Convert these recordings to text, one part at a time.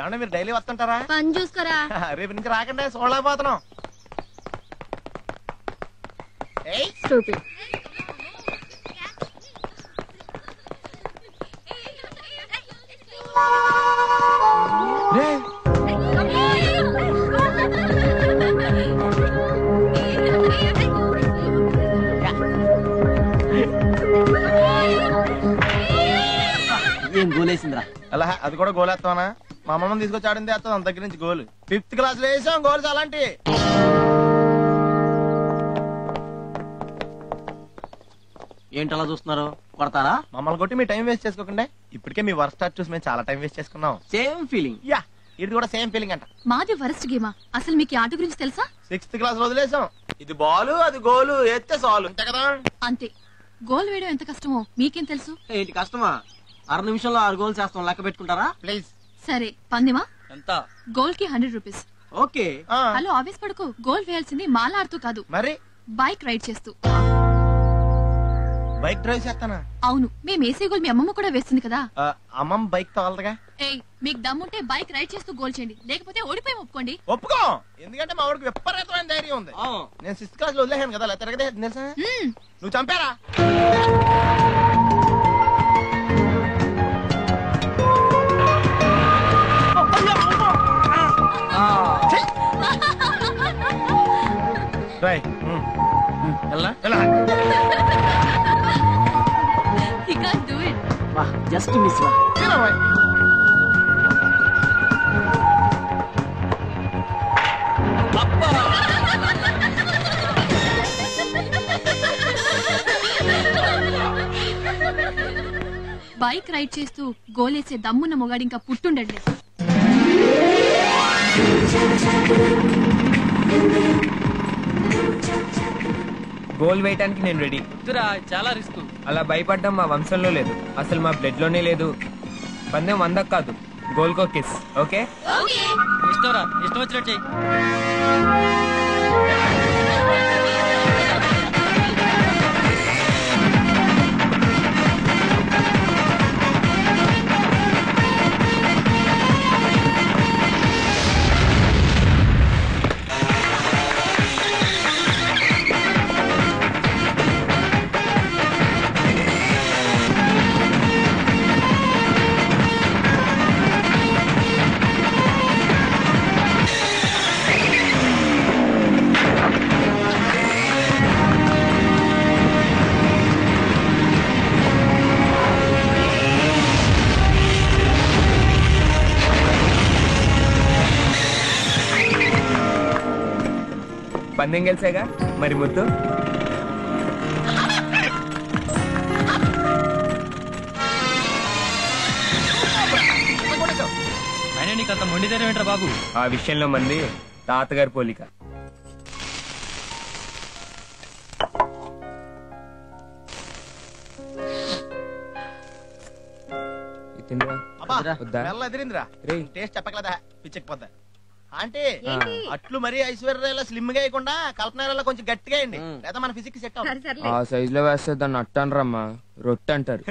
ఏమన్నా మీరు డైలీ వస్తుంటారా? పని చూసుకోరా. రేపు నుంచి రాకండి, చూడలేకపోతున్నాం. ఏం గోలేసిందిరా? అలా అది కూడా గోల్ వేస్తావనా? మా అమ్మమ్మని తీసుకొచ్చి ఆడింది వేస్తాం అంత దగ్గర నుంచి గోల్. 5th క్లాస్ లో వేసాం గోల్స్ అలాంటి. ఏంటి అలా చూస్తున్నారు? కొడతారా? మమ్మల్ని కొట్టి మీ టైం వేస్ట్ చేసుకోకుండా. ఇప్పటికే మీ వర్క్ స్టార్ట్ చూసి మేము చాలా టైం వేస్ట్ చేసుకున్నాం. Same feeling. యా, ఇది కూడా సేమ్ ఫీలింగ్ అంట. మాది వరస్ట్ గేమా? అసలు మీకు ఆట గురించి తెలుసా? 6th క్లాస్ లో వదిలేసాం. ఇది బాలు అది గోలు ఎత్తే సాలు అంతే కదా. అంతే. గోల్ వేయడం ఎంత కష్టమో మీకేం తెలుసు? ఏంటి కష్టమా? 6 నిమిషంలో 6 గోల్స్ చేస్తాం, లెక్క పెట్టుకుంటారా? ప్లీజ్. సరే పందిమా? ఎంత? గోల్ కి 100 రూపీస్. ఓకే. హలో ఆవేశ పడుకో. గోల్ వేయాల్సింది మాలాడుతూ కాదు, మరి బైక్ రైడ్ చేస్తూ. బైక్ డ్రైవ్ చేస్తానా? అవును, మేము వేసే గోల్ మీ అమ్మమ్మ కూడా వేస్తుంది కదా. అమ్మమ్మ బైక్ తోలదుగా. ఏయ్, మీకు దమ్ముంటే బైక్ రైడ్ చేస్తూ గోల్ చేయండి, లేకపోతే ఓడిపోయి ఒప్పుకోండి. ఒప్పుకో, ఎందుకంటే మా వాడికి విపరీతమైన ధైర్యం ఉంది. నేను 6th క్లాస్ లో వదిలేసాను కదా, తిరగదే తెలుసా? నువ్వు చంపారా? He can't do it. Just miss. Bike ride చేస్తూ గోలేసే దమ్మున్న మొగాడు ఇంకా పుట్టుండండి. గోల్ వేయటానికి నేను రెడీ. చాలా రిస్క్. అలా భయపడ్డం మా వంశంలో లేదు, అసలు మా బ్లడ్ లోనే లేదు. పందెం 100 కాదు, గోల్ కో కిస్. ఓకే? ఇష్టంరా, ఇష్టం వచ్చినట్టు చెయ్యి. పందెం గెలిసేగా మరి ముద్దు. అయినా నీకు అంత మొండి ధైర్యం ఏంట్రా బాబు? ఆ విషయంలో మంది తాతగారి పోలిక. ఎదిరిందిరా టేస్ట్ చెప్పకలేదా, పిచ్చకపోద్దా. అంటే అట్లు మరీ ఐశ్వర్యాల స్లిమ్ గా వేయకుండా కల్పన కొంచెం గట్టిగా వేయండి, లేదా మన ఫిజిక్స్ సెట్ అవుతుంది. ఆ సైజ్ లో వేస్తే దాన్ని అట్ట అనరమ్మా, రొట్టె అంటారు.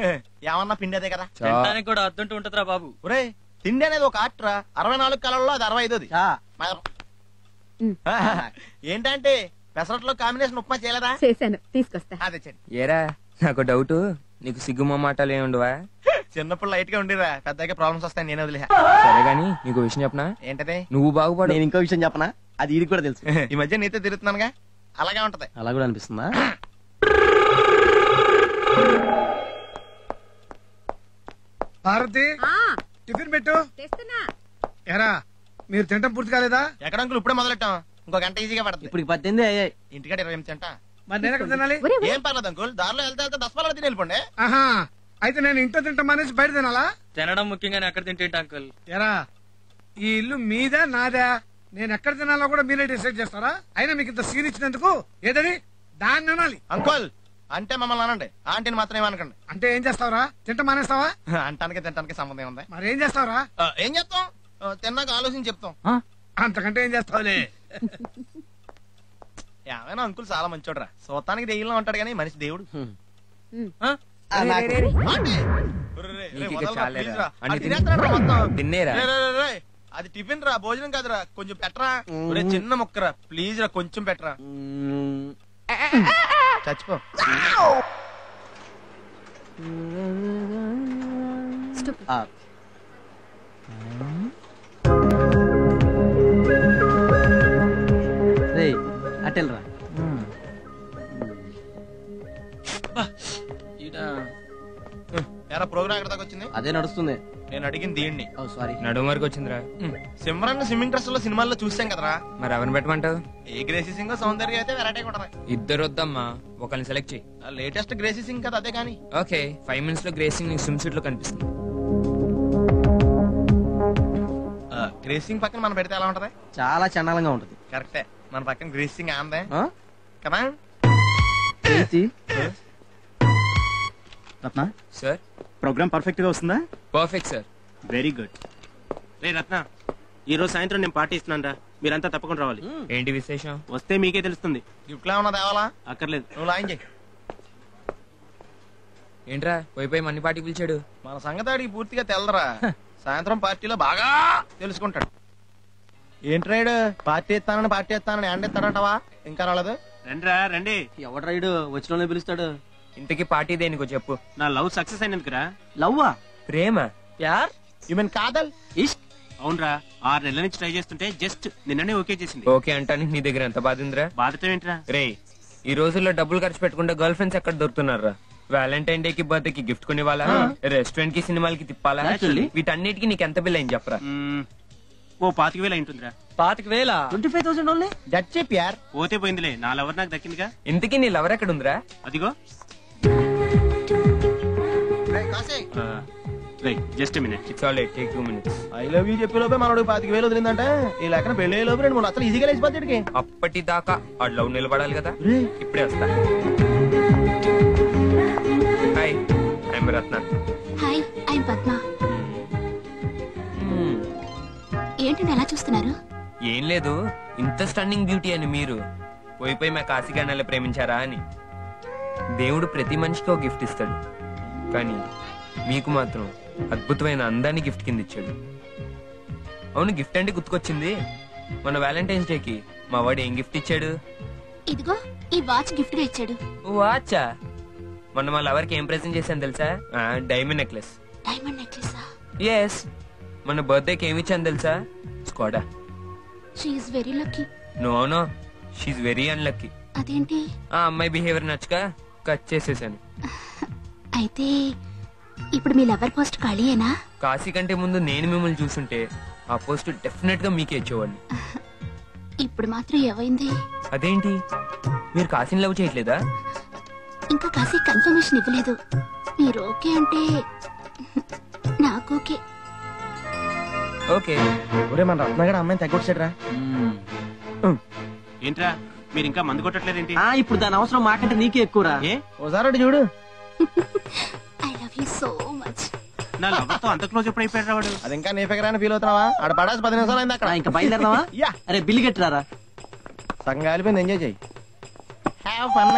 ఏమన్నా పిండి అదే కదా, కూడా అద్దుంటూ ఉంటదిరా బాబు. ఒరే, తిండి అనేది ఒక ఆర్ట్రా. 64 కళల్లో అది 65. ఏంటంటే పెసరట్లో కాంబినేషన్ ఉప్మా చేయలేదా? చేశాను, తీసుకొస్తా. అదే చెయ్యి. ఏరా నాకు డౌట్, నీకు సిగ్గుమ మాటలు ఏముండవా? చిన్నప్పుడు లైట్ గా ఉండిరా, పెద్దగా ప్రాబ్లమ్స్ వస్తాయి, నేను వదిలే. సరే గాని నీకు విషయం చెప్పనా? ఏంటది? నువ్వు బాగుపడు. నేను ఇంకో విషయం చెప్పనా, అది ఇది కూడా తెలుసు. ఈ మధ్య నీతో తిరుగుతున్నానుగా, అలాగే ఉంటది. అలా కూడా అనిపిస్తుందా? భారతి, టిఫిన్ పెట్టు. ఎరా, మీరు తింటం పూర్తి కాలేదా? ఎక్కడ అంకుల్, ఇప్పుడే మొదలెట్టాం, ఇంకో గంట ఈజీగా పడుతుంది. ఇప్పుడు 18 అయ్యాయి, ఇంటికాడ 20 తింటా. మరి నేను ఎక్కడ తినాలి? ఏం పర్లేదు అంకుల్, దారిలో వెళ్తే 10 పళ్ళ తిని వెళ్ళిపోండి. ఆహా, అయితే నేను ఇంట్లో తింటాం అనేసి బయట తినాలా? తినడం ముఖ్యంగానే ఎక్కడ తింటే అంకుల్. ఎరా, ఈ ఇల్లు మీదా నాదా? నేను ఎక్కడ తినాలో కూడా మీరే డిసైడ్ చేస్తారా? అయినా మీకు ఇంత సీన్ ఇచ్చినందుకు ఏదని దాన్ని అనాలి. అంకుల్ అంటే మమ్మల్ని అనండి, ఆంటీని మాత్రం ఏమనకండి. అంటే ఏం చేస్తావరా? తింట మానేస్తావా? అంటానికి తింటానికి సంబంధం ఉంది. మరి ఏం చేస్తావరా? ఏం చెప్తాం, తిన్నాక ఆలోచించి చెప్తాం. అంతకంటే ఏం చేస్తావులే. ఏమైనా అంకుల్ చాలా మంచోడ్రా, సొత్తానికి దెయ్యంలో ఉంటాడు కానీ మనిషి దేవుడు. తిన్నేరా అది టిఫిన్ రా, భోజనం కాదురా, కొంచెం పెట్టరా. ఒరే చిన్న ముక్కరా, ప్లీజ్ రా, కొంచెం పెట్టరా. చచ్చిపో. అటెల్రా. ఎరా ప్రోగ్రామ్ ఎక్కడ దాకా వచ్చింది? అదే నడుస్తుంది. నేను అడిగింది దీన్ని. సారీ, నడుము వరకు వచ్చిందిరా. సిమ్రన్ స్విమ్మింగ్ డ్రెస్ లో సినిమాల్లో చూసాం కదరా. మరి ఎవరిని పెట్టమంటావు? ఏ గ్రేసీ సింగ్ సౌందర్య అయితే వెరైటీ ఉంటది. ఇద్దరు వద్దమ్మా, ఒకరిని సెలెక్ట్ చేయి. లేటెస్ట్ గ్రేసీ సింగ్ కదా, అదే కానీ. ఓకే, 5 minutes లో గ్రేసింగ్ నీకు స్విమ్ సూట్ లో కనిపిస్తుంది. గ్రేసింగ్ పక్కన మనం పెడితే ఎలా ఉంటది? చాలా చండాలంగా ఉంటది. కరెక్టే, మన పక్కన గ్రేసింగ్ ఆందే కదా. రత్న, సార్ ప్రోగ్రామ్ పర్ఫెక్ట్ గా వస్తుందా? Perfect sir. Very good. రే రత్న, ఈ రోజు సాయంత్రం నేను పార్టీ ఇస్తున్నాను రా, మీరంతా తప్పకుండా రావాలి. ఏంటి విశేషం? వస్తే మీకే తెలుస్తుంది. గిఫ్ట్ లా ఉన్నది ఏవాలా? అక్కర్లేదు. నువ్వు లాయిన్ చేయి. ఏంట్రా పోయి మన్ని పార్టీ పిలిచాడు? మన సంగతి అడిగి పూర్తిగా తెల్లరా. సాయంత్రం పార్టీలో బాగా తెలుసుకుంటాడు. ఏంట్రాడు పార్టీ ఇస్తానని అండిస్తాడంటవా? ఇంకా రాలేదు. రండిరా రండి. ఎవడు రైడు వచ్చిన పిలుస్తాడు. ఇంతకీ పార్టీ దేనికో చెప్పు. నా లవ్ సక్సెస్ అయినందుకురా. లవ్వా? ప్రేమ? ప్యార్? యు మీన్ కాదల్? ఇష్క్? అవునరా, 6 నెలల నుంచి ట్రై చేస్తుంటే జస్ట్ నిన్ననే ఓకే చేసింది. ఓకే అంటానికి నీ దగ్గర ఎంత బాధ ఉందిరా? బాధతో ఏంట్రా? రే, ఈ రోజుల్లో డబ్బులు ఖర్చు పెట్టుకుంటే గర్ల్ ఫ్రెండ్స్ ఎక్కడ దొరుకుతున్నారా? వ్యాలంటైన్ డే కి బర్త్డే కి గిఫ్ట్ కొనివ్వాలా? రెస్టారెంట్ కి సినిమాలకి తిప్పాలా? వీటన్నిటికి నీకు ఎంత బిల్ అయింది చెప్పరా? ఓ 25,000 అయింటుందిరా. 25,000? 25,000 ఓన్లీ? దట్స్ ఇట్ యార్. పోతే పోయిందిలే, నా లవర్ నాకు దక్కిందిగా. ఇంతకీ నీ లవర్ ఎక్కడ ఉందిరా? అదిగో. Just minute. It's all right, take 2 minutes. I love you చెప్పే లోపే మనోడు 25,000 వదిలిందంటే ఈ లెక్కన పెళ్లి అయ్యే లోపే 2 3 అసలు ఈజీగా లేచిపోతాడికి. అప్పటిదాకా ఆ లవ్ నిలబడాలి కదా. ఇప్పుడే వస్తా. Hi, I'm Ratna. Hi, I'm Padma. ఏంటండి ఎలా చూస్తున్నారు? ఏం లేదు, ఇంత స్టన్నింగ్ బ్యూటీ అని మీరు పోయి మా కాశీగానాలే ప్రేమించారా అని. దేవుడు ప్రతి మనిషికి ఒక గిఫ్ట్ ఇస్తాడు, కానీ మీకు మాత్రం అద్భుతమైన అందాన్ని గిఫ్ట్ కింద ఇచ్చాడు. అవును, గిఫ్ట్ అంటే గుర్తుకొచ్చింది. మన వ్యాలంటైన్స్ డేకి మా వాడు ఏం గిఫ్ట్ ఇచ్చాడు? ఇదిగో ఈ వాచ్ గిఫ్ట్ గా ఇచ్చాడు. వాచా? మొన్న మా లవర్కి ఏం ప్రెజెంట్ చేశాను తెలుసా? Diamond necklace. డైమండ్ నెక్లెసా? ఎస్. మన బర్త్డేకి ఏమి ఇచ్చాను తెలుసా? Skoda. She is very lucky. No, she very unlucky. అదేంటి? ఆ అమ్మాయి బిహేవియర్ నచ్చక కట్ చేసేసాను. అయితే ఇప్పుడు మీ లవర్ పోస్ట్ ఖాళీయేనా? కాశీ కంటే ముందు నేను మిమ్మల్ని చూసుంటే ఆ పోస్ట్ డెఫినెట్ గా మీకే ఇచ్చేవాడిని. ఇప్పుడు మాత్రం ఏమైంది? అదేంటి, మీరు కాశీని లవ్ చేయట్లేదా? ఇంకా కాశీ కన్ఫర్మేషన్ ఇవ్వలేదు. మీరు ఓకే అంటే నాకు ఓకే. ఓకే. ఒరే మన రత్నగడ అమ్మాయిని తగ్గొచ్చాడు రా. ఏంట్రా మీరు ఇంకా మందు కొట్టట్లేదేంటి? ఇప్పుడు దాని అవసరం మాకంటే నీకే ఎక్కువరా. ఏ ఓసారి చూడు. I love you so much. నా లవర్ తో అంత క్లోజ్ ఎప్పుడు అయిపోయాడు వాడు? అది ఇంకా నీ ఫిగర్ ఫీల్ అవుతున్నావా? ఆడ పడాల్సి 10 నిమిషాలు అయింది అక్కడ. ఇంకా బయలుదేరదామా? యా. అరే బిల్లు కట్టిరారా. సగం కాలిపోయింది, ఎంజాయ్ చెయ్యి. Have fun.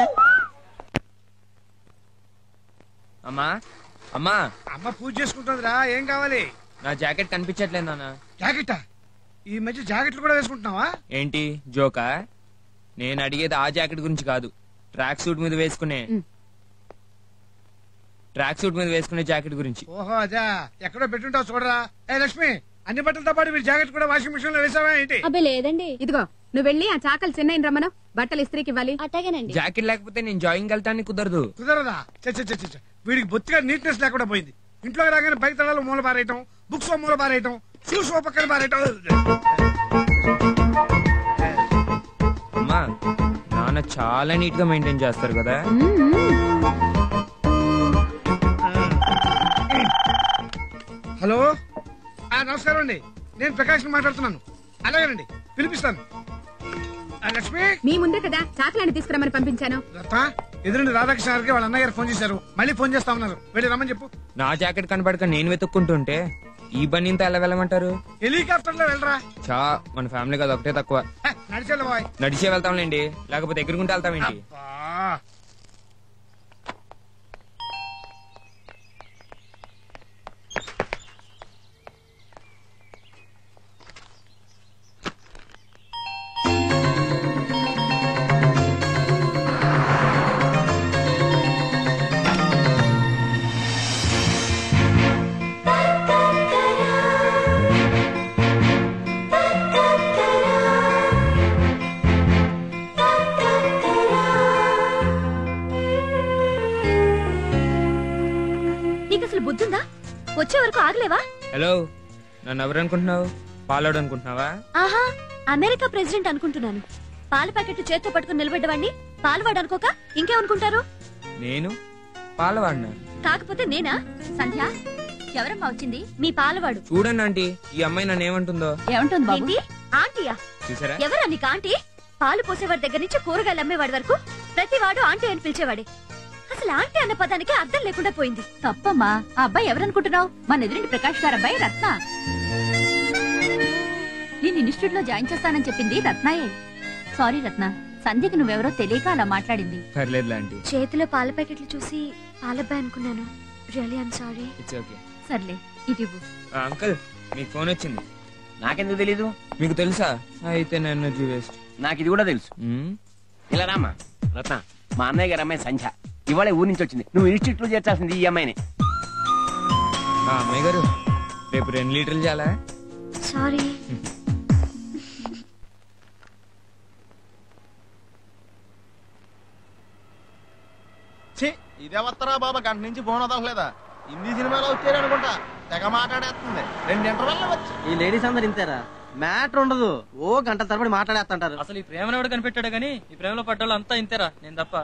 అమ్మా, అమ్మా, అమ్మ పూజ చేసుకుంటుందిరా. ఏం కావాలి? నా జాకెట్ కనిపించట్లేదు నాన్న. జాకెటా? ఈ మధ్య జాకెట్లు కూడా వేసుకుంటున్నావా? ఏంటి జోకా? నేను అడిగేది ఆ జాకెట్ గురించి కాదు, ట్రాక్ సూట్ మీద వేసుకునే జాకెట్ గురించి. ఓహో అదా, ఎక్కడో పెట్టుంటావు చూడరా. ఏ లక్ష్మి, అన్ని బట్టలతో పాటు మీరు జాకెట్ కూడా వాషింగ్ మిషన్ లో వేసావా ఏంటి? అబ్బే లేదండి. ఇదిగో నువ్వు వెళ్ళి ఆ చాకలి చిన్న రమ్మను, బట్టలు ఇస్త్రీకి ఇవ్వాలి. అట్టగేనండి. జాకెట్ లేకపోతే నేను జాయింగ్ వెళ్తానికి కుదరదు. కుదరదా? చ వీడికి బొత్తిగా నీట్నెస్ లేకుండా పోయింది. ఇంట్లో రాగానే బయట తలాలు మూల పారేయటం, బుక్స్ మూల పారేయటం, షూస్ పక్కన పారేయటం. అమ్మా, నాన్న చాలా నీట్ గా మెయింటైన్ చేస్తారు కదా. హలో, నమస్కారం అండి. నేను ప్రకాష్ మాట్లాడుతున్నాను. అలాగేనండి, పిలిపిస్తాను. లక్ష్మి, మీ ముందే కదా చాకలాన్ని తీసుకురమ్మని పంపించాను. రత్న, ఎదురుండి రాధాకృష్ణ గారికి వాళ్ళ అన్నయ్య గారు ఫోన్ చేశారు. మళ్ళీ ఫోన్ చేస్తా ఉన్నారు. వెళ్ళి రమ్మని చెప్పు. నా జాకెట్ కనపడక నేను వెతుక్కుంటుంటే ఈ బండితో ఎలా వెళ్ళమంటారు? హెలికాప్టర్ లో వెళ్ళరా. చా, మన ఫ్యామిలీ కదా ఒకటే తక్కువ. నడిచేళ్ళ బాయ్. నడిచే వెళ్తాంలేండి, లేకపోతే ఎగురుకుంటూ వెళ్తామేంటి? ఆగలేవా? హలో, నన్ను ఎవరు అనుకుంటున్నావు? పాలోడు అనుకుంటున్నావా? ఆహా, అమెరికా ప్రెసిడెంట్ అనుకుంటున్నాను. పాల ప్యాకెట్ చేత్తో పట్టుకుని నిలబడ్డవాడిని పాలవాడు అనుకోక ఇంకేమనుకుంటారు? నేను పాలవాడినా? కాకపోతే నేనా? సంధ్య, ఎవరమ్మా వచ్చింది? మీ పాలవాడు. చూడండి ఆంటీ, ఈ అమ్మాయి నన్ను ఏమంటుందో. ఏమంటుంది బాబు? ఆంటీయా? చూసారా? ఎవరా నీకు ఆంటీ? పాలు పోసేవాడి దగ్గర నుంచి కూరగాయలు అమ్మేవాడి వరకు ప్రతి వాడు ఆంటీ అని పిలిచేవాడే. అసలు ఆంటీ అన్న పదానికి అర్థం లేకుండా పోయింది. తప్పమ్మా. ఆ అబ్బాయి ఎవరనుకుంటున్నావు? మన ఎదురింటి ప్రకాష్ గారు అబ్బాయి రత్న. నేను ఇన్స్టిట్యూట్ లో జాయిన్ చేస్తానని చెప్పింది రత్నాయే. సారీ రత్న, సంధ్యకి నువ్వెవరో తెలియక అలా మాట్లాడింది. పర్లేదు ఆంటీ. చేతిలో పాల ప్యాకెట్లు చూసి పాలబ్బాయి అనుకున్నాను. Really I'm sorry. It's okay. సర్లే, ఇది ఇవ్వు. అంకుల్, మీకు ఫోన్ వచ్చింది. నాకెందుకు తెలీదు? మీకు తెలుసా? అయితే నా ఎనర్జీ వేస్ట్. నాకు ఇది కూడా తెలుసు. ఇలా రామ్మా. రత్న, మా అన్నయ్య గారు అమ్మాయి సంధ్య ఇవాళ ఊరి నుంచి వచ్చింది. నువ్వు ఇన్స్టిట్యూట్ లో చేర్చాల్సింది ఈ అమ్మాయిని. అమ్మాయి గారు, రేపు 2 లీటర్లు చాలా? సారీ. ఇదే వస్తారా బాబా, గంట నుంచి ఫోన్ వదలలేదా? హిందీ సినిమాలో వచ్చారు అనుకుంటా, తెగ మాట్లాడేస్తుంది. 2 ఇంటర్వెల్ వచ్చి. ఈ లేడీస్ అందరు ఇంతేరా, మ్యాటర్ ఉండదు. ఓ గంట తరబడి మాట్లాడేస్తుంటారు. అసలు ఈ ప్రేమను ఎవడు కనిపెట్టాడు గానీ ఈ ప్రేమలో పడ్డోళ్ళు అంతా ఇంతేరా, నేను తప్ప.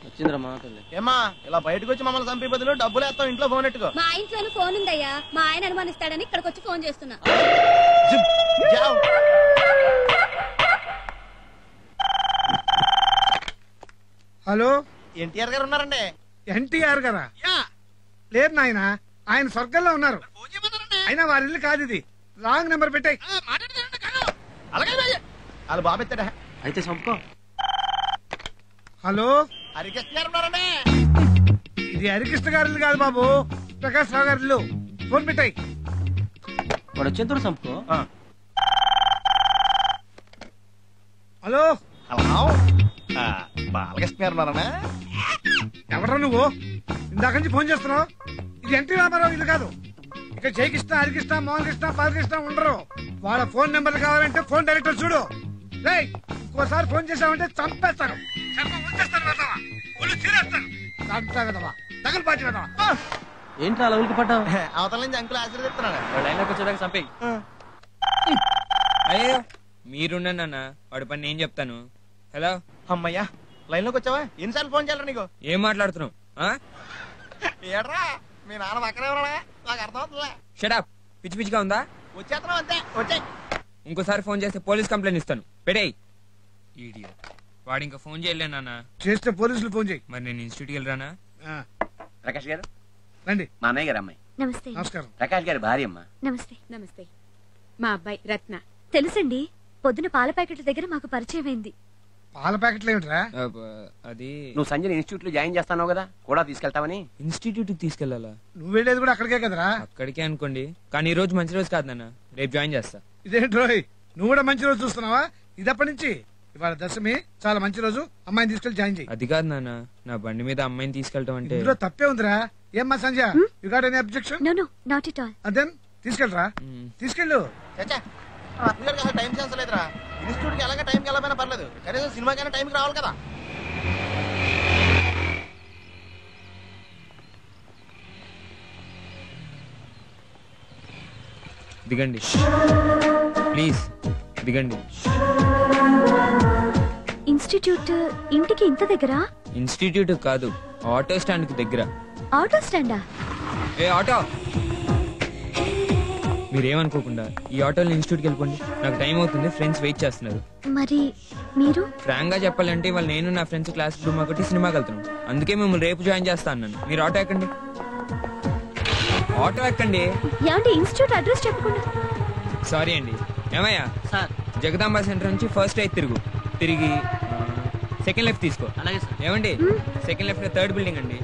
వచ్చిందిరా మాటలు. ఏమా ఇలా బయటకు వచ్చి మమ్మల్ని చంపే బదులు డబ్బులు వేస్తాం, ఇంట్లో ఫోన్ ఎట్టుకో. మా ఇంట్లోనూ ఫోన్ ఉందయ్యా, మా ఆయన అనుమానిస్తాడని ఇక్కడికి వచ్చి ఫోన్ చేస్తున్నా. హలో, ఎన్టీఆర్ గారు ఉన్నారండి? ఎన్టీఆర్ గారా? లేరు నాయన, ఆయన స్వర్గంలో ఉన్నారు. అయినా వారి ఇల్లు కాదు ఇది. రాంగ్ నెంబర్ పెట్టాయి. అలాగే వాళ్ళు బాబు ఎత్తాడా? అయితే చంపుకో. హలో, హరికృష్ణ గారు ఉన్నారండి? ఇది హరికృష్ణ గారి ఇల్లు కాదు బాబు, ప్రకాష్ రావు గారి ఇల్లు. ఫోన్ పెట్టాయి. వాడు వచ్చేంత చంపుకో. హలో హలో, బాలకృష్ణ గారు ఉన్నారన్నా? ఎవరా నువ్వు? ఇందాక నుంచి ఫోన్ చేస్తున్నావు. ఇది ఎన్టీ రామారావు ఇల్లు కాదు. ఇక జయకృష్ణ, హరికృష్ణ, మోహన్ కృష్ణ, బాలకృష్ణ ఉండరు. వాళ్ళ ఫోన్ నెంబర్ కావాలంటే ఫోన్ డైరెక్టర్ చూడు. రేయ్, ఇంకోసారి ఫోన్ చేసావంటే చంపేస్తాను. ఏంట్రా అలా ఉలికి పడ్డావు? అవతల నుంచి అంకుల్ ఆశీర్వదిస్తున్నాడు. లైన్లోకి వచ్చేదాకా చంపేయి. అయ్యో, మీరున్నాను నాన్న, వాడి పని నేను చెప్తాను. హలో. అమ్మయ్యా, లైన్ లోకి వచ్చావా? ఎన్నిసార్లు ఫోన్ చేయాలరా నీకు? ఏం మాట్లాడుతున్నావు? ఏడ్రా, మీ నాన్న పక్కనే ఉన్నాడా? నాకు అర్థం అవుతుందిలే. షటప్. పిచ్చి పిచ్చిగా ఉందా? వచ్చేస్తున్నావు అంతే, వచ్చాయి. ఇంకోసారి ఫోన్ చేస్తే పోలీస్ కంప్లైంట్ ఇస్తాను. పెట్టేయ్. ఈడియట్. వాడు ఇంకా ఫోన్ చేయలే నాన్న. చేస్తే పోలీసులు ఫోన్ చేయి. మరి నేను ఇన్స్టిట్యూట్కి వెళ్ళరానా? ప్రకాష్ గారు రండి. మా అన్నయ్య గారు అమ్మాయి. నమస్తే. నమస్కారం. ప్రకాష్ గారి భార్య అమ్మా. నమస్తే. నమస్తే. మా అబ్బాయి రత్న. తెలుసండి, పొద్దున పాల ప్యాకెట్ల దగ్గర మాకు పరిచయం అయింది. పాల ప్యాకెట్లు ఏమిట్రా? అది నువ్వు సంజయ్ ఇన్స్టిట్యూట్ లో జాయిన్ చేస్తావు కదా, కూడా తీసుకెళ్తావని. ఇన్స్టిట్యూట్ తీసుకెళ్లాలా? నువ్వు వెళ్ళేది కూడా అక్కడికే కదరా? అక్కడికే అనుకోండి, కానీ ఈ రోజు మంచి రోజు కాదు నాన్న, రేపు జాయిన్ చేస్తా. ఇదేంటి రోయ్, నువ్వు కూడా మంచి రోజు చూస్తున్నావా? ఇదప్పటి నుంచి ఇవాళ దశమి, చాలా మంచి రోజు. అమ్మాయిని తీసుకెళ్లి జాయిన్ చేయి. అది కాదు నాన్న, నా బండి మీద అమ్మాయిని తీసుకెళ్ళటం అంటే. ఇందులో తప్పే ఉందిరా. ఏమ్మా Sanjay, you got any objection? No no, not at all. అదెన్ తీసుకెళ్ళరా, తీసుకెళ్ళు. అసలు టైం సెన్స్ లేదురా. ఇన్స్టిట్యూట్ కి ఎలాగ టైంకి వెళ్ళకపోయినా పర్లేదు, కనీసం సినిమాకైనా టైంకి రావాలి కదా. దిగండి ప్లీజ్, దిగండి. ఇన్స్టిట్యూట్ ఇంటికి ఇంత దగ్గర? ఇన్స్టిట్యూట్ కాదు, ఆటో స్టాండ్ కి దగ్గర. ఆటో స్టాండా? ఏ ఆటో, మీరేమనుకోకుండా ఈ ఆటోలో ఇన్స్టిట్యూట్కి వెళ్ళిపోండి. నాకు టైం అవుతుంది, ఫ్రెండ్స్ వెయిట్ చేస్తున్నారు. మరి మీరు? ఫ్రాంక్ గా చెప్పాలంటే వాళ్ళు నేను నా ఫ్రెండ్స్ క్లాస్ రూమ్ ఒకటి సినిమాకి వెళ్తున్నాం. అందుకే మిమ్మల్ని రేపు జాయిన్ చేస్తా అన్నాను. మీరు ఆటో ఎక్కండి, ఆటో ఎక్కండి. ఏమంటే ఇన్స్టిట్యూట్ అడ్రస్ చెప్పకుండా? సారీ అండి. ఏమయ్యా సార్, జగదాంబ సెంటర్ నుంచి ఫస్ట్ రైట్ తిరిగి సెకండ్ లెఫ్ట్ తీసుకో. అలాగే సార్. ఏమండి, సెకండ్ లెఫ్ట్ 3rd బిల్డింగ్ అండి,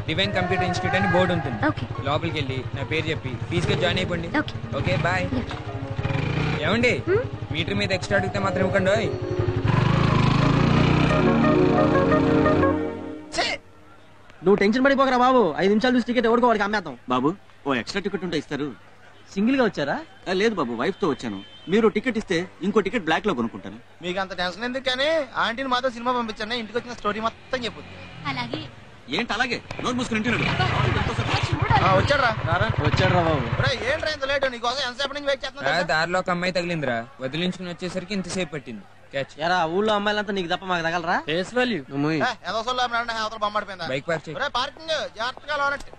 డివైన్ కంప్యూటర్ ఇన్స్టిట్యూట్ అని బోర్డు ఉంటుంది. లోపలికి వెళ్ళి నా పేరు చెప్పి ఫీజుగా జాయిన్ అయిపోండి. Okay boy. ఏమండి, మీటర్ మీద ఎక్స్ట్రా అడిగితే మాత్రం ఇవ్వకండి. నువ్వు టెన్షన్ పడిపోకరా బాబు. 5 నిమిషాలు చూసి టికెట్ ఎవరికో వాడికి అమ్మేద్దాం. బాబు, ఓ ఎక్స్ట్రా టికెట్ ఉంటే ఇస్తారు. సింగిల్ గా వచ్చారా? లేదు బాబు, వైఫ్ తో వచ్చాను. మీరు టికెట్ ఇస్తే ఇంకో టికెట్ బ్లాక్ లో కొనుక్కుంటాను. మీకు అంత టెన్షన్ ఎందుకు కానీ, ఆంటీని మాతో సినిమా పంపించండి, ఇంటికి వచ్చిన స్టోరీ మొత్తం చెప్పుద్ది. అలాగే. ఏంటి అలాగే నోరు మూసుకుని ఇంటి వచ్చాడు వచ్చాడు రా బాబు. ఏంట్రా ఇంత లేట్ నీకోసం ఎంతసేపు నుంచి వెయిట్ చేస్తున్నా దారిలో ఒక అమ్మాయి తగిలిందిరా, వదిలించుకుని వచ్చేసరికి ఇంతసేపు పట్టింది. ఎరా ఊళ్ళో అమ్మాయిలంతా నీకు తప్ప మాకు తగలరా? ఫేస్ వాల్యూ అవతల బొమ్మడిపోయిందా బైక్ పార్క్ చేయి. పార్కింగ్ జాగ్రత్తగా లోనట్టు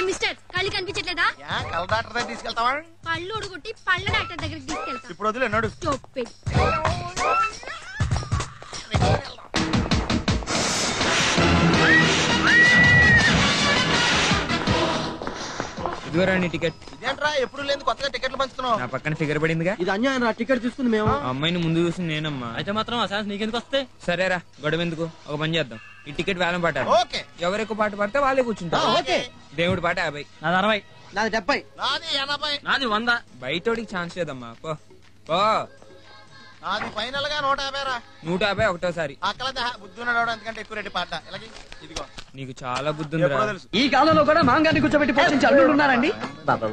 మిస్టర్ కళ్ళు కనిపించట్లేదా? కళ్ళ డాక్టర్ దగ్గర తీసుకెళ్తావా? పళ్ళు ఉడుగుట్టి పళ్ళ డాక్టర్ దగ్గరికి తీసుకెళ్తా. ఇప్పుడు వదిలే నడు. ఇదిగోరా నీ టికెట్. ఇదేంట్రా ఎప్పుడు లేదు కొత్తగా టికెట్లు పంచుతున్నావు? నా పక్కన ఫిగర్ పడిందిగా. ఇది అన్యాయం రా, టికెట్ తీసుకుంది మేము. అమ్మాయిని ముందు చూసి నేనమ్మా. అయితే మాత్రం ఆ ఛాన్స్ నీకెందుకు వస్తే? సరేరా, గొడవ ఎందుకు, ఒక పని చేద్దాం, ఈ టికెట్ వేలం పాటారు. ఓకే. ఎవరు ఎక్కువ పాట పడితే వాళ్ళే కూర్చుంటారు. దేవుడి పాట 50. నాది 60. నాది 70. నాది 80. నాది 100. బయటోడికి ఛాన్స్ లేదమ్మా. పో పో. నాది ఫైనల్ గా 150 రా. 150 ఒకటోసారి. అక్కలదా బుద్ధున్నాడు, ఎందుకంటే ఎక్కువ రేటు పాట. ఇలాగే ఇదిగో నీకు చాలా బుద్ధి ఉంది. ఈ కాలంలో కూడా మాంగాన్ని కూర్చోబెట్టి పోషించి అల్లుడు ఉన్నారండి. బాబు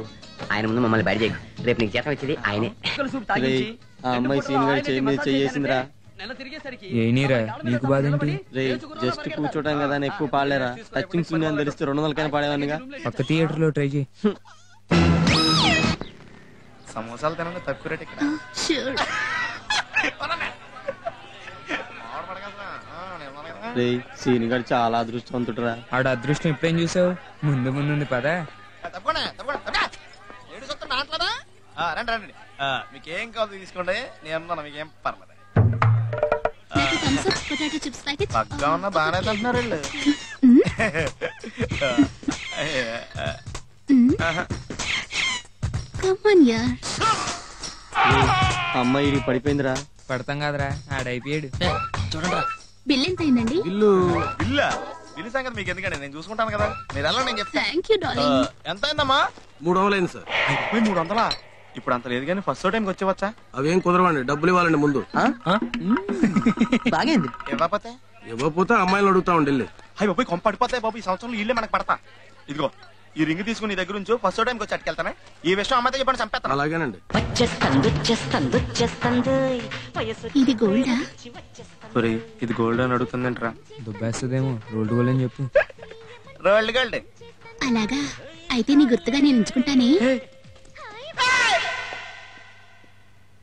ఆయన ముందు మమ్మల్ని బయట చేయకు, రేపు నీకు జీతం వచ్చేది ఆయనే. ఆ అమ్మాయి సీన్ గారి చేయి మీద చేసిందిరా. ఏనీరా నీకు బాధ ఏంటి? రే జస్ట్ కూర్చోటం కదా అని ఎక్కువ పాడలేరా? టచింగ్ సీన్ అని తెలిస్తే 200 పాడేవాడిగా. పక్క థియేటర్ లో ట్రై చేయి. సమోసాలు తినండి తక్కువ రేటు ఇక్కడ. రే సీన్ గారు చాలా అదృష్టవంతుడురా. ఆడ అదృష్టం ఇప్పుడేం చూసావు, ముందు ముందుంది పదా. రండి రండి, మీకేం కావాలి తీసుకోండి, నేను మీకేం పర్లేదు. పక్కా ఉన్న బాగానే తింటున్నారు వీళ్ళు. అమ్మాయి పడిపోయిందిరా. పడతాం కదరా, ఆడైపోయాడు. చూడండి బిల్ ఎంత అయిందండి? బిల్లు బిల్లు సంగతి మీకు ఎందుకండి, నేను చూసుకుంటాను కదా. మీరు ఎలా నేను చెప్తాను. Thank you darling. ఎంత అయిందమ్మా? 300 అయింది సార్. 300? ఇప్పుడు అంత లేదు కానీ ఫస్ట్ టైంకి వచ్చేవచ్చా? అవేం కుదరవండి, డబ్బులు ఇవ్వాలండి ముందు. బాగైంది. ఇవ్వకపోతే ఇవ్వకపోతే అమ్మాయిలు అడుగుతా ఉండి. అయ్యి బాబు కొంప పడిపోతాయి బాబు, ఈ సంవత్సరంలో ఇల్లే మనకు పడతా. ఇదిగో ఈ రింగ్ తీసుకుని నీ దగ్గర నుంచి ఫస్ట్ టైంకి వచ్చి అట్టుకెళ్తానే. ఈ విషయం అమ్మాయితో చెప్పండి, చంపేస్తాను. అలాగేనండి. ఇది గోల్డా? ఇది గోల్డ్ అని అడుగుతుందంటరా. దుబ్బేస్తుందేమో, రోల్డ్ గోల్డ్ అని చెప్పు. రోల్డ్ గోల్డ్ అలాగా, అయితే నీ గుర్తుగా నేను ఉంచుకుంటానే.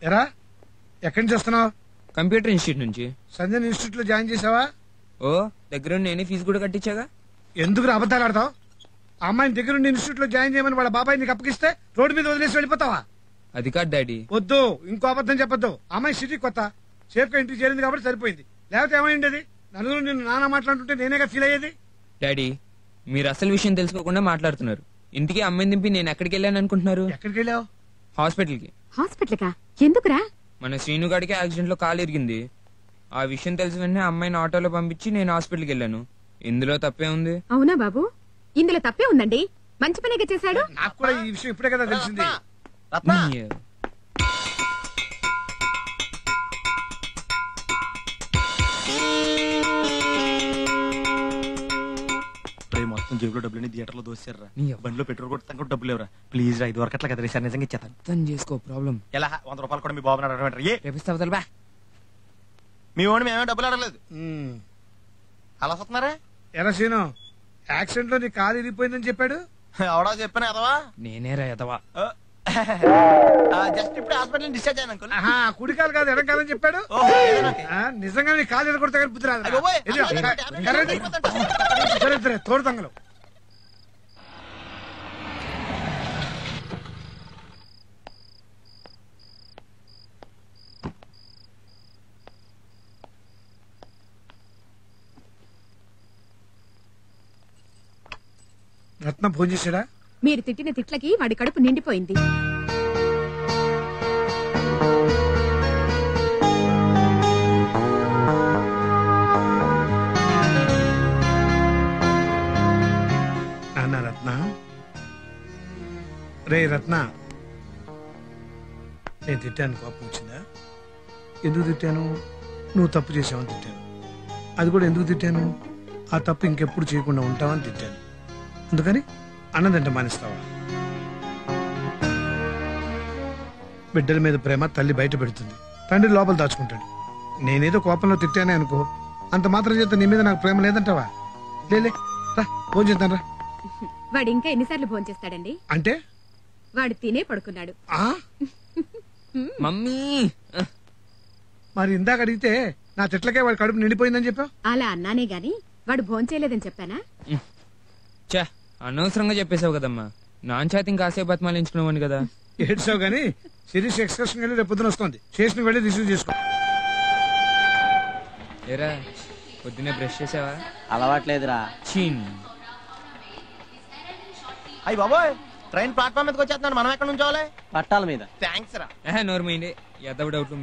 ఎరా ఎక్కడి నుంచి వస్తున్నావు? కంప్యూటర్ ఇన్స్టిట్యూట్ నుంచి. సంజయ్ ఇన్స్టిట్యూట్ లో జాయిన్ చేసావా? ఓ దగ్గర నేనే ఫీజు కూడా కట్టించాగా. ఎందుకు అబద్ధాలు ఆడతావు? ఆ అమ్మాయిని దగ్గర ఇన్స్టిట్యూట్ లో జాయిన్ చేయమని వాళ్ళ బాబాయ్ నీకు అప్పగిస్తే రోడ్డు మీద వదిలేసి వెళ్ళిపోతావా? అది కాదు డాడీ. వద్దు, ఇంకో అబద్ధం చెప్పొద్దు. అమ్మాయి సిటీ కొత్త, సేఫ్ గా ఇంటికి చేరింది కాబట్టి సరిపోయింది. లేకపోతే ఏమైంది? నలుగురు నిన్ను నాన్న మాట్లాడుతుంటే నేనేగా ఫీల్ అయ్యేది. డాడీ మీరు అసలు విషయం తెలుసుకోకుండా మాట్లాడుతున్నారు. ఇంటికి అమ్మాయిని దింపి నేను ఎక్కడికి వెళ్ళాను అనుకుంటున్నారు? ఎక్కడికి వెళ్ళావు? హాస్పిటల్ కి. హాస్పిటల్ కా? ఎందుకురా? మన శ్రీను గాడికి యాక్సిడెంట్ లో కాలు ఇరిగింది. ఆ విషయం తెలిసిన వెంటనే అమ్మాయిని ఆటోలో పంపించి నేను హాస్పిటల్కి వెళ్ళాను. ఇందులో తప్పే ఉంది? అవునా బాబు, ఇందులో తప్పే ఉందండి. మంచి పనిగా చేశాడు. నాకు కూడా ఈ విషయం ఇప్పుడే కదా తెలిసింది. మొత్తం జేబులో డబ్బులు థియేటర్ లో దోసారా. బండిలో పెట్రోల్ కొట్టాను కూడా డబ్బులు లేవరా. ప్లీజ్ 5 వరకు అట్లా కదా సార్, నిజంగా ఇచ్చేస్తాను. అర్థం చేసుకో. ప్రాబ్లం ఎలా 100 రూపాయలు కూడా మీ బాబు రేపిస్తావు బా. మీ వాడిని మేమే డబ్బులు అడగలేదు. అలా వస్తున్నారా? ఎరా సీను, యాక్సిడెంట్ లో నీ కాలు ఇరిగిపోయిందని చెప్పాడు. అవడా చెప్పాను ఎదవా? నేనేరా ఎదవా. జస్ట్ ఇప్పుడు హాస్పిటల్ డిశ్చార్జ్ అయ్యాను అంకుల్. కుడి కాలు కాదు ఎడం కాదని చెప్పాడు. నిజంగా నీ కాలు ఎరగొడితే కానీ బుద్ధి రాదు. తోడు తంగలు. రత్న ఫోన్ చేశాడా? మీరు తిట్టిన తిట్లకి వాడి కడుపు నిండిపోయింది. నాన్న రత్న, రే రత్న, నేను తిట్టాను, కోపం వచ్చిందా? ఎందుకు తిట్టాను? నువ్వు తప్పు చేసావని తిట్టాను. అది కూడా ఎందుకు తిట్టాను? ఆ తప్పు ఇంకెప్పుడు చేయకుండా ఉంటావని తిట్టాను. అందుకని అన్నదంటే మానేస్తావా? బిడ్డల మీద ప్రేమ తల్లి బయట పెడుతుంది, తండ్రి లోపల దాచుకుంటాడు. నేనేదో కోపంలో తిట్టానే అనుకో, అంత మాత్రం చేత నీ మీద నాకు ప్రేమ లేదంటావా? లేలే, ఫోన్ చేద్దాం రా. వాడు ఇంకా ఎన్నిసార్లు ఫోన్ చేస్తాడండి? అంటే వాడు తినే పడుకున్నాడు. మమ్మీ మరి ఇందాక అడిగితే నా చెట్లకే వాడి కడుపు నిండిపోయిందని చెప్పావు. అలా అన్నానే గాని వాడు భోంచేయలేదని చెప్పానా? చా అనవసరంగా చెప్పేశావు కదమ్మా. నాన్ చేతి కాసేపు బతిమాలించుకున్నావని కదా. ఏడ్చావు గానీ శిరీష్ ఎక్స్కర్షన్ వెళ్ళి రేపు పొద్దున వస్తుంది. స్టేషన్ వెళ్ళి రిసీవ్ చేసుకో. ఏరా పొద్దున్నే బ్రష్ చేసావా? అలవాట్లేదురా. చీన్ అయ్యి బాబోయ్, ట్రైన్ ప్లాట్ఫామ్ మీదకి వచ్చేస్తున్నాడు. మనం ఎక్కడ నుంచోవాలి? పట్టాల మీద. థ్యాంక్స్ రా. నోర్మైంది ఎదవ డౌట్.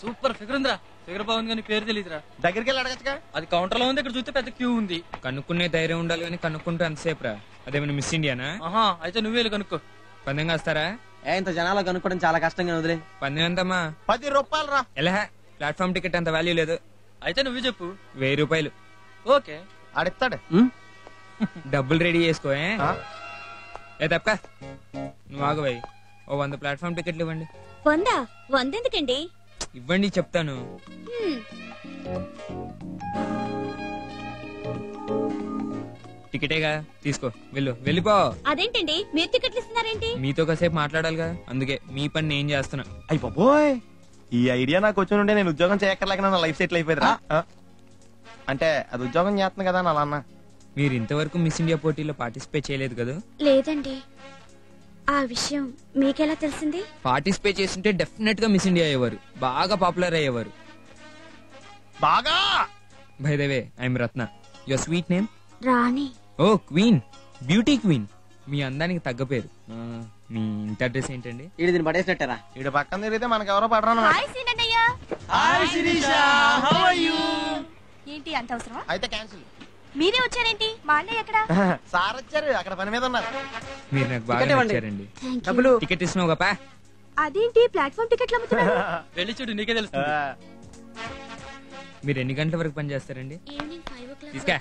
సూపర్ ఫిగర్ ఉందిరా. ఫిగర్ బాగుంది కానీ పేరు తెలియదురా. దగ్గరికి వెళ్ళి అడగచ్చుగా. అది కౌంటర్ లో ఉంది, ఇక్కడ చూస్తే పెద్ద క్యూ ఉంది. కనుక్కునే ధైర్యం ఉండాలి కానీ కనుక్కుంటే ఎంతసేపు రా? అదేమైనా మిస్ ఇండియానా? ఆహా, అయితే నువ్వే వెళ్ళి కనుక్కో. పందెం కాస్తారా? ఇంత జనాలు కనుక్కోవడం చాలా కష్టంగా వదిలే. పందెం ఎంతమ్మా? 10 రూపాయలు రా. ఎలా? ప్లాట్ఫామ్ టికెట్ అంత వాల్యూ లేదు. అయితే నువ్వే చెప్పు. 1000 రూపాయలు. ఓకే, ఆడిస్తాడు. డబ్బులు రెడీ చేసుకో. ఏ తప్ప నువ్వు ఆగవాయి. ఓ 100 ప్లాట్ఫామ్ టికెట్లు ఇవ్వండి. 100 ఎందుకండి? ఇవ్వండి చెప్తాను. టికెటేగా తీసుకో, వెళ్ళు, వెళ్ళిపో. అదేంటండి మీరు టికెట్లు ఇస్తున్నారేంటి? మీతో కాసేపు మాట్లాడాలిగా, అందుకే మీ పని నేను చేస్తున్నా. అయ్యి బాబోయ్, ఈ ఐడియా నాకు వచ్చి ఉంటే నేను ఉద్యోగం చేయక్కర్లేక నా లైఫ్ సెటిల్ అయిపోయిందిరా. అంటే అది ఉద్యోగం చేస్తుంది కదా అలా అన్న. మీరు ఇంతవరకు మిస్ ఇండియా పోటీలో పార్టిసిపేట్ చేయలేదు కదా? లేదండి. ఆ విషయం మీకెలా తెలిసింది? పార్టిసిపేట్ చేస్తుంటే డెఫినెట్ గా మిస్ ఇండియా అయ్యేవారు, బాగా పాపులర్ అయ్యేవారు. బాగా. By the way, I'm Ratna. Your sweet name? Rani. Oh queen, beauty queen. మీ అందానికి తగ్గ పేరు. మీ ఇంటి అడ్రస్ ఏంటండి? ఈడు దీన్ని పడేసినట్టారా? ఈడు పక్కన తిరిగితే మనకెవరో పడరాను. ఏంటి అంత అవసరమా? అయితే క్యాన్సిల్. మీరే వచ్చారేంటి? మా అన్నయ్య ఎక్కడ? సార్ వచ్చారు, అక్కడ పని మీద ఉన్నారు. మీరు నాకు బాగా నచ్చారండి. డబ్బులు. టికెట్ ఇస్తున్నావు గపా? అదేంటి ప్లాట్ఫామ్ టికెట్లు అమ్ముతున్నారు? వెళ్ళి చూడు, నీకే తెలుస్తుంది. మీరు ఎన్ని గంటల వరకు పని చేస్తారండి? తీసుకా.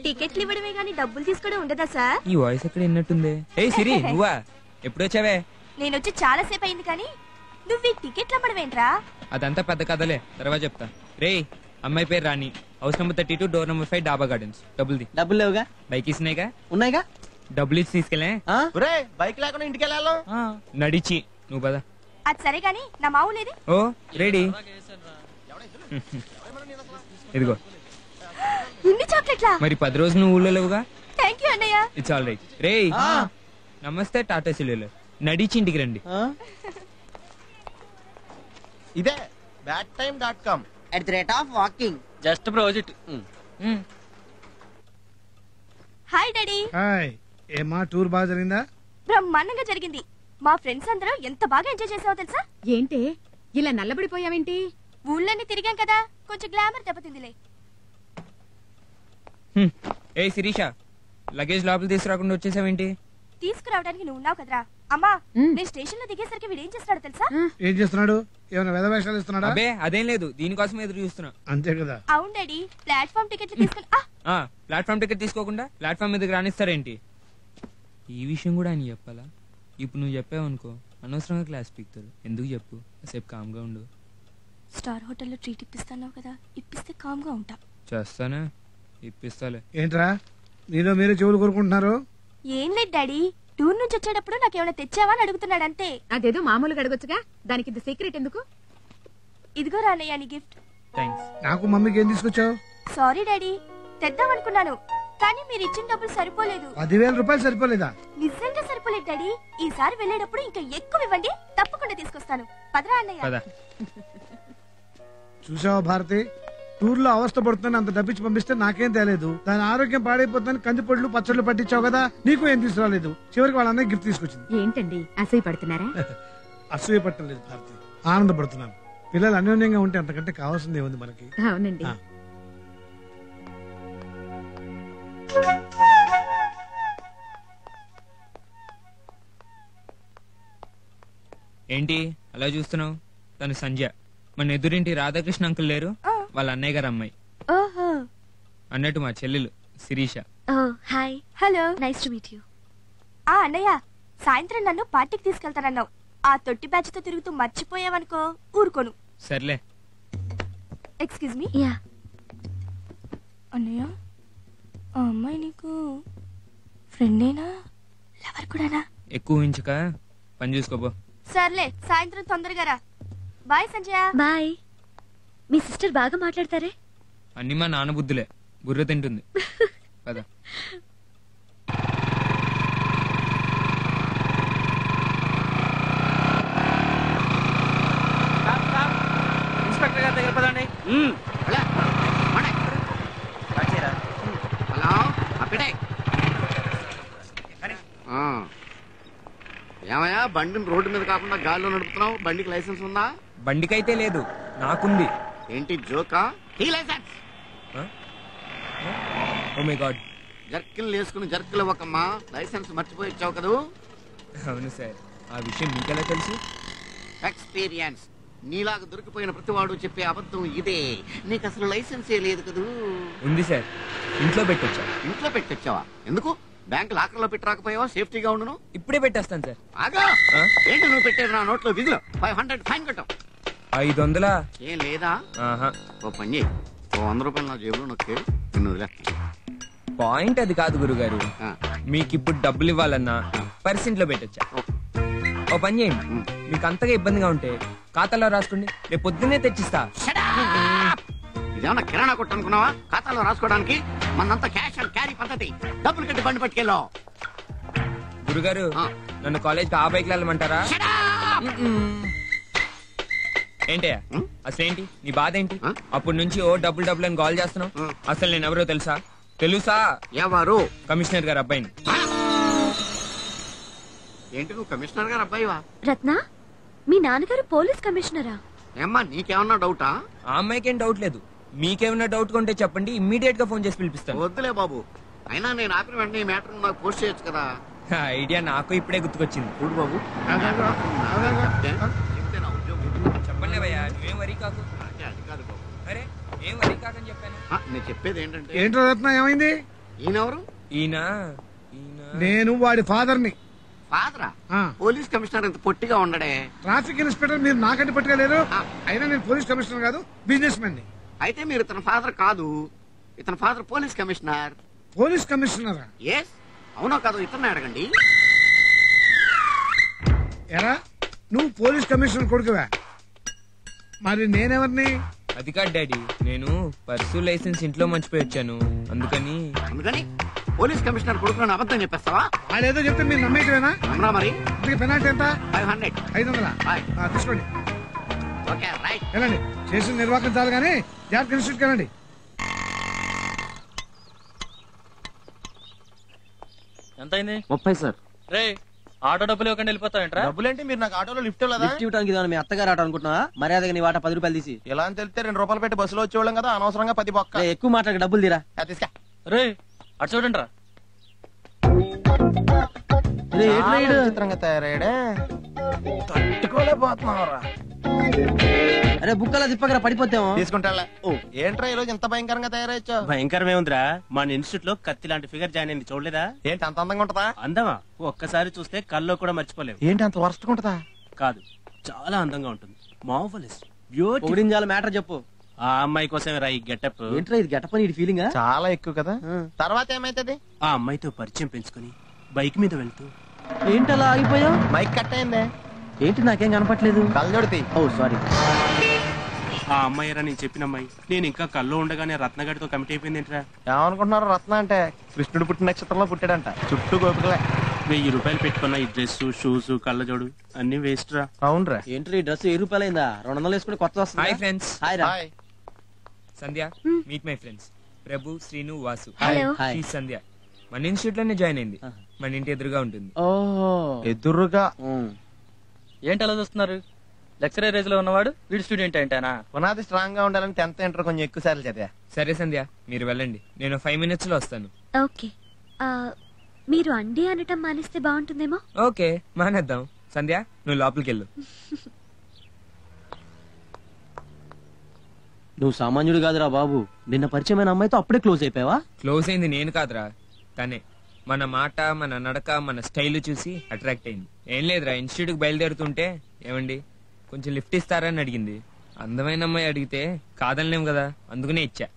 టికెట్లు ఇవ్వడమే గానీ డబ్బులు తీసుకోవడం ఉండదా సార్? ఈ వాయిస్ ఎక్కడ విన్నట్టుంది. ఏ సిరి, నువ్వా? ఎప్పుడు వచ్చావే? నేను వచ్చి చాలా సేపు అయింది కానీ నువ్వు ఈ టికెట్లు అమ్మడమేంట్రా? అదంతా పెద్ద కథలే, తర్వాత చెప్తా. రే, అమ్మాయి పేరు రాణి, హౌస్ నెంబర్ 32, డోర్ నెంబర్ 5, డాబా గార్డెన్స్. డబ్బులు లేవుగా? బైక్ ఇస్తున్నాయిగా? ఉన్నాయిగా. డబ్బులు ఇచ్చి తీసుకెళ్ళే. బైక్ లేకుండా ఇంటికి వెళ్ళాలి. నడిచి నువ్వు పద. అది సరే గానీ నా మావులేది? ఓ రెడీ. ఇదిగో. ఇన్ని చాక్లెట్లా? మరి 10 రోజులు నువ్వు ఊళ్ళో లేవుగా? థ్యాంక్ యూ అన్నయ్య. It's all right. రే, నమస్తే టాటా సిల్లు. నడిచి ఇంటికి రండి. ఇదే badtime.com. @walking. Just project. Hi daddy. Hi. ఏమా టూర్ బాగా జరిగిందా? బ్రహ్మాండంగా జరిగింది. మా ఫ్రెండ్స్ అందరూ ఎంత బాగా ఎంజాయ్ చేసావో తెలుసా? ఏంటే ఇలా నల్లబడిపోయావేంటి? ఊళ్ళన్నీ తిరిగాం కదా, కొంచెం గ్లామర్ దెబ్బతిందిలే. ఏ శిరీష, లగేజ్ లోపల తీసుకురాకుండా వచ్చేసావేంటి? తీసుకురావడానికి నువ్వు ఉన్నావు కదరా. అమ్మా, నేను స్టేషన్ లో దిగేసరికి వీడు ఏం చేస్తాడు తెలుసా? ఏం చేస్తున్నాడు? ఏమైనా వేషాలు ఇస్తున్నాడా? అబ్బే అదేం లేదు, దీనికోసం ఎదురు చూస్తున్నా. అంతే కదా. అవును డాడీ, ప్లాట్ఫామ్ టికెట్లు తీసుకుని. ప్లాట్ఫామ్ టికెట్ తీసుకోకుండా ప్లాట్ఫామ్ మీదకి రానిస్తారేంటి? ఈ విషయం కూడా ఆయన చెప్పాలా? ఇప్పుడు నువ్వు చెప్పావనుకో అనవసరంగా క్లాస్ పీకుతారు. ఎందుకు చెప్పు, కాసేపు కామ్గా ఉండు. స్టార్ హోటల్లో ట్రీట్ ఇప్పిస్తాను కదా, ఇప్పిస్తే కామ్గా ఉంటా. చేస్తానే, ఇప్పిస్తాలే. ఏంట్రా మీలో మీరు చెవులు కోరుకుంటున్నారు? ఏం లేదు డాడీ, టూర్ నుంచి వచ్చేటప్పుడు నాకేమైనా తెచ్చావా అని అడుగుతున్నాడు అంతే. అదేదో మామూలుగా అడగొచ్చుగా, దానికి ఇది సీక్రెట్ ఎందుకు? ఇదిగో రానయ్య నీ గిఫ్ట్. థాంక్స్. నాకు మమ్మీకి ఏం తీసుకొచ్చావు? సారీ డాడీ, తెద్దామనుకున్నాను కానీ మీరు ఇచ్చిన డబ్బులు సరిపోలేదు. 10,000 రూపాయలు సరిపోలేదా? నిజంగా సరిపోలేదు డాడీ. ఈసారి వెళ్ళేటప్పుడు ఇంకా ఎక్కువ ఇవ్వండి, తప్పకుండా తీసుకొస్తాను. పదరా అన్నయ్య. చూసావా భారతి, టూర్ లో అవస్థ పడుతుందని అంత డబ్బిచ్చి పంపిస్తే నాకేం తేలేదు. దాని ఆరోగ్యం పాడైపోతుందని కందిపొడ్లు పచ్చళ్ళు పట్టించావు కదా, నీకు ఏం తీసుకురాలేదు. చివరికి వాళ్ళ అన్నయ్య గిఫ్ట్ తీసుకొచ్చింది. ఏంటండి అసూయ పడుతున్నారా? అసూయ పట్టలేదు భారతి, ఆనందపడుతున్నాను. పిల్లలు అన్యోన్యంగా ఉంటే అంతకంటే కావాల్సిందే ఉంది మనకి. అవునండి. ఏంటి అలా చూస్తున్నావు? తను సంధ్య, మన ఎదురింటి రాధాకృష్ణ అంకుల్ లేరు, వాళ్ళ అన్నయ్య గారు అమ్మాయి. ఓహో. అన్నట్టు మా చెల్లెలు Shirisha. Hi. Hello, nice to meet you. అన్నయ్య, సాయంత్రం నన్ను పార్టీకి తీసుకెళ్తానన్నావు. ఆ తొట్టి బ్యాచ్ తో తిరుగుతూ మర్చిపోయావనుకో ఊరుకోను. సర్లే. Excuse me. యా. అన్నయ్య ఆ అమ్మాయి నీకు ఫ్రెండేనా లవర్ కూడానా? ఎక్కువ ఊహించక పని చూసుకోబో. సర్లే సాయంత్రం తొందరగా రా. బాయ్ సంజయ. బాయ్. మీ సిస్టర్ బాగా మాట్లాడతారే. అన్ని మా నాన్న బుద్ధులే, బుర్ర తింటుంది. పద. ఇన్స్పెక్టర్ గారి దగ్గర పదండి. హలో ఏమయ్యా బండిని రోడ్డు మీద కాకుండా గాల్లో నడుపుతున్నావు? బండికి లైసెన్స్ ఉందా? బండికైతే లేదు, నాకుంది. ఏంటి జోకా? ఈ లైసెన్స్. Oh my god. జర్కిల్ వేసుకుని జర్కిల్ ఇవ్వకమ్మా. లైసెన్స్ మర్చిపోయి ఇచ్చావు కదూ? అవును సార్. ఆ విషయం మీకెలా తెలుసు? ఎక్స్పీరియన్స్. నీలాగా దొరికిపోయిన ప్రతివాడు చెప్పే అబద్ధం ఇదే. నీకు అసలు లైసెన్సే లేదు కదూ? ఉంది సార్, ఇంట్లో పెట్టొచ్చా. ఇంట్లో పెట్టొచ్చావా? ఎందుకు? బ్యాంక్ లాకర్ లో పెట్టి రాకపోయావా? సేఫ్టీగా ఉండును. ఇప్పుడే పెట్టేస్తాను సార్. ఆగా ఏంటి నువ్వు పెట్టేది? నా నోట్లో విధులు 500 ఫైన్ కట్టావు. 500 ఏం లేదా? ఓ పని చేయి, ఓ 100 రూపాయలు నా జేబులో నొక్కే నిన్ను వదిలే. పాయింట్ అది కాదు గురుగారు. మీకు ఇప్పుడు డబ్బులు ఇవ్వాలన్నా పర్సెంట్ లో పెట్టొచ్చా. ఓ పని చేయండి, మీకు అంతగా ఇబ్బందిగా ఉంటే ఖాతాలో రాసుకోండి, రేపు పొద్దున్నే తెచ్చిస్తా. ఇదేమన్నా కిరాణా కొట్టు అనుకున్నావా? ఖాతాలో రాసుకోవడానికి మనంతా క్యాష్ అండ్ క్యారీ పద్ధతి. డబ్బులు కట్టి బండి పట్టుకెళ్ళో. గురుగారు నన్ను కాలేజ్ కి ఆ బైక్ వెళ్ళమంటారా? ఏంటయ్యా అసలేంటి నీ బాధ ఏంటి? అప్పటి నుంచి ఓ డబ్బులు అని కాల్ చేస్తున్నావు. అసలు నేను ఎవరో తెలుసా? ఎవరు? కమిషనర్ గారు అబ్బాయిని. ఏంటి నువ్వు కమిషనర్ గారు అబ్బాయివా? రత్న, మీ నాన్నగారు పోలీస్ కమిషనరా? ఏమ్మా నీకేమన్నా డౌటా? ఆ అమ్మాయికి ఏం డౌట్ లేదు. మీకేమన్నా డౌట్ ఉంటే చెప్పండి, ఇమ్మీడియట్ గా ఫోన్ చేసి పిలిపిస్తాను. వద్దులే బాబు, అయినా నేను ఆపిన వెంటనే ఈ మ్యాటర్ నాకు పోస్ట్ చేయొచ్చు కదా. ఐడియా నాకు ఇప్పుడే గుర్తుకొచ్చింది. చూడు బాబు, చెప్పండి భయ్యా, నువ్వేం వరీ కాకు. అది కాదు బాబు. అరే ఏం వరీ కాకని చెప్పాను. నేను చెప్పేది ఏంటంటే. ఏంటో రత్న, ఏమైంది? ఈయనెవరు? ఈయన నేను వాడి ఫాదర్ ని. ఫాదరా? పోలీస్ కమిషనర్ ఇంత పొట్టిగా ఉండడే. ట్రాఫిక్ ఇన్స్పెక్టర్ మీరు నాకంటే పట్టుకోలేరు. అయినా నేను పోలీస్ కమిషనర్ కాదు, బిజినెస్ మ్యాన్ ని. అయితే మీరు ఇతని ఫాదర్ కాదు. ఇతని ఫాదర్ పోలీస్ కమిషనర్. పోలీస్ కమిషనరా? ఎస్. అవునో కాదు ఇతన్ని అడగండి. ఎరా నువ్వు పోలీస్ కమిషనర్ కొడుకువా? మరి నేనెవరిని? అది కాదు డాడీ, నేను పర్సు లైసెన్స్ ఇంట్లో మర్చిపోయి వచ్చాను, అందుకని. పోలీస్ కమిషనర్ కొడుకుని అబద్ధం చెప్పేస్తావా? వాడేదో చెప్తే మీరు నమ్మేటవేనా? నమ్మరా మరి? పెనాల్టీ ఎంత? 500. 500 తీసుకోండి. Okay right. వెళ్ళండి, చేసిన నిర్వాహకం చాలు కానీ జాగ్రత్త ఇన్స్టిట్యూట్కి వెళ్ళండి. ఎంత అయింది? 30 సార్. రే ఆటో డబ్బులు ఇవ్వకుండా వెళ్ళిపోతావేంట్రా? డబ్బులేంటి? మీరు నాకు ఆటోలో లిఫ్ట్ ఇవ్వలేదా? లిఫ్ట్ ఇవ్వడానికి ఇదాను, మీ అత్తగారు ఆటో అనుకుంటున్నా. మర్యాదగా నీ వాటా 10 రూపాయలు తీసి. ఎలా అని తెలిస్తే 2 రూపాయలు పెట్టి బస్సులో వచ్చేవాళ్ళం కదా, అనవసరంగా 10 బొక్క. ఎక్కువ మాట్లాడక డబ్బులు తీరా. తీసుకా. రే అటు చూడండి రా. చిత్రంగా తయారయ్యాడే, తట్టుకోలేకపోతున్నావురా. అరే బుక్కలా తిప్పకరా, పడిపోతాము. తీసుకుంటా. ఏంట్రా ఈ రోజు ఇంత భయంకరంగా తయారయ్యా? భయంకరమే ఉందిరా. మన ఇన్స్టిట్యూట్ లో కత్తి లాంటి ఫిగర్ జాయిన్ అయింది, చూడలేదా? ఏంటి అంత అందంగా ఉంటదా? అందమా? ఒక్కసారి చూస్తే కల్లో కూడా మర్చిపోలేవు. ఏంటి అంత వరస్ట్ ఉంటదా? కాదు, చాలా అందంగా ఉంటుంది. Marvellous, beautiful. మ్యాటర్ చెప్పు. ఆ అమ్మాయి కోసమే రా ఈ గెటప్. ఏంట్రా ఇది గెటప్ అని ఫీలింగ్? చాలా ఎక్కువ కదా. తర్వాత ఏమైతుంది? ఆ అమ్మాయితో పరిచయం పెంచుకుని బైక్ మీద వెళ్తూ. ఏంటలా ఆగిపోయావు? మైక్ కట్ అయిందే. ఏంటి నాకేం కనపట్లేదు. కళ్ళజోడితే. ఓ సారీ. ఆ అమ్మాయి రా నేను చెప్పిన అమ్మాయి. నేను ఇంకా కల్లో ఉండగానే రత్నగడితో కమిట్ అయిపోయింది ఏంట్రా. ఏమనుకుంటున్నారు? రత్న అంటే కృష్ణుడు పుట్టిన నక్షత్రంలో పుట్టాడంట. చుట్టూ గోపికలే. 1000 రూపాయలు పెట్టుకున్న ఈ డ్రెస్, షూస్, కళ్ళజోడు అన్ని వేస్ట్ రా. అవునరా. ఏంట్రా ఈ డ్రెస్ 1000 రూపాయలైందా? 200 వేసుకుని కొత్త వస్తుంది. Hi friends. హాయ్ రా. Sandhya, meet my friends Prabhu, Srinu, Vasu. Hi. Sandhya మన ఇన్స్టిట్యూట్ లోనే జాయిన్ అయింది. మన ఇంటి ఎదురుగా ఉంటుంది. ఎదురుగా? ఏంటి అలా చూస్తున్నారు? లెక్చరర్ ఏజ్ లో ఉన్నవాడు వీడి స్టూడెంట్ ఏంటనా? పునాది స్ట్రాంగ్ గా ఉండాలని 10th ఇంటర్ కొంచెం ఎక్కువ సార్లు చదివా. సరే సంధ్య, మీరు వెళ్ళండి, నేను 5 minutes లో వస్తాను. ఓకే. మీరు అండి అనటం మానేస్తే బాగుంటుందేమో. ఓకే మానేద్దాం. సంధ్య నువ్వు లోపలికి వెళ్ళు. నువ్వు సామాన్యుడు కాదురా బాబు. నిన్న పరిచయమైన అమ్మాయితో అప్పుడే క్లోజ్ అయిపోయావా? క్లోజ్ అయింది నేను కాదురా, తనే. మన మాట, మన నడక, మన స్టైల్ చూసి అట్రాక్ట్ అయింది. ఏం లేదురా, ఇన్స్టిట్యూట్ కి బయలుదేరుతుంటే ఏమండి కొంచెం లిఫ్ట్ ఇస్తారని అడిగింది. అందమైన అమ్మాయి అడిగితే కాదనలేం కదా, అందుకనే ఇచ్చా.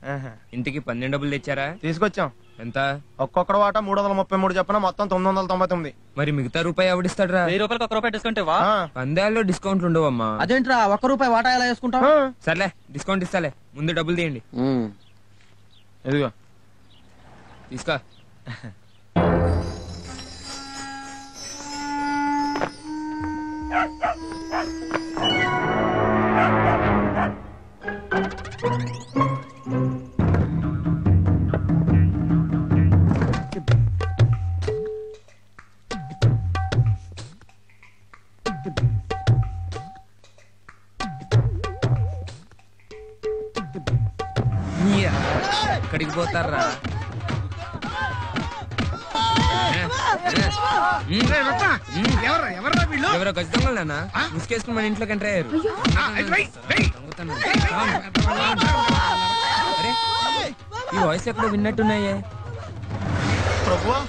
ఇంటికి 12 డబ్బులు తెచ్చారా? తీసుకొచ్చాం. ఎంత? ఒక్కొక్కడు వాటా 333 చెప్పిన మొత్తం 999. మరి మిగతా రూపాయి ఎవడిస్తాడు రా? 1000 రూపాయలకు 1 రూపాయి డిస్కౌంట్ ఇవ్వా? పందాల్లో డిస్కౌంట్లు ఉండవమ్మా. అదేంట్రా 1 రూపాయి వాటా ఎలా వేసుకుంటావు? సర్లే డిస్కౌంట్ ఇస్తాలే, ముందు డబ్బులు తీయండి. ఎదుగో తీసుకో. ఎక్కడికి పోతారా? ఎవరో ఖచ్చితంగా ముసుకేసుకుని మన ఇంట్లోకి ఎంటర్ అయ్యారు. అరే ఈ వాయిస్ ఎక్కడో విన్నట్టున్నాయే.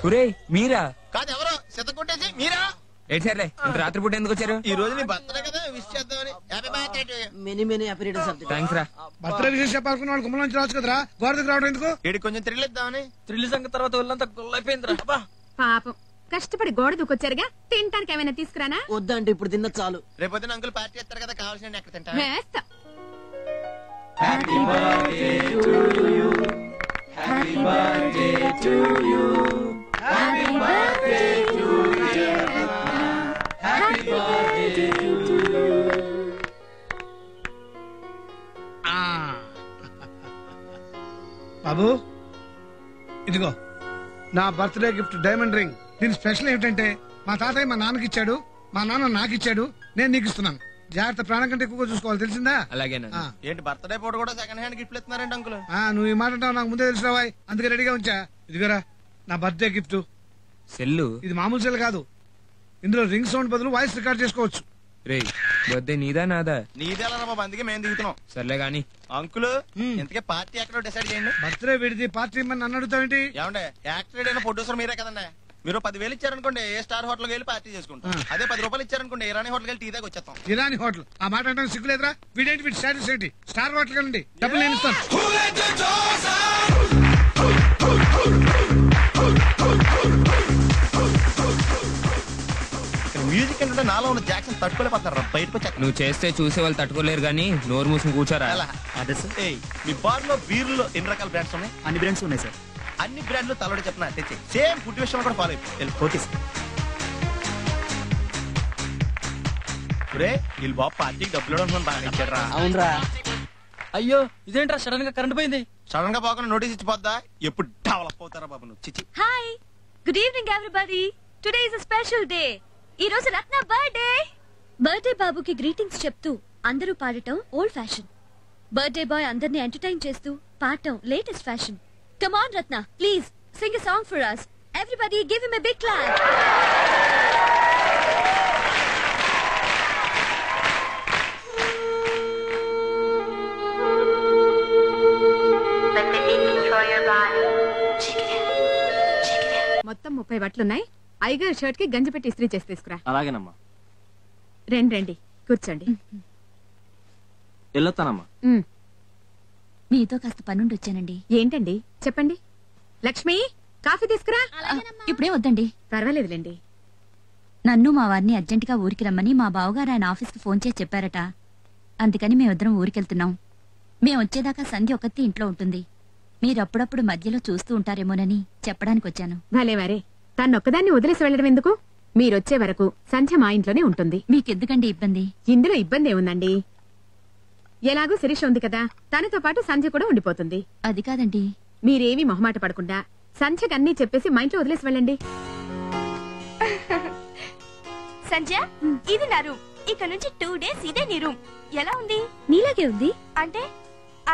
ఒరే మీరా? ఏంటి సర్లే, ఇంత రాత్రిపూట ఎందుకు వచ్చారు? ఈ రోజు నీ బర్త్డే కదా, విష్ చేద్దామని. థ్యాంక్స్ రా. బర్త్డే విషయం చెప్పాలనుకున్న వాళ్ళు గుమ్మల నుంచి రావచ్చు కదరా, గోడ దగ్గర రావడం ఎందుకు? వీడికి కొంచెం థ్రిల్ ఇద్దామని. థ్రిల్ సంగతి తర్వాత వాళ్ళంతా గొల్లైపోయిందిరా. పాపం కష్టపడి గోడ దూకొచ్చారుగా, తినటానికి ఏమైనా తీసుకురానా? వద్దంటే ఇప్పుడు తిన్న చాలు. రేపొద్దున అంకుల్ పార్టీ ఇస్తారు కదా, కావాల్సిన ఎక్కడ తింటా. వేస్తా. బాబు ఇదిగో నా బర్త్డే గిఫ్ట్ డైమండ్ రింగ్. దీని స్పెషల్ ఏమిటంటే మా తాతయ్య మా నాన్నకి ఇచ్చాడు, మా నాన్న నాకు ఇచ్చాడు, నేను నీకు ఇస్తున్నాను. జాగ్రత్త, ప్రాణం కంటే ఎక్కువగా చూసుకోవాలి, తెలిసిందా? అలాగేనా? ఏంటి బర్త్డే పూట కూడా సెకండ్ హ్యాండ్ గిఫ్ట్లు ఇస్తున్నారండి అంకుల్? నువ్వు ఈ మాట అంటావు, నాకు ముందే తెలిసినావా, అందుకే రెడీగా ఉంచా. ఇదిగోరా నా బర్త్డే గిఫ్ట్. సెల్లు? ఇది మామూలు సెల్ కాదు, ఇందులో రింగ్ సౌండ్ బదులు వాయిస్ రికార్డ్ చేసుకోవచ్చు. రే బర్త్డే నీదా నాదా? నీదేలా బాబు, అందుకే మేము దిగుతున్నాం. సర్లే గాని అంకుల్ ఇంతకే పార్టీ ఎక్కడో డిసైడ్ చేయండి. బర్త్డే విడిది పార్టీ నన్ను అడుగుతావేంటి? ఏమంటే యాక్టర్ అయిన ప్రొడ్యూసర్ మీరే కదండి. మీరు 10,000 ఇచ్చారనుకోండి, ఏ స్టార్ హోటల్కి వెళ్ళి పార్టీ చేసుకుంటాం. అదే 10 రూపాయలు ఇచ్చారనుకోండి, ఇరానీ హోటల్కి వెళ్ళి టీ దాకా వచ్చేస్తాం. ఇరానీ హోటల్ ఆ మాట అంటే సిగ్గులేదురా? వీడేంటి వీడి స్టాటస్ ఏంటి? స్టార్ హోటల్ కండి, డబ్బులు నేను ఇస్తాను. మ్యూజిక్ ఏంటంటే నాలో ఉన్న జాక్సన్ తట్టుకోలేకపోతారు, బయటకు వచ్చాక. నువ్వు చేస్తే చూసే వాళ్ళు తట్టుకోలేరు గానీ నోరు మూసుకుని కూర్చోరా. మీ బార్ లో బీర్లు ఎన్ని రకాల బ్రాండ్స్ ఉన్నాయి? అన్ని బ్రాండ్స్ ఉన్నాయి సార్. అన్ని బ్రాండ్లు తలడి చెప్పిన తెచ్చి సేమ్ ఫుడ్ విషయంలో కూడా ఫాలో అయిపోయి. వీళ్ళు బాబు పార్టీకి డబ్బులు ఇవ్వడం బాగా ఇచ్చారా? అవునరా. అయ్యో ఇదేంట్రా సడన్ గా కరెంట్ పోయింది. సడన్ గా పోకుండా నోటీస్ ఇచ్చిపోద్దా? ఎప్పుడు డెవలప్ అవుతారా బాబు నువ్వు? చిచి. Hi, good evening everybody. Today is a special day. ఈ రోజు రత్న బర్త్డే. బర్త్డే బాబుకి గ్రీటింగ్స్ చెప్తూ అందరూ పాడటం ఓల్డ్ ఫ్యాషన్. బర్త్డే బాయ్ అందరిని ఎంటర్టైన్ చేస్తూ పాడటం latest fashion. Come on Ratna, please sing a song for us. Everybody give him a big clap. మొత్తం 30 బట్టలున్నాయి. ఐగర్ షర్ట్ కి గంజి పెట్టి ఇస్త్రీ చేసి తీసుకురా. అలాగేనమ్మా. రండి కూర్చోండి. వెళ్ళొస్తానమ్మా. మీతో కాస్త పనుండి వచ్చానండి. ఏంటండి చెప్పండి. లక్ష్మి కాఫీ తీసుకురా. ఇప్పుడే వద్దండి. పర్వాలేదులేండి. నన్ను మా వారిని అర్జెంటుగా ఊరికి రమ్మని మా బావగారు ఆయన ఆఫీస్కి ఫోన్ చేసి చెప్పారట. అందుకని మేమిద్దరం ఊరికెళ్తున్నాం. మేము వచ్చేదాకా సంధ్య ఒక్కతి ఇంట్లో ఉంటుంది. మీరు అప్పుడప్పుడు మధ్యలో చూస్తూ ఉంటారేమోనని చెప్పడానికి వచ్చాను. భలేవారే, తన్నొక్కదాన్ని వదిలేసి వెళ్ళడం ఎందుకు? మీరొచ్చే వరకు సంధ్య మా ఇంట్లోనే ఉంటుంది. మీకెందుకండి ఇబ్బంది? ఇందులో ఇబ్బంది ఏముందండి? ఎలాగూ శిరీష ఉంది కదా, తనతో పాటు సంధ్య కూడా ఉండిపోతుంది. అది కాదండి. మీరేమీ మొహమాట పడకుండా సంధ్యకు అన్నీ చెప్పేసి మా ఇంట్లో వదిలేసి వెళ్ళండి. సంధ్య, ఇది నా రూమ్. ఇక్కడ నుంచి 2 days ఇదే నీ రూమ్. ఎలా ఉంది? నీలాగే ఉంది. అంటే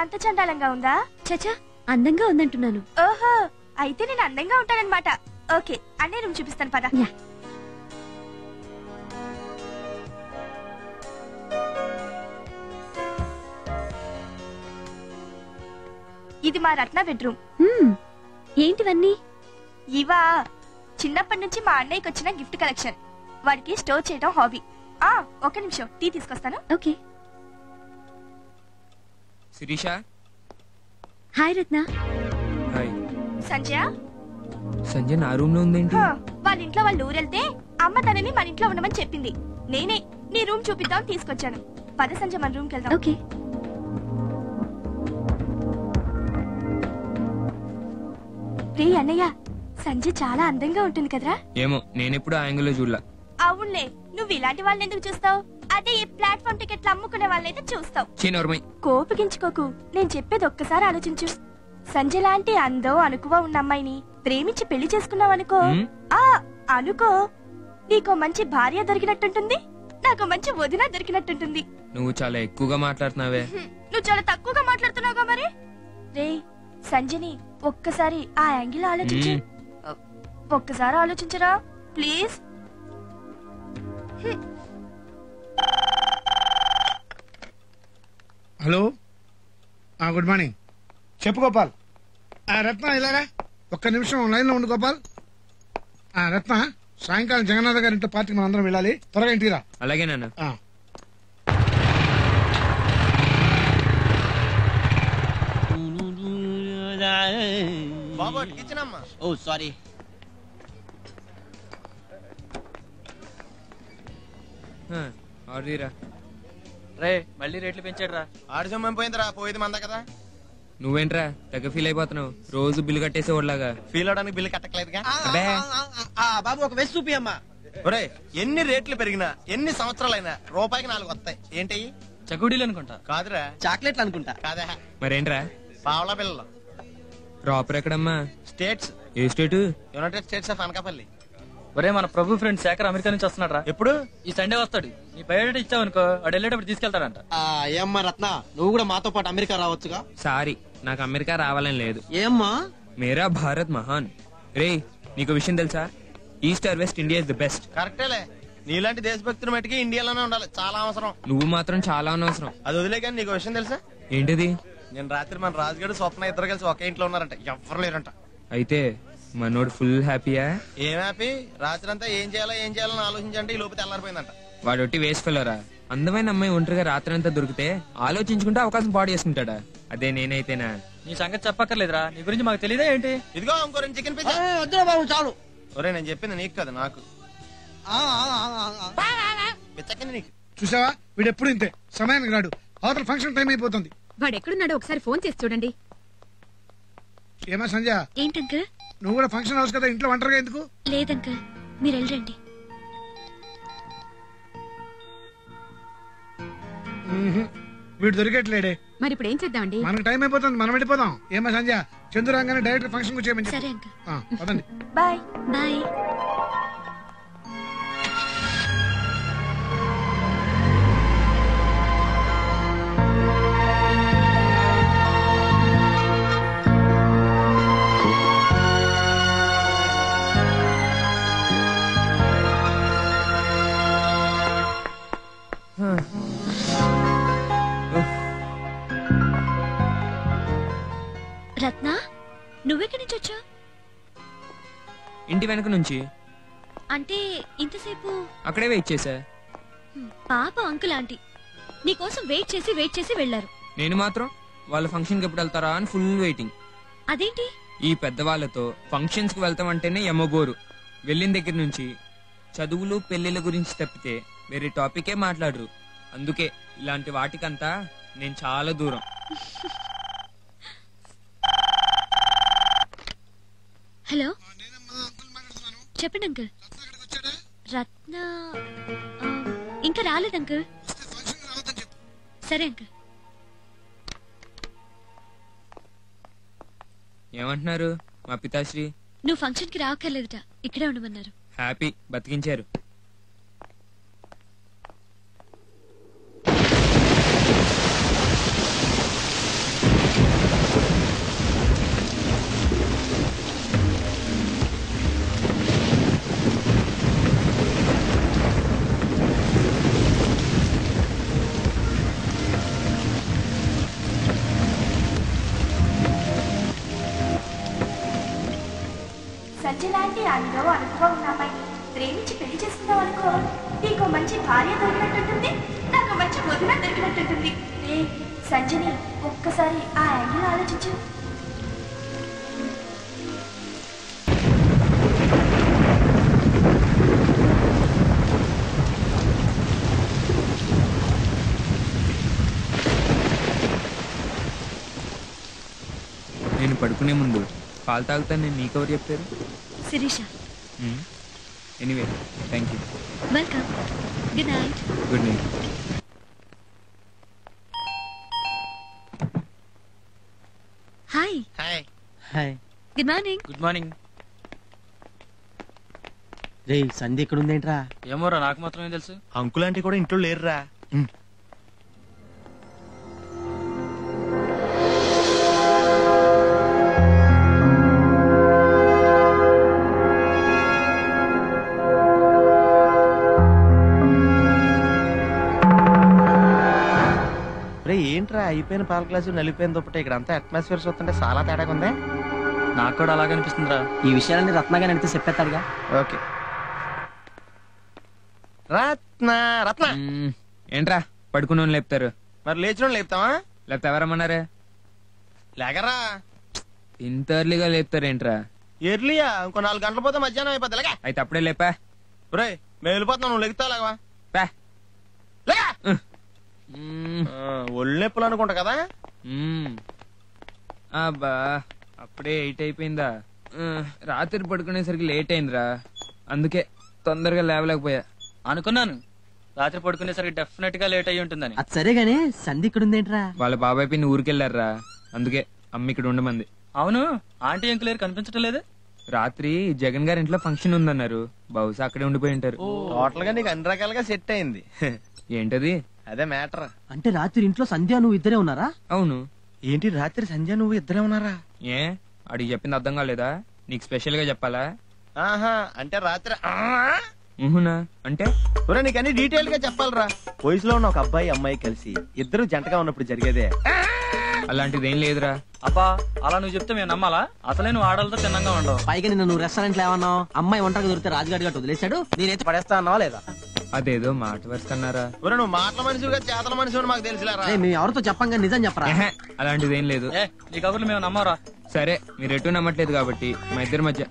అంత చండాలంగా ఉందా? చచా, అందంగా ఉందంటున్నాను. ఓహో, అయితే నేను అందంగా ఉంటానన్నమాట. ఓకే, అన్నే రూమ్ చూపిస్తాను పద. ఇది మా రత్న బెడ్రూమ్. ఏంటివన్నీ? ఇవా చిన్నప్పటి నుంచి మా అన్నయ్యకి వచ్చిన గిఫ్ట్ కలెక్షన్. వాడికి స్టోర్ చేయడం హాబీ. ఒక నిమిషం, టీ తీసుకొస్తాను. ఓకే. శిరీష. హాయ్ రత్న. హాయ్. సంజయ్, సంజయ్ నా రూమ్ లో ఉందేంటి? వాళ్ళ ఇంట్లో వాళ్ళు ఊరెళ్తే అమ్మ తనని మన ఇంట్లో ఉండమని చెప్పింది. నేనే నీ రూమ్ చూపిద్దాం తీసుకొచ్చాను. పద సంజయ్ మన రూమ్ కి వెళ్దాం. ఓకే. రే అన్నయ్య, సంజయ్ చాలా అందంగా ఉంటుంది కదరా? ఏమో నేనెప్పుడు ఆ యాంగిల్ లో చూడలా. అవునులే, నువ్వు ఇలాంటి వాళ్ళని ఎందుకు చూస్తావు? అదే ఈ ప్లాట్ఫామ్ టికెట్లు అమ్ముకునే వాళ్ళైతే చూస్తావు. కోపగించుకోకు, నేను చెప్పేది ఒక్కసారి ఆలోచించు. సంజయ్ లాంటి అందం అనుకువ ఉన్న అమ్మాయిని ప్రేమించి పెళ్లి చేసుకున్నావు అనుకో, అనుకో నీకో మంచి భార్య దొరికినట్టుంటుంది, నాకు మంచి వదిన దొరికినట్టుంటుంది. నువ్వు చాలా ఎక్కువగా మాట్లాడుతున్నావే. నువ్వు చాలా తక్కువగా మాట్లాడుతున్నావుగా మరి. రే సంజయ్ని ఒక్కసారి ఆ యాంగిల్ ఆలోచించు. ఒక్కసారి ఆలోచించరా ప్లీజ్. Hello, good morning. చెప్పు గోపాల్. రత్న ఇలాగా ఒక్క నిమిషం లైన్ లో ఉండు గోపాల్. రత్న, సాయంకాలం జగన్నాథ్ గారి ఇంట్లో పార్టీకి మనం అందరం వెళ్ళాలి. త్వరగా ఇంటికి రా. అలాగే నాన్న. బాబు కిచెన్ అమ్మా. ఓ సారీ. రే మళ్ళీ రేట్లు పెంచాడు రా. ఆడి సొమ్మం పోయిందిరా, పోయేది మంద కదా. నువ్వేంట్రా తెగ ఫీల్ అయిపోతున్నావు? రోజు బిల్లు కట్టేసే వాళ్ళగా. ఫీల్ అవడానికి బిల్లు కట్టట్లేదుగా. బాబు ఒక వెజ్ చూపి అమ్మా. ఒరే, ఎన్ని రేట్లు పెరిగినా ఎన్ని సంవత్సరాలైనా రూపాయికి 4 వస్తాయి. ఏంటి? చకుడీలు అనుకుంటా. కాదురా, చాక్లెట్లు అనుకుంటా. కాదా? మరేంట్రా? పావలా బిల్లలు. ప్రాపర్ ఎక్కడమ్మా? States. A state? United states of Anakapalli. ఒరే మన ప్రభు ఫ్రెండ్ శేఖర్ అమెరికా నుంచి వస్తున్నాడు రా. ఎప్పుడు? ఈ సండే వస్తాడు. నీ బయోడేటా ఇచ్చావనుకో, వాడు వెళ్ళేటప్పుడు తీసుకెళ్తాడంట. ఏమ్మా రత్న, నువ్వు కూడా మాతో పాటు అమెరికా రావచ్చుగా. సారీ, నాకు అమెరికా రావాలని లేదు. ఏమ్మా? మేరా భారత్ మహాన్. రే నీకు విషయం తెలుసా? East or west, India is the best. కరెక్టేలే, నీలాంటి దేశభక్తులు మట్టికి ఇండియాలోనే ఉండాలి, చాలా అవసరం. నువ్వు మాత్రం చాలా అనవసరం. అది వదిలే కానీ నీకు విషయం తెలుసా? ఏంటిది? నేను రాత్రి మన రాజుగారు స్వప్న ఇద్దరు కలిసి ఒకే ఇంట్లో ఉన్నారంట. ఎవ్వరు లేరంట. అయితే మనోడు ఫుల్ హ్యాపీయా? ఏం హ్యాపీ? రాత్రి అంతా ఏం చేయాలని ఆలోచించండి, ఈ లోపు తెల్లారిపోయిందంట. వాడొట్టి వేస్ట్ ఫెలోరా. అందమైన అమ్మాయి ఒంటరిగా రాత్రి అంతా దొరికితే ఆలోచించుకుంటే అవకాశం పాడు చేసుకుంటాడా? అదే నేనైతేనా? నీ సంగతి చెప్పక్కర్లేదురా, నీ గురించి మాకు తెలియదా ఏంటి? ఇదిగో ఇంకో 2 చికెన్ పిజ్జా. వద్దురా బాబు, చాలు. ఒరే, నేను చెప్పింది నీకు కదా, నాకు. పిచ్చకింది నీకు. చూసావా, వీడు ఎప్పుడు ఇంతే, సమయానికి రాడు. అవతల ఫంక్షన్ టైం అయిపోతుంది. వాడు ఎక్కడున్నాడో ఒకసారి ఫోన్ చేసి చూడండి. ఏమా సంజయ్, ఏంటంకల్? నువ్వు కూడా ఫంక్షన్ హౌస్ కదా, ఇంట్లో ఒంటరిగా ఎందుకు? లేదంకల్, మీరు వెళ్ళండి. వీడు దొరికేట్లేడే. మరి ఇప్పుడు ఏం చేద్దామండి? మనకు టైం అయిపోతుంది, మనం వెళ్ళిపోదాం. ఏమా సంజయ్, చంద్రురాంగానే డైరెక్ట్ ఫంక్షన్ కు చేయమని. సరే అంకల్. పదండి. Bye bye. రత్న, నువ్వెక్కడి నుంచి వచ్చావు? ఇంటి వెనక నుంచి. అంటే ఇంతసేపు అక్కడే వెయిట్ చేశా. పాప అంకుల్ ఆంటీ నీకోసం వెయిట్ చేసి వెళ్లారు. నేను మాత్రం వాళ్ళ ఫంక్షన్ కి ఎప్పుడు వెళ్తారా అని ఫుల్ వెయిటింగ్. అదేంటి? ఈ పెద్దవాళ్లతో ఫంక్షన్స్ కి వెళ్తాం అంటేనే ఎమ్మబోరు. వెళ్ళిన దగ్గర నుంచి చదువులు పెళ్లిళ్ళ గురించి తప్పితే వేరే టాపికే మాట్లాడరు. అందుకే ఇలాంటి వాటికంతా నేను చాలా దూరం. హలో, చెప్పండి అంకుల్. రత్న ఇంకా రాలేదు అంకుల్. సరే అంకుల్. ఏమంటున్నారు మా పితాశ్రీ? నువ్వు ఫంక్షన్ కి రావక్కర్లేదుట, ఇక్కడే ఉండమన్నారు. హ్యాపీ, బతికించారు. సంజయ్ లాంటి అందరూ అనుభవం ఉన్న అమ్మాయిని ప్రేమించి పెళ్లి చేసుకున్నావు అనుకో, నీకు మంచి భార్య దొరికినట్టుంటుంది, నాకు మంచి వదిన దొరికినట్టుంటుంది. రే సంజయ్ని ఒక్కసారి ఆ యాంగిల్ ఆలోచించు. పడుకునే ముందు పాలు తాగుతాను నేను నీకెవరు చెప్పారు? Sireesha. Anyway thank you. Welcome. Good night. Good night. Hi. Hi. Hi. Good morning. Good morning. రే సంధ్య ఎక్కడ ఉందేంట్రా? ఏమోరా నాకు మాత్రమే తెలుసు. అంకుల్ ఆంటీ కూడా ఇంట్లో లేరురా. ఏంట్రా అయిపోయిన పాల గ్లాసు నలిపోయిన దుప్పటి ఇక్కడ అంతా అట్మాస్ఫియర్ చూస్తుంటే చాలా తేడాగా ఉందే. నాకు కూడా అలాగే అనిపిస్తుందిరా. ఈ విషయాలన్నీ రత్నగా నడితే చెప్పేస్తాడుగా. ఓకే. రత్న రత్న ఏంట్రా పడుకున్న లేపుతారు? మరి లేచిన లేపుతావా? లేకపోతే ఎవరమ్మన్నారే? లేకరా. ఇంత ఎర్లీగా లేపుతారేంట్రా? ఎర్లీయా? ఇంకో 4 గంటల పోతే మధ్యాహ్నం అయిపోద్ది. లేక అయితే అప్పుడే లేపా. రే మేము వెళ్ళిపోతున్నాం, నువ్వు లెగుతావు. లేవా ఒళ్ళు నొప్పులు అనుకుంటా కదా. అబ్బా అప్పుడే 8 అయిపోయిందా? రాత్రి పడుకునేసరికి లేట్ అయిందిరా, అందుకే తొందరగా లేవలేకపోయా. అనుకున్నాను రాత్రి పడుకునేసరికి డెఫినెట్ గా లేట్ అయ్యి ఉంటుందని. అది సరే గానీ సంధ్య ఇక్కడ ఉందేంట్రా? వాళ్ళ బాబాయ్ పిన్ని ఊరికెళ్లారా, అందుకే అమ్మ ఇక్కడ ఉండమంది. అవును ఆంటీ అంకుల్ కనిపించడం లేదు. రాత్రి జగన్ గారి ఇంట్లో ఫంక్షన్ ఉందన్నారు, బహుశా అక్కడే ఉండిపోయి ఉంటారు. టోటల్ గా నీకు అన్ని రకాలుగా సెట్ అయింది. ఏంటది? అదే మ్యాటర్. అంటే రాత్రి ఇంట్లో సంధ్య నువ్వు ఇద్దరే ఉన్నారా? అవును. ఏంటి రాత్రి సంధ్య నువ్వు ఇద్దరే ఉన్నారా? ఏ అడిగి చెప్పింది అర్థం కాలేదా? నీకు స్పెషల్ గా చెప్పాలా? ఆహా అంటే రాత్రి అంటే నీకు అన్ని డీటెయిల్ గా చెప్పాలరా. వయసులో ఉన్న ఒక అబ్బాయి అమ్మాయి కలిసి ఇద్దరు జంటగా ఉన్నప్పుడు జరిగేదే. అలాంటిది ఏం లేదురా. అబ్బా అలా నువ్వు చెప్తే మేము నమ్మాలా? అసలే నువ్వు ఆడలతో తిన్నంగా ఉండవు. పైగా నిన్న నువ్వు రెస్టారెంట్ లో ఏమన్నావు? అమ్మాయి ఒంటరిగా దొరికితే రాజుగారి గట్టు వదిలేశాడు, నేనైతే పడేస్తా అన్నావా లేదా? అదేదో మాట వరుసకన్నారా. నువ్వు మాటల మనిషిగా చేతల మనిషి మాకు తెలుసులేరా. మేము ఎవరితో చెప్పంగా నిజం చెప్పరా? అలాంటిది ఏం లేదు. నీ కబుర్లు మేము నమ్మరా. సరే మీరు ఎటు నమ్మట్లేదు కాబట్టి మా ఇద్దరి మధ్య.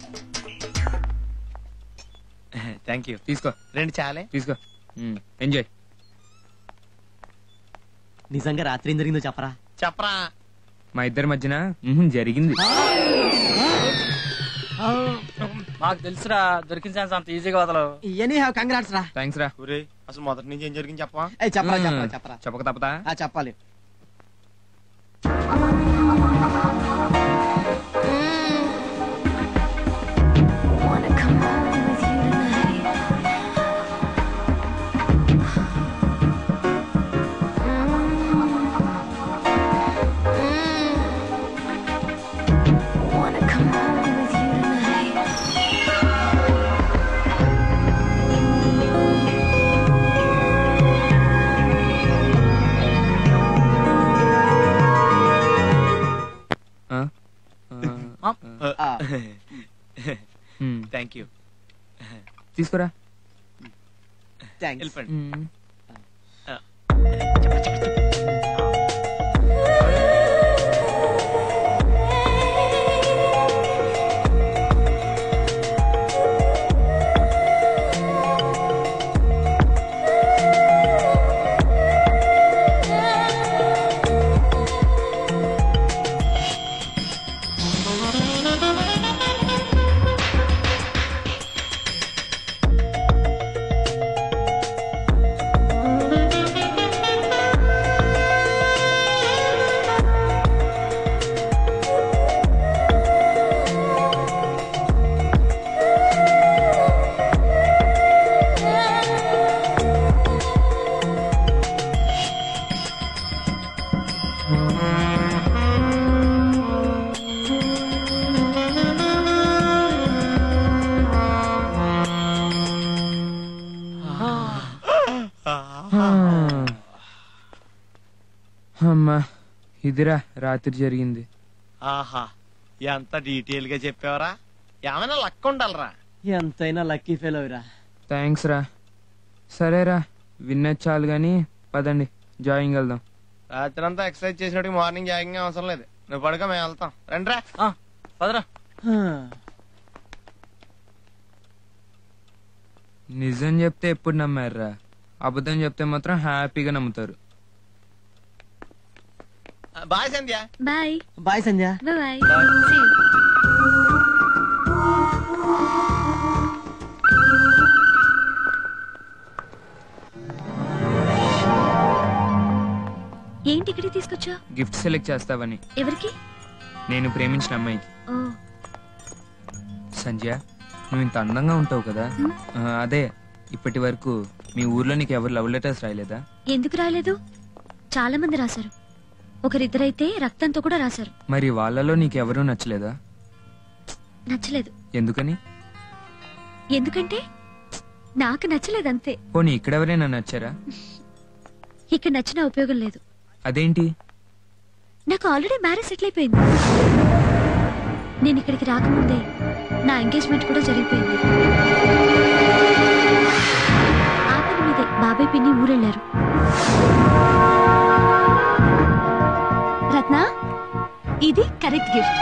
Thank you. తీసుకో. 2 చాలే. తీసుకో. ఎంజాయ్. నిజంగా రాత్రి ఏం జరిగిందో చెప్పరా? చెప్పరా. మా ఇద్దరి మధ్యన జరిగింది. మాకు తెలుసురా, దొరికిన ఛాన్స్ అంత ఈజీగా వదలవు. కంగ్రాట్స్ రా. థ్యాంక్స్ రా. అసలు మొదటి నుంచి ఏం జరిగింది చెప్పవా? చెప్పరా. చెప్పక తప్పదా? చెప్పాలి. Thank you. తీసుకురా. అమ్మా ఇదిరా రాత్రి జరిగింది. ఆహా ఎంత డీటెయిల్ గా చెప్పావరా. ఏమైనా లక్ ఉండాలరా. ఎంతైనా లక్కీ ఫెయిల్ అవురా. థ్యాంక్స్ రా. సరేరా విన్నది చాలు గాని పదండి జాయింగ్ వెళ్దాం. రాత్రి అంతా ఎక్సర్సైజ్ చేసినట్టు మార్నింగ్ జాగింగ్ అవసరం లేదు. నువ్వు పడుకో, మేము వెళ్తాం. రండిరా. పదరా. నిజం చెప్తే ఎప్పుడు నమ్మారురా, అబద్ధం చెప్తే మాత్రం హ్యాపీగా నమ్ముతారు. బాయ్ సంధ్య. బాయ్ బాయ్ సంధ్య. బాయ్. ఏంటి ఇక్కడికి తీసుకొచ్చా? గిఫ్ట్ సెలెక్ట్ చేస్తావని. ఎవరికి? నేను ప్రేమించిన అమ్మాయికి. సంధ్య, నువ్వు ఇంత అందంగా ఉంటావు కదా, అదే ఇప్పటి వరకు మీ ఊర్లో నీకు ఎవరు లవ్ లెటర్స్ రాయలేదా? ఎందుకు రాయలేదు? చాలా మంది రాశారు. ఒకరిద్దరైతే రక్తంతో కూడా రాశారు. మరి వాళ్ళలో నీకెవరూ నచ్చలేదా? నచ్చలేదు. ఎందుకని? ఎందుకంటే నాకు నచ్చలేదు అంతే. పోనీ ఇక్కడెవరైనా నచ్చారా? ఇక్కడ నచ్చినా ఉపయోగం లేదు. అదేంటి? నాకు ఆల్రెడీ మ్యారేజ్ సెటిల్ అయిపోయింది. నేను ఇక్కడికి రాకముందే నా ఎంగేజ్మెంట్ కూడా జరిగిపోయింది. ఆ పని మీదే బాబాయ్ పిన్ని ఊరెళ్ళారు. రత్న, ఇది కరెక్ట్ గిఫ్ట్.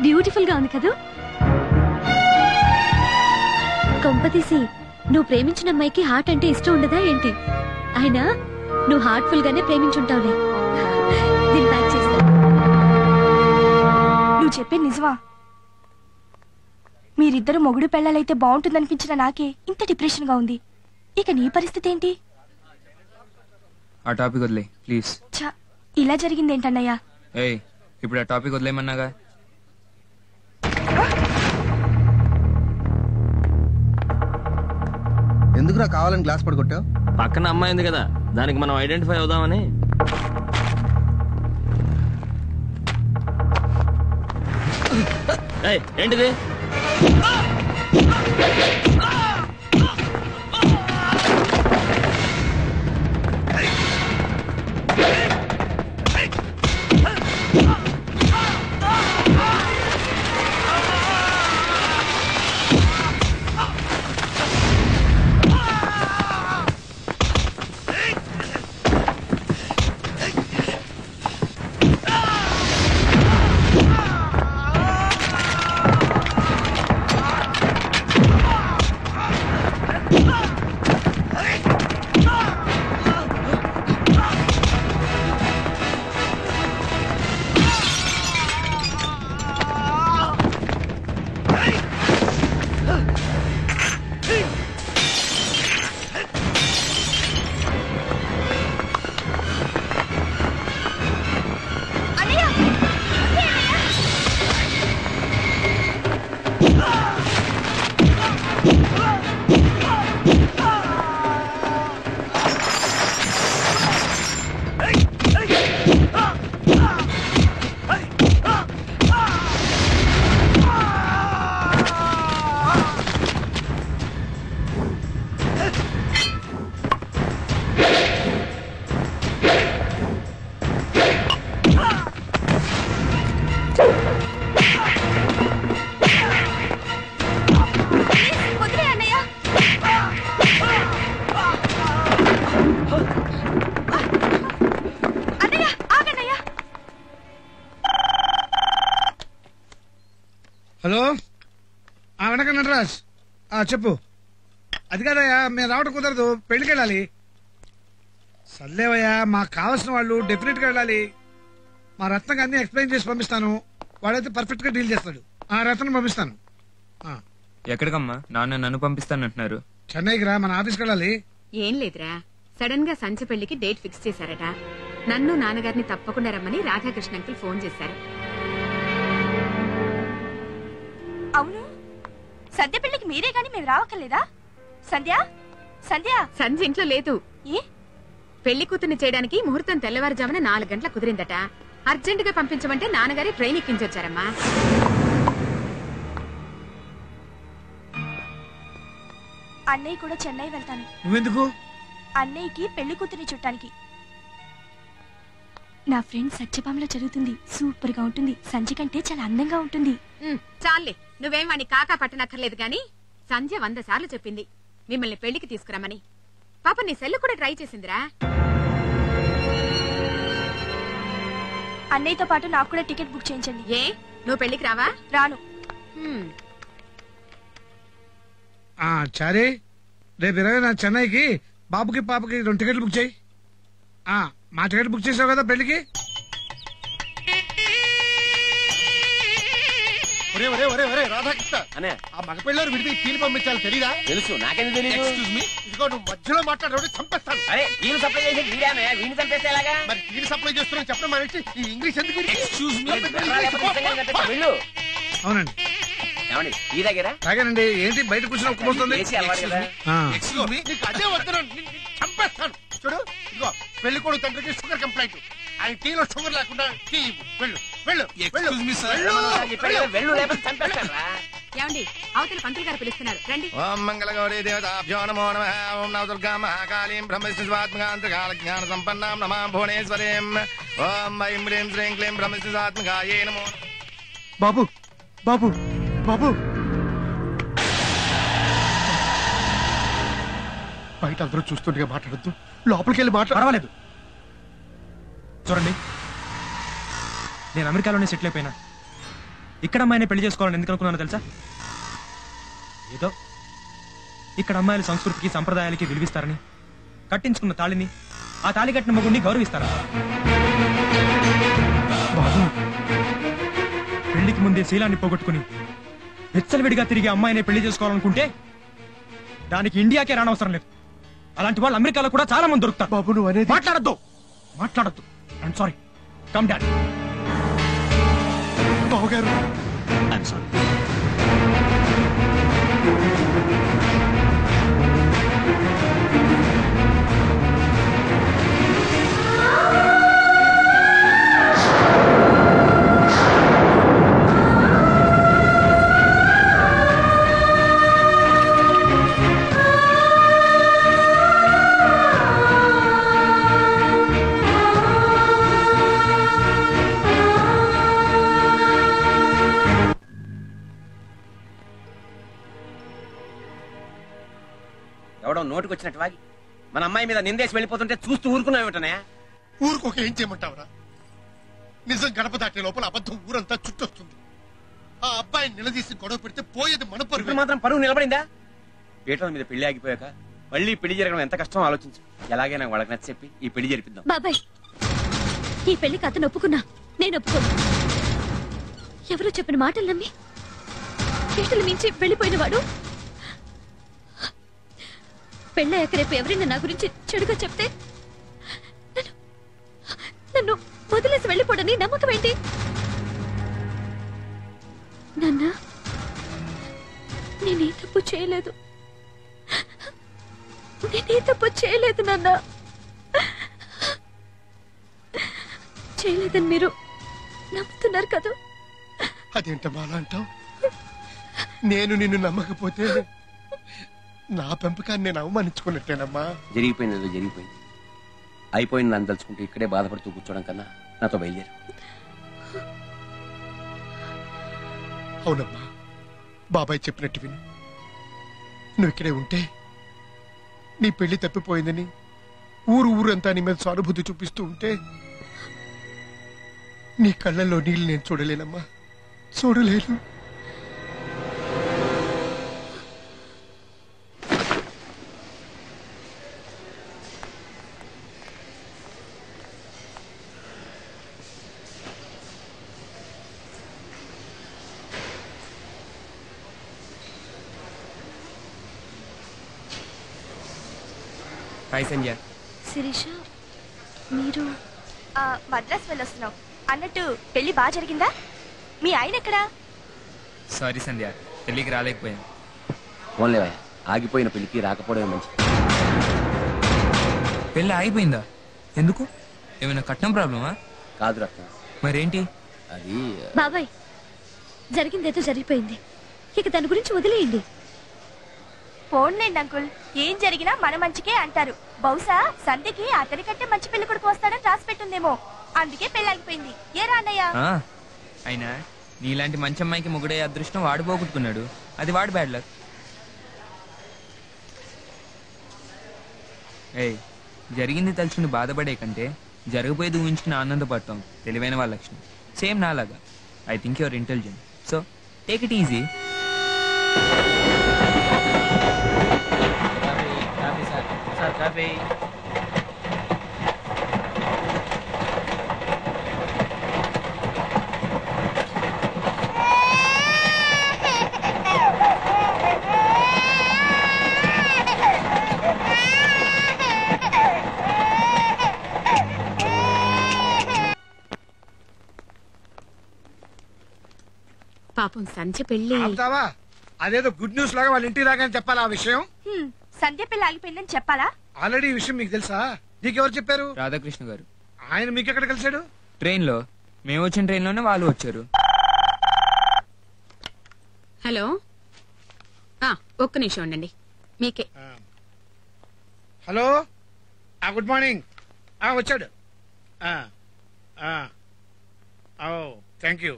బ్యూటిఫుల్ గా ఉంది కదా? కొంపతీసి నువ్వు ప్రేమించిన అమ్మాయికి హార్ట్ అంటే ఇష్టం ఉండదా ఏంటి? అయినా నువ్వు హార్ట్ఫుల్ గానే ప్రేమించుంటావులే. దీన్ని ప్యాక్ చేస్తా. నువ్వు చెప్పే నిజమా? మీరిద్దరు మొగుడు పెళ్ళాలైతే బాగుంటుందనిపించిన నాకే ఇంత డిప్రెషన్ గా ఉంది. ఇక నీ పరిస్థితి ఏంటి? ఆ టాపిక్ వదిలే ప్లీజ్. ఇలా జరిగిందేంటన్నయ్యా? ఏయ్, ఇప్పుడు ఆ టాపిక్ వదిలేమన్నాగా. ఎందుకురా కావాలని గ్లాస్ పడగొట్టావు? పక్కన అమ్మాయి ఉంది కదా, దానికి మనం ఐడెంటిఫై అవుదామని. ఏంటిది? హలో, వెనక నటరాజ్, చెప్పు. అది కాదయ్యా, మేము రావడం కుదరదు, పెళ్లికి వెళ్ళాలి. సర్లేవయ్యా, మాకు కావాల్సిన వాళ్ళు డెఫినెట్ గా వెళ్ళాలి. మా రత్నకి అన్ని ఎక్స్ప్లెయిన్ చేసి పంపిస్తాను. వాడైతే పర్ఫెక్ట్ గా డీల్ చేస్తాడు. రత్నం పంపిస్తాను. ఎక్కడికమ్మా? నాన్న నన్ను పంపిస్తానంటున్నారు. చెన్నైకి రా, మన ఆఫీస్కి వెళ్ళాలి. ఏం లేదురా, సడన్ గా సంచి పెళ్లికి డేట్ ఫిక్స్ చేశారట. నన్ను నాన్నగారిని తప్పకుండా రమ్మని రాధాకృష్ణ అంకుల్ ఫోన్ చేశారు. అవును, సంధ్య పెళ్లికి మీరే గాని మేము రావక్కర్లేదా? సంధ్య సంధ్య సంధ్య ఇంట్లో లేదు. ఏ? పెళ్లి కూతుర్ని చేయడానికి ముహూర్తం తెల్లవారుజామున 4 గంటల కుదిరిందట. అర్జెంట్ గా పంపించమంటే నాన్నగారి ట్రైన్ ఎక్కించొచ్చారమ్మా. అన్నయ్య కూడా చెన్నై వెళ్తాను. నువ్వెందుకు? అన్నయ్యకి పెళ్లి కూతుర్ని చుట్టానికి. నా ఫ్రెండ్ సత్యభామలో చదువుతుంది, సూపర్ గా ఉంటుంది. సంధ్య కంటే చాలా అందంగా ఉంటుంది. చాలే, నువ్వేం వాణ్ణి కాకా పట్టనక్కర్లేదు గాని సంధ్య 100 సార్లు చెప్పింది మిమ్మల్ని పెళ్లికి తీసుకురమ్మని. పాప నీ సెల్లు కూడా ట్రై చేసిందిరా. అన్నయ్యతో పాటు నాకు కూడా టికెట్ బుక్ చేయించండి. ఏ, నువ్వు పెళ్లికి రావా? రాను. చారీ, రేపు 20 చెన్నైకి బాబుకి పాపకి 2 టికెట్లు బుక్ చేయి. మా టికెట్ బుక్ చేసావు కదా పెళ్లికి. రాధాకృష్ణ అనే ఆ మగ పిల్లలు విడిది కీలు పంపించాలి తెలీదా? తెలుసు, నాకెందుకు తెలియదు. ఇదిగో నువ్వు మధ్యలో మాట్లాడే చంపేస్తాను. అరే కీలు సప్లై చేసి వీడిని చంపేస్తే ఎలాగా? మరి కీలు సప్లై చేస్తున్నా చెప్పడం మానేసి ఈ ఇంగ్లీష్ ఎందుకు? వెళ్ళు. అవునండి. ఏమండి ఈ దగ్గర తాగానండి. ఏంటి బయట కూర్చొని ఒక్కపోతుంది? నీకు అదే వద్దు, చంపేస్తాను. చూడు ఇదిగో పెళ్లి కొడుకు తండ్రికి షుగర్ కంప్లైంట్. ఆయన టీలో షుగర్ లేకుండా టీ వెళ్ళు వెళ్ళు వెళ్ళు లేకపోతే చంపేస్తారా? ఏమండి అవతల పంతులు గారు పిలుస్తున్నారు, రండి. ఓం మంగళ గౌరీ దేవతాభ్యో నమో నమః. ఓం నవ దుర్గా మహాకాళీం బ్రహ్మవిష్ణుస్వాత్మకాంతకాల జ్ఞాన సంపన్నాం నమాం భువనేశ్వరీం. ఓం ఐం హ్రీం శ్రీం క్లీం బ్రహ్మవిష్ణుస్వాత్మకాయే నమో. బాబు బాబు బాబు బయట అందరూ చూస్తుండగా మాట్లాడద్దు, లోపలికి వెళ్ళి పర్వాలేదు. చూడండి, నేను అమెరికాలోనే సెటిల్ అయిపోయినా ఇక్కడ అమ్మాయిని పెళ్లి చేసుకోవాలని ఎందుకు అనుకున్నానో తెలుసా? ఏదో ఇక్కడ అమ్మాయిల సంస్కృతికి సంప్రదాయాలకి విలువిస్తారని, కట్టించుకున్న తాళిని ఆ తాళి కట్టిన మగుడిని గౌరవిస్తారా? బాబు పెళ్లికి ముందే శీలాన్ని పోగొట్టుకుని విచ్చలవిడిగా తిరిగి అమ్మాయిని పెళ్లి చేసుకోవాలనుకుంటే దానికి ఇండియాకే రానవసరం లేదు. అలాంటి వాళ్ళు అమెరికాలో కూడా చాలా మంది దొరుకుతారు. బాబు నువ్వు అనేది మాట్లాడద్దు. I'm sorry. Come dad. బాబు గారు ఐఎమ్ సారీ. ఎవడో నోటికి వచ్చినట్టు వాగి మన అమ్మాయి మీద నిందేసి వెళ్ళిపోతుంటే చూస్తూ ఊరుకున్నావేమిటనే? ఊరుకోక ఏం చేయమంటావురా? నిజం గడప దాటే లోపల అబద్ధం ఊరంతా చుట్టొస్తుంది. ఆ అబ్బాయిని నిలదీసి గొడవ పెడితే పోయేది మన పరువు. మాత్రం పరువు నిలబడిందా? పీటల మీద పెళ్లి ఆగిపోయాక మళ్ళీ పెళ్లి జరగడం ఎంత కష్టం ఆలోచించు. ఎలాగైనా వాళ్ళకి నచ్చ చెప్పి ఈ పెళ్లి జరిపిద్దాం. బాబాయ్, ఈ పెళ్లికి అతను ఒప్పుకున్నా, నేను ఒప్పుకోను. ఎవరో చెప్పిన మాటలు నమ్మి పీటలు మించి వెళ్ళిపోయిన వాడు పెళ్ళయ్యాక రేపు ఎవరైనా నా గురించి చెడుగా చెప్తే నన్ను వదిలేసి వెళ్ళిపోడని నమ్మకం ఏంటి? నాన్న, నేనే తప్పు చేయలేదు. నాన్న. చేయలేదని మీరు నమ్ముతున్నారు కదా? అదేంటమ్మా అలా అంటావు? నేను నిన్ను నమ్మకపోతే నా పెంపకాన్ని నేను అవమానించుకున్నట్టేనమ్మా. జరిగిపోయింది ఏదో జరిగిపోయింది. అయిపోయింది నన్ను తలుచుకుంటూ ఇక్కడే బాధపడుతూ కూర్చోవడం కన్నా నాతో బయలుదేరు. అవునమ్మా, బాబాయ్ చెప్పినట్టు విను. నువ్వు ఇక్కడే ఉంటే నీ పెళ్లి తప్పిపోయిందని ఊరంతా నీ మీద సానుభూతి చూపిస్తూ ఉంటే నీ కళ్ళల్లో నీళ్ళు నేను చూడలేనమ్మా, చూడలేను. హాయ్ సంజయ్. శిరీష, మీరు మద్రాస్ వెళ్ళొస్తున్నావు అన్నట్టు పెళ్లి బాగా జరిగిందా? మీ ఆయన ఎక్కడా? సారీ సంధ్య, పెళ్లికి రాలేకపోయాను. ఓన్లే ఆగిపోయిన పెళ్లికి రాకపోవడమే మంచి. పెళ్లి ఆగిపోయిందా? ఎందుకు? ఏమైనా కట్నం ప్రాబ్లమా? కాదు రత్న. మరేంటి? అది బాబాయ్, జరిగిందేదో జరిగిపోయింది, ఇక దాని గురించి వదిలేయండి. పోన్లేండి అంకుల్, ఏం జరిగినా మన మంచికే అంటారు. బహుశా సంధ్యకి అతని కంటే మంచి పెళ్లి కొడుకు వస్తాడని రాసి పెట్టుందేమో, అందుకే పెళ్ళాగిపోయింది. ఏ రాన్నయ్య? అయినా నీలాంటి మంచి అమ్మాయికి మొగుడే అదృష్టం వాడు పోగొట్టుకున్నాడు, అది వాడు బ్యాడ్ లక్. ఏయ్, జరిగింది తలుచుకుని బాధపడే కంటే జరగబోయేది ఊహించుకుని ఆనందపడతాం తెలివైన వాళ్ళ లక్షణం. సేమ్ నాలాగా. I think your intelligent, so take it easy. పాపం సంధ్య పెళ్లి ఆపుతావా? అదేదో గుడ్ న్యూస్ లాగా వాళ్ళ ఇంటికి రాగానే చెప్పాలా ఆ విషయం? సంధ్య పెళ్లి ఆగిపోయిందని చెప్పాలా? ఆల్రెడీ ఈ విషయం మీకు తెలుసా? నీకెవరు చెప్పారు? రాధాకృష్ణ గారు. ఆయన మీకు ఎక్కడ కలిసాడు? ట్రైన్ లో. మేము వచ్చిన ట్రైన్ లోనే వాళ్ళు వచ్చారు. హలో, ఒక్క నిమిషం ఉండండి, మీకే. Hello, good morning. వచ్చాడు. Thank you.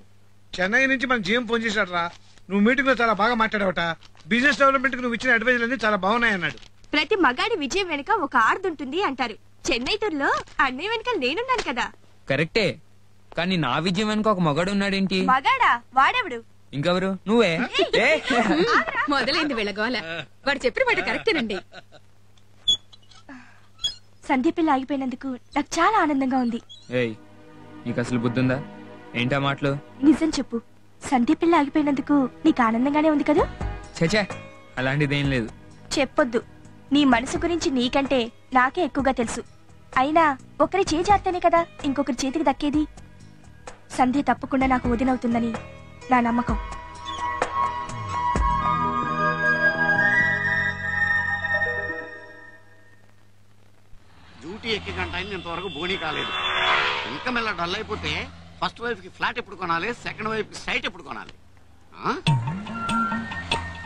చెన్నై నుంచి మన జీఎం ఫోన్ చేశాడు రా. నువ్వు మీటింగ్ లో చాలా బాగా మాట్లాడావట. బిజినెస్ డెవలప్మెంట్ కు నువ్వు ఇచ్చిన అడ్వైజులు అన్ని చాలా బాగున్నాయి అన్నాడు. ప్రతి మగాడి విజయం వెనుక ఒక ఆర్దుంటుంది అంటారు. చెన్నై టూర్లో అన్నయ్య వెనుక నేనున్నాను కదా. కరెక్టే, కానీ నా విజయం వెనుక ఒక మగాడు ఉన్నాడేంటి? మగాడా? వాడెవడు? ఇంకెవరు? నువ్వే. మొదలైంది వెళ్ళగోల. వాడు చెప్పిన మాట కరెక్టేనండి. సంధ్య పెళ్లి ఆగిపోయినందుకు నాకు చాలా ఆనందంగా ఉంది. ఏయ్, నీకు అసలు బుద్ధుందా? ఏంటా మాటలు? నిజం చెప్పు, సంధ్య పెళ్లి ఆగిపోయినందుకు నీకు ఆనందంగానే ఉంది కదా? చచ్చా, అలాంటిదేం లేదు. చెప్పొద్దు. నీ మనసు గురించి నీకంటే నాకే ఎక్కువగా తెలుసు. అయినా ఒకరి చేయి జారితేనే కదా ఇంకొకరి చేతికి దక్కేది. సంధ్య తప్పకుండా నాకు వదినవుతుందని నా నమ్మకం. డ్యూటీ ఎక్కి గంట అయింది, ఇంతవరకు బోనీ కాలేదు. ఇంకా మెల్ల డల్ అయిపోతే ఫస్ట్ వైఫ్ కి ఫ్లాట్ ఎప్పుడు కొనాలి, సెకండ్ వైఫ్ కి సైట్ ఎప్పుడు కొనాలి?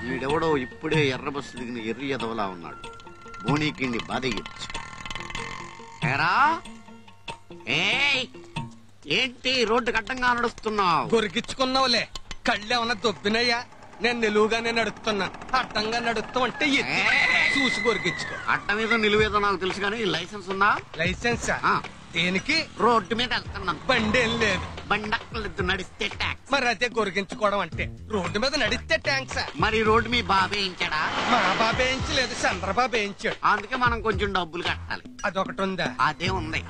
వీడెవడో ఇప్పుడే ఎర్ర బస్సు దిగిన ఎర్రి ఎదవలా ఉన్నాడు. బోనీకి బాధయ్యొచ్చు. ఏంటి రోడ్డు కట్టంగా నడుస్తున్నావు? గొరికించుకున్నావులే, కళ్ళేమన్నా దొబ్బినయ్యా? నేను నిలువుగానే నడుస్తున్నా, అడ్డంగా నడుస్తామంటే చూసి గొరికించుకో. అడ్డ మీద నిలువేదో నాకు తెలుసు కానీ లైసెన్స్ ఉందా? లైసెన్స్ దేనికి? రోడ్డు మీద వెళ్తున్నాను. బండి ఏం లేదు. బండి నడిస్తే ట్యాక్స్. మరి అదే గొరిగించుకోవడం అంటే. రోడ్డు మీద నడిస్తే ట్యాంక్స్. మరి రోడ్డు మీ బాబే ఇచ్చాడా? మా బాబే లేదు, చంద్రబాబు ఇచ్చాడు. అందుకే మనం కొంచెం డబ్బులు కట్టాలి. అదొకటి ఉందా? అదే ఉంది.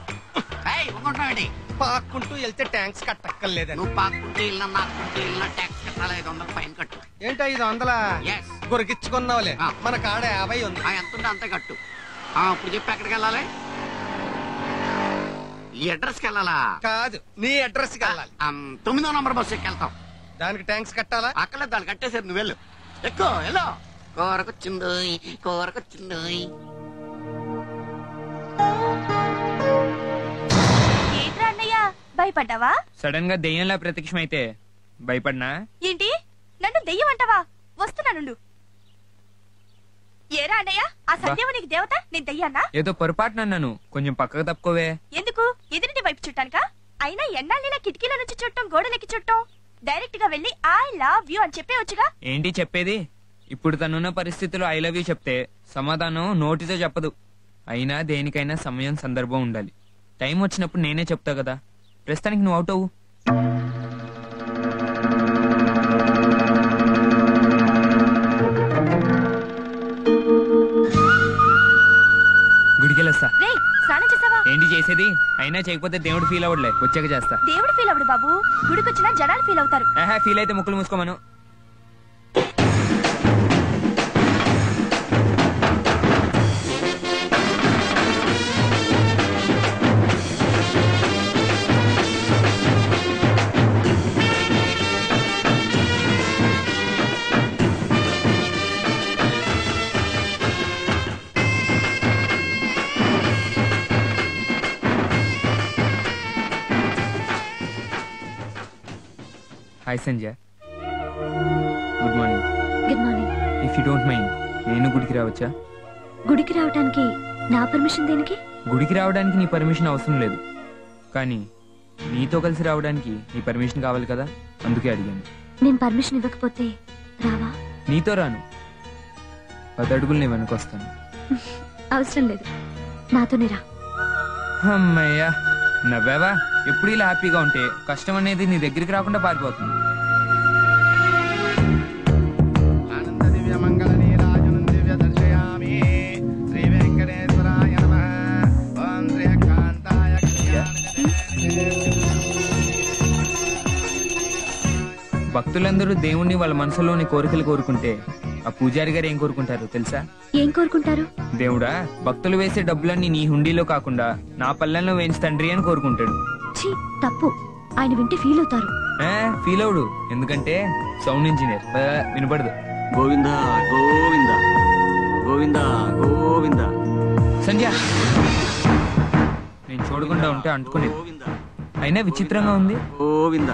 ఉందంటావండి. పాక్కుంటూ వెళ్తే ట్యాంక్స్ కట్టక్కర్లేదని. నువ్వు పాక్కుంటే ఇల్లు, నాకుంటే ఇల్లు ట్యాక్స్ కట్టాలి. 500 ఫైన్ కట్టు. ఏంటి 500? గొరిగించుకున్నావులే, మన కాడ 50 ఉంది. ఎంత ఉంటే అంతే కట్టు. ఇప్పుడు చెప్పి ఎక్కడికి వెళ్ళాలి? ఈ అడ్రస్ కి వెళ్ళాలా? కాదు, నీ అడ్రస్ కి వెళ్ళాలి. 9వ నంబర్ బస్సు ఎక్కి వెళ్తాం. దానికి ట్యాంక్స్ కట్టాలా? అక్కర్లేదు, దాన్ని కట్టేసారు. నువ్వు వెళ్ళు, ఎక్కువ వెళ్ళు. కూరకొచ్చింది. ఏంట్రా అన్నయ్య, భయపడ్డావా? సడన్ గా దెయ్యంలా ప్రత్యక్షమైతే భయపడినా? ఏంటి, నన్ను దెయ్యం అంటావా? వస్తున్నాను. ఏరా అన్నయ్య, ఆ సంధ్యవ నీకు దేవత, నేను దెయ్యాన్నా? ఏదో పొరపాటున అన్నాను, కొంచెం పక్కకు తప్పుకోవే. ఎందుకు? ఎదురింటి వైపు చుట్టానుకా? అయినా ఎన్నాళ్ళ కిటికీల నుంచి చుట్టం, గోడలెక్కి చుట్టం. డైరెక్ట్ గా వెళ్ళి ఐ లవ్ యూ అని చెప్పేవచ్చుగా. ఏంటి చెప్పేది? ఇప్పుడు తనున్న పరిస్థితుల్లో ఐ లవ్ యూ చెప్తే సమాధానం నోటితో చెప్పదు. అయినా దేనికైనా సమయం, సందర్భం ఉండాలి. టైం వచ్చినప్పుడు నేనే చెప్తా కదా. ప్రస్తుతానికి నువ్వు అవుట్ అవ్వు. గుడికెళ్ళొస్తా. ఏంటి చేసేది? అయినా చేయకపోతే దేవుడు ఫీల్ అవ్వట్లే, వచ్చాక చేస్తా. దేవుడు ఫీల్ అవ్వడు బాబు, గుడికొచ్చినా జనాలు ఫీల్ అవుతారు. ఫీల్ అయితే ముక్కులు మూసుకోమను. Hi Sanjay, good morning. Good morning. If you don't mind, నేను గుడికి రావచ్చా? గుడికి రావడానికి నా పర్మిషన్ దేనికి? గుడికి రావడానికి నీ పర్మిషన్ అవసరం లేదు, కానీ నీతో కలిసి రావడానికి నీ పర్మిషన్ కావాలి కదా, అందుకే అడిగాను. నేను పర్మిషన్ ఇవ్వకపోతే రావా? నీతో రాను, 10 అడుగులు నేను వెనుకొస్తాను. అవసరం లేదు, నాతోనే రా. అమ్మయ్యా, నవ్వావా? ఎప్పుడు ఇలా హ్యాపీగా ఉంటే కష్టం అనేది నీ దగ్గరికి రాకుండా పారిపోతుంది. భక్తులందరూ దేవుణ్ణి వాళ్ళ మనసులోని కోరికలు కోరుకుంటే ఆ పూజారి గారు ఏం కోరుకుంటారు తెలుసా? ఏం కోరుకుంటారు? దేవుడా, భక్తులు వేసే డబ్బులన్నీ నీ హుండీలో కాకుండా నా పల్లెల్లో వేయించి తండ్రి అని కోరుకుంటాడు. తప్పు. ఆయన వింటే ఫీల్ అవుతారు. ఫీల్ అవుడు, ఎందుకంటే సౌండ్ ఇంజనీర్ వినపడదు. గోవింద గోవింద గోవింద గోవింద. సంధ్య నేను చూడకుండా ఉంటే అంటుకునేది. అయినా విచిత్రంగా ఉంది. గోవింద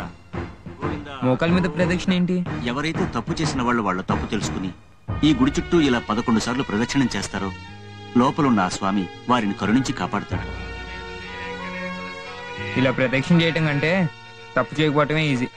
మోకాల మీద ప్రదక్షిణ ఏంటి? ఎవరైతే తప్పు చేసిన వాళ్ళు వాళ్ళ తప్పు తెలుసుకుని ఈ గుడి చుట్టూ ఇలా 11 సార్లు ప్రదక్షిణం చేస్తారో లోపలున్న ఆ స్వామి వారిని కరుణించి కాపాడుతాడు. ఇలా ప్రదక్షిణ చేయటం కంటే తప్పు చేయకపోవటమే ఈజీ.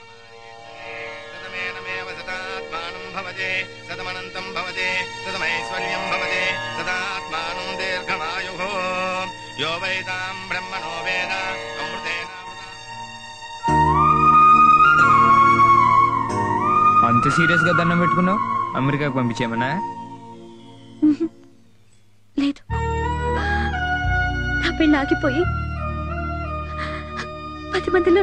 అంత సీరియస్ గా దండం పెట్టుకున్నావు? అమెరికాకు పంపించేమన్నా? లేదు, నా పెళ్ళి ఆగిపోయి 10 మందిలో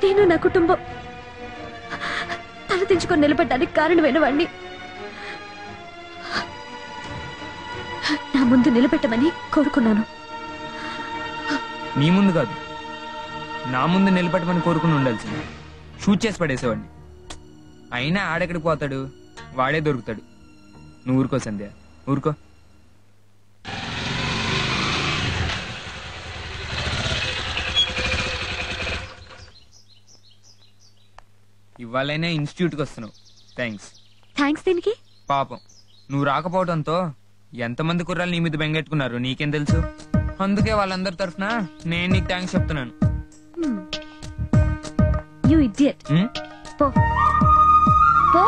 నేను నా కుటుంబం తలదించుకొని నిలబడ్డానికి కారణమైన వాణ్ణి. నా ముందు నిలబెట్టమని కోరుకున్నాను. నీ ముందు కాదు, నా ముందు నిలబెట్టమని కోరుకుని ఉండాల్సింది. షూట్ చేసి పడేసేవాడిని. అయినా ఆడెక్కడికి పోతాడు, వాడే దొరుకుతాడు. నువ్వు ఊరుకో సంధ్య, ఊరుకో. ఇవాళైనా ఇన్స్టిట్యూట్కి వస్తున్నావు, థ్యాంక్స్. థ్యాంక్స్ దేనికి? పాపం నువ్వు రాకపోవడంతో ఎంతమంది కుర్రాలు నీ మీద బెంగెట్టుకున్నారు నీకేం తెలుసు. అందుకే వాళ్ళందరి తరఫున నేను నీకు థ్యాంక్స్ చెప్తున్నాను. You idiot. పో పో.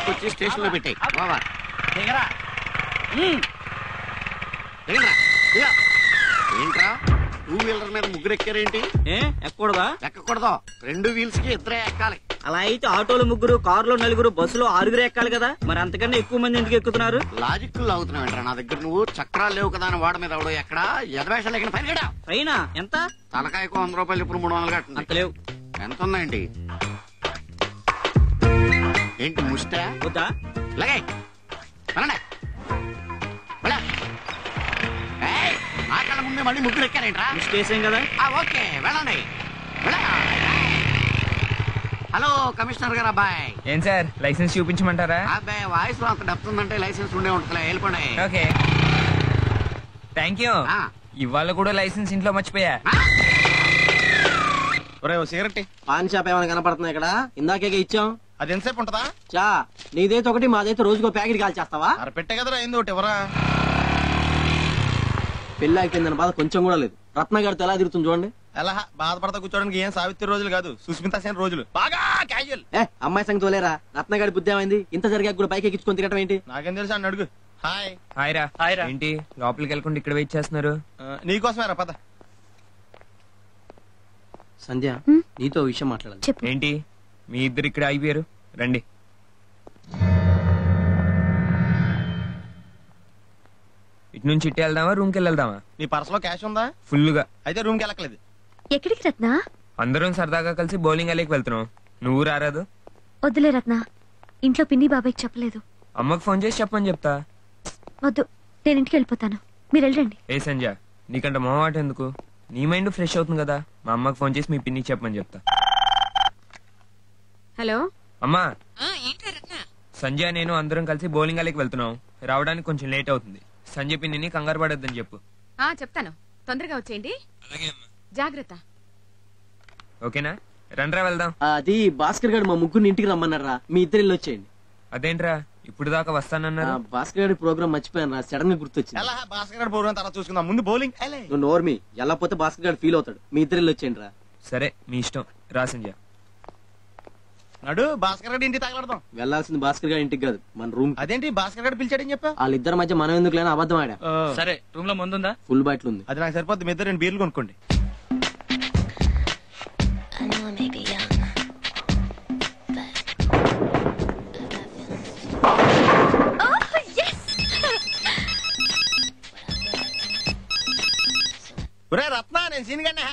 వచ్చి స్టేషన్ లో పెట్టాయి. ఏంట్రా 2 వీలర్ మీద ముగ్గురు ఎక్కారేంటి? ఎక్కకూడదా? ఎక్కకూడదు, 2 వీల్స్ కి ఇద్దరే ఎక్కాలి. అలా అయితే ఆటోలో 3, కారులో 4, బస్సులో 6 ఎక్కాలి కదా. మరి అంతకన్నా ఎక్కువ మంది ఎందుకు ఎక్కుతున్నారు? లాజిక్ అవుతున్నావు ఏంట్రా నా దగ్గర. నువ్వు చక్రాలు లేవు కదా అని వాడ మీద ఎవడో ఎక్కడ ఎదవేషాలు ఎక్కడ పైన గడా పైన ఎంత? తలకాయకు 100 రూపాయలు, ఇప్పుడు 300 కట్టింది. అంత లేవు. ఎంత ఉందండి? ఏంటి ముష్టా? వద్దా? లగే ఆ కళ్ళ ముందే మళ్ళీ ముగ్గురు ఎక్కారేంట్రా? స్టేషన్ కదా. ఓకే వెళ్ళండి. హలో కమిషనర్ గారు అబ్బాయి. ఏం సార్ లైసెన్స్ చూపించమంటారా? అబ్బాయి వాయిస్ లో అంత డెప్త్ ఉందంటే లైసెన్స్ ఉండే ఉంటుందిలే, వెళ్ళిపోండి. Okay thank you. ఇవాళ కూడా లైసెన్స్ ఇంట్లో మర్చిపోయా. సిగరెట్ పాన్ షాప్ ఏమైనా కనపడుతుంది ఇక్కడ? ఇందాకే ఇచ్చాం. అది ఎంతసేపు ఉంటదా? చా నీదైతే ఒకటి, మాదైతే రోజుకో ప్యాకెట్ కాల్ చేస్తావా? పెట్టే కదరా అయింది ఒకటి. ఎవరా పెళ్లి అయిపోయిందని బాధ కొంచెం కూడా లేదు. రత్నగారితో ఎలా తిరుగుతుంది చూడండి. ఎలా బాధపడతా కూర్చోడానికి ఏం సావిత్రి రోజులు కాదు, సుస్మితా సేన్ రోజులు. బాగా క్యాజువల్. అమ్మాయి సంగతి తోలేరా. రత్నగారి బుద్ధి ఏమైంది? ఇంత జరిగా కూడా బైక్ ఎక్కించుకొని తిరగటం ఏంటి? నాకేం తెలుసు అని అడుగు. హాయ్. హాయ్ రా. ఏంటి లోపలికి వెళ్ళకుండా ఇక్కడ వెయిట్ చేస్తున్నారు? నీకోసమేరా పద. సంధ్య నీతో విషయం మాట్లాడాలి. ఏంటి మీ ఇద్దరు ఇక్కడ అయిపోయారు? రండి. ఇటు నుంచి ఇటు వెళ్దామా, రూమ్ కి వెళ్దామా? నీ పర్స్ లో క్యాష్ ఉందా? ఫుల్ గా. అయితే రూమ్ కి వెళ్ళకలేదు. ఎక్కడికి రత్న? అందరం సరదాగా కలిసి బౌలింగ్ అలేకి వెళ్తున్నాం. నువ్వు రారాదు? వద్దులే రత్న, ఇంట్లో పిన్ని బాబాయ్కి చెప్పలేదు. అమ్మకు ఫోన్ చేసి చెప్పని చెప్తా. వద్దు, నేను ఇంటికి వెళ్ళిపోతాను, మీరు వెళ్ళండి. ఏ సంజయ్ నీకంటే మొహమాట ఎందుకు? నీ మైండ్ ఫ్రెష్ అవుతుంది కదా. మా అమ్మకు ఫోన్ చేసి మీ పిన్నికి చెప్పమని చెప్తా. హలో అమ్మా, సంజయ్ నేను అందరం కలిసి బౌలింగ్ అలేకి వెళ్తున్నాం. రావడానికి కొంచెం లేట్ అవుతుంది. సంజయ్ పిన్నిని కంగారు పడొద్దని చెప్పు. చెప్తాను, తొందరగా వచ్చేయండి. జాగ్రత్త. ఓకేనా? రండ్రా వెళ్దాం. అది భాస్కర్ గారు మా ముగ్గురిని ఇంటికి రమ్మన్నారా, మీ ఇద్దరు ఇల్లు వచ్చేయండి. అదేంట్రా ఇప్పుడు దాకా వస్తానన్నారు? భాస్కర్ గారి ప్రోగ్రామ్ మర్చిపోయాను రా, సడన్ గా గుర్తొచ్చింది. భాస్కర్ గారి ప్రోగ్రామ్ తర్వాత చూసుకుందాం, ముందు బౌలింగ్. నువ్వు నోర్మి వెళ్ళకపోతే భాస్కర్ గారు ఫీల్ అవుతాడు. మీ ఇద్దరు ఇల్లు వచ్చేయండి రా. సరే మీ ఇష్టం. రా సంజయ్. నడు భాస్కర్ గారి ఇంటికి తగలడదాం. వెళ్లాల్సింది భాస్కర్ గారి ఇంటికి కాదు, మన రూమ్. అదేంటి భాస్కర్ గారు పిలిచాడని చెప్పా? వాళ్ళిద్దరి మధ్య మనం ఎందుకు లేని అబద్ధం ఆడా. సరే రూమ్ లో ముందుందా? ఫుల్ బాటిల్ ఉంది. అది నాకు సరిపోద్ది. మీ ఇద్దరు 2 బీర్లు కొనుక్కోండి. రత్న నేను సీన్ గన్నా.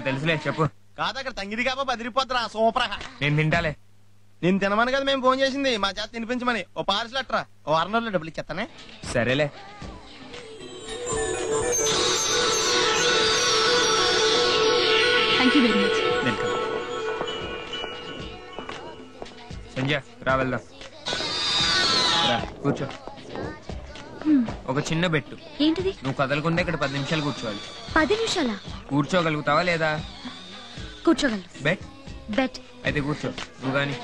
తెలుసులే చెప్పు. కాదు అక్కడ తంగిరి కాబా బదిరిపోద్దురా సూపర్. నేను తింటాలే. నేను తినమని కదా మేము ఫోన్ చేసింది, మా చేత తినిపించమని. ఓ పార్సల్ అట్రా, ఓ వారం రోజులు డబ్బులు ఇచ్చేస్తానే. సరేలే. Thank you very much. Welcome. Sanjay రా వెళ్దాం. రా కూర్చో. ఒక చిన్న బెట్టు. ఏంటిది? నువ్వు కదలకుండా ఇక్కడ 10 నిమిషాలు కూర్చోవాలి. 10 నిమిషాలా? కూర్చోగలుగుతావా లేదా? కూర్చోగలను. Bet bet. అయితే కూర్చో నువ్వు గాని.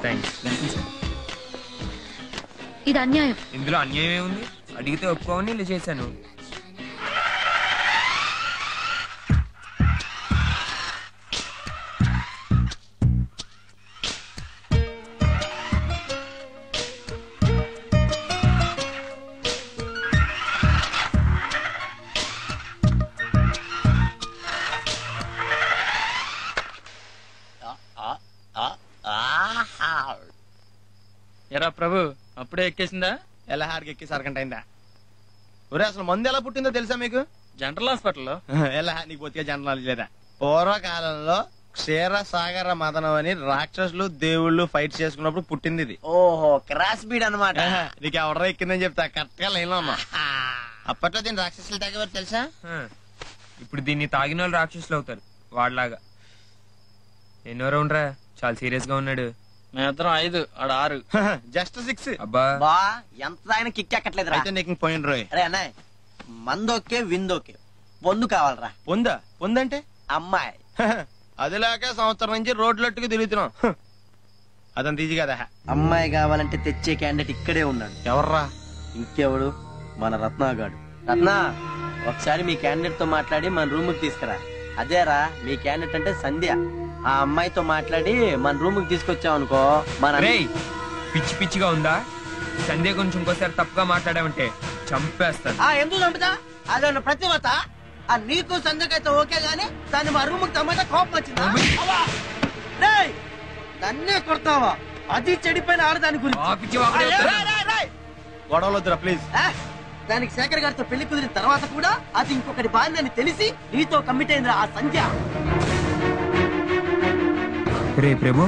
థ్యాంక్స్. ఇది అన్యాయం. ఇందులో అన్యాయం ఏముంది? అడిగితే ఒప్పుకోవని ఇలా చేశాను. ఎరా ప్రభు, అప్పుడే ఎక్కేసిందా? ఎలా హార్కి ఎక్కి సరకంట అయిందా? ఒరే అసలు మందు ఎలా పుట్టిందో తెలుసా మీకు? జనరల్ హాస్పిటల్లో. ఎలా నీకు బొత్తిగా జనరల్ నాలెడ్జ్ లేదా? పూర్వకాలంలో క్షీరసాగర మదనం అని రాక్షసులు దేవుళ్ళు ఫైట్ చేసుకున్నప్పుడు పుట్టింది ఇది. ఓహో, క్రాస్ బీడ్ అనమాట. నీకు ఎవరో ఎక్కిందని చెప్తా, కరెక్ట్ గా లైన్ లో ఉన్నా. అప్పట్లో దీని రాక్షసులు తాగేవారు తెలుసా? ఇప్పుడు దీన్ని తాగిన వాళ్ళు రాక్షసులు అవుతారు వాడిలాగా. ఎన్నో రౌండ్ రా, చాలా సీరియస్ గా ఉన్నాడు. మేమిద్దరం 5, ఆడ 6. జస్ట్ 6. అబ్బా ఎంత ఆయన కిక్ ఎక్కట్లేదు రా. నీకు పోయిన రోయ్. అరే అన్నయ్య, మందోకే విందోకే పొందు కావాలరా. పొందా? పొందంటే అమ్మాయి. అది లేక సంవత్సరం నుంచి రోడ్లట్టుకు తిరుగుతున్నాం. అదంత ఈజీ కదా. అమ్మాయి కావాలంటే తెచ్చే క్యాండిడేట్ ఇక్కడే ఉన్నాడు. ఎవర్రా? ఇంకెవడు, మన రత్నాగాడు. రత్నా, ఒకసారి మీ క్యాండిడేట్ తో మాట్లాడి మన రూమ్ కి తీసుకురా. అదేరా మీ క్యాండిడేట్ అంటే సంధ్య. ఆ అమ్మాయితో మాట్లాడి మన రూమ్ కి తీసుకొచ్చావనుకో మన పిచ్చి పిచ్చిగా ఉందా? సంధ్య గురించి ఇంకోసారి తప్పుగా మాట్లాడామంటే చంపేస్తాను. ఎందుకు చంపుతా? అదన్న ప్రతివత. నీకు సంధ్యకైతే ఓకే గానీ దాన్ని మా రూమ్ కి తమ్మంటే కోపం వచ్చిందా? నన్నే కొడతావా? అది చెడిపోయిన ఆడదాని గురించి గొడవలు వద్దురా ప్లీజ్. దానికి శేఖర్ గారితో పెళ్లి కుదిరిన తర్వాత కూడా అది ఇంకొకటి బాగుందని తెలిసి నీతో కమిట్ అయిందిరా ఆ సంధ్య. రే ప్రభు,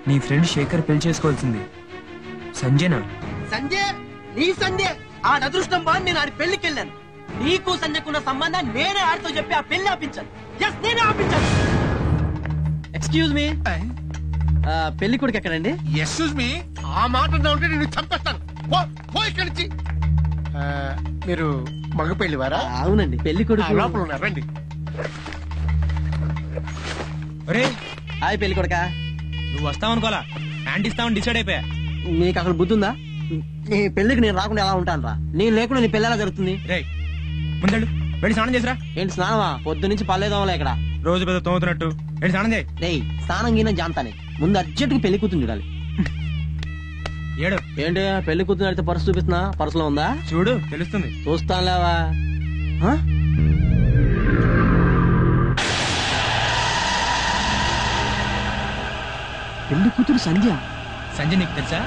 నీ ఫ్రెండ్ శేఖర్ పెళ్లి చేసుకోవాల్సింది సంజయనా? సంజయ్ నీ సంజయ్ ఆడ అదృష్టం బాగా నేను ఆడి పెళ్లికి వెళ్ళాను. నీకు సంజయ్కున్న సంబంధాన్ని నేనే ఆడితో చెప్పి ఆ పెళ్లి ఆపించాను. ఎస్, నేనే ఆపించాను. ఎక్స్క్యూజ్ మీ, పెళ్లి కొడుకు ఎక్కడండి? ఎక్స్క్యూజ్ మీ, ఆ మాట ఉంటే నేను చంపేస్తాను. ఇక్కడి నుంచి. మీరు మగ పెళ్లి వారా? అవునండి, పెళ్లి కొడుకు లోపల ఉన్నారు, రండి. హాయ్ పెళ్లి కొడుకా. నువ్వు వస్తావనుకోలా, హ్యాండ్ ఇస్తావని డిసైడ్ అయిపోయా. నీకు అసలు బుద్ధి ఉందా? నీ పెళ్లికి నేను రాకుండా ఎలా ఉంటాను రా? నేను లేకుండా నీ పెళ్లి ఎలా జరుగుతుంది? ముందడు వెళ్ళి స్నానం చేసిరా. ఏంటి స్నానమా? పొద్దు నుంచి పర్లేదోమలే ఇక్కడ. రోజు పెద్ద తోముతున్నట్టు వెళ్ళి స్నానం చేయి. రేయ్, స్నానం గీనం జాంతానే. ముందు అర్జెంట్గా పెళ్లి కూతురు చూడాలి. ఏడు ఏంటి పెళ్లి కూతురు అయితే పర్సు చూపిస్తున్నా? పర్సులో ఉందా? చూడు, తెలుస్తుంది. చూస్తానులేవా. పెళ్లి కూతురు సంధ్య. సంజయ్ నీకు తెలుసా?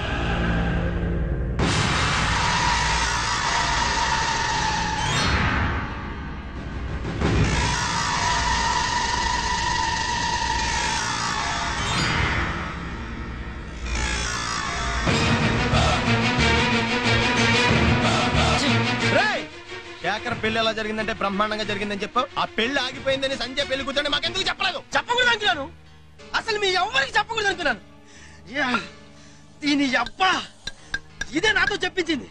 శేఖర్ పెళ్లి ఎలా జరిగిందంటే బ్రహ్మాండంగా జరిగిందని చెప్పావు. ఆ పెళ్లి ఆగిపోయిందని సంజయ్ పెళ్లి కూర్చొని మాకెందుకు చెప్పలేదు? చెప్పకూడదు అనుకున్నాను. అసలు మీ ఎవరికి చెప్పకూడదు అనుకున్నాను. దీని అబ్బా, ఇదే నాతో చెప్పించింది.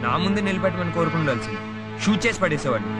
నా ముందు నిలబెట్టమని కోరుకుండాల్సింది. షూట్ చేసి పడేసేవాడిని.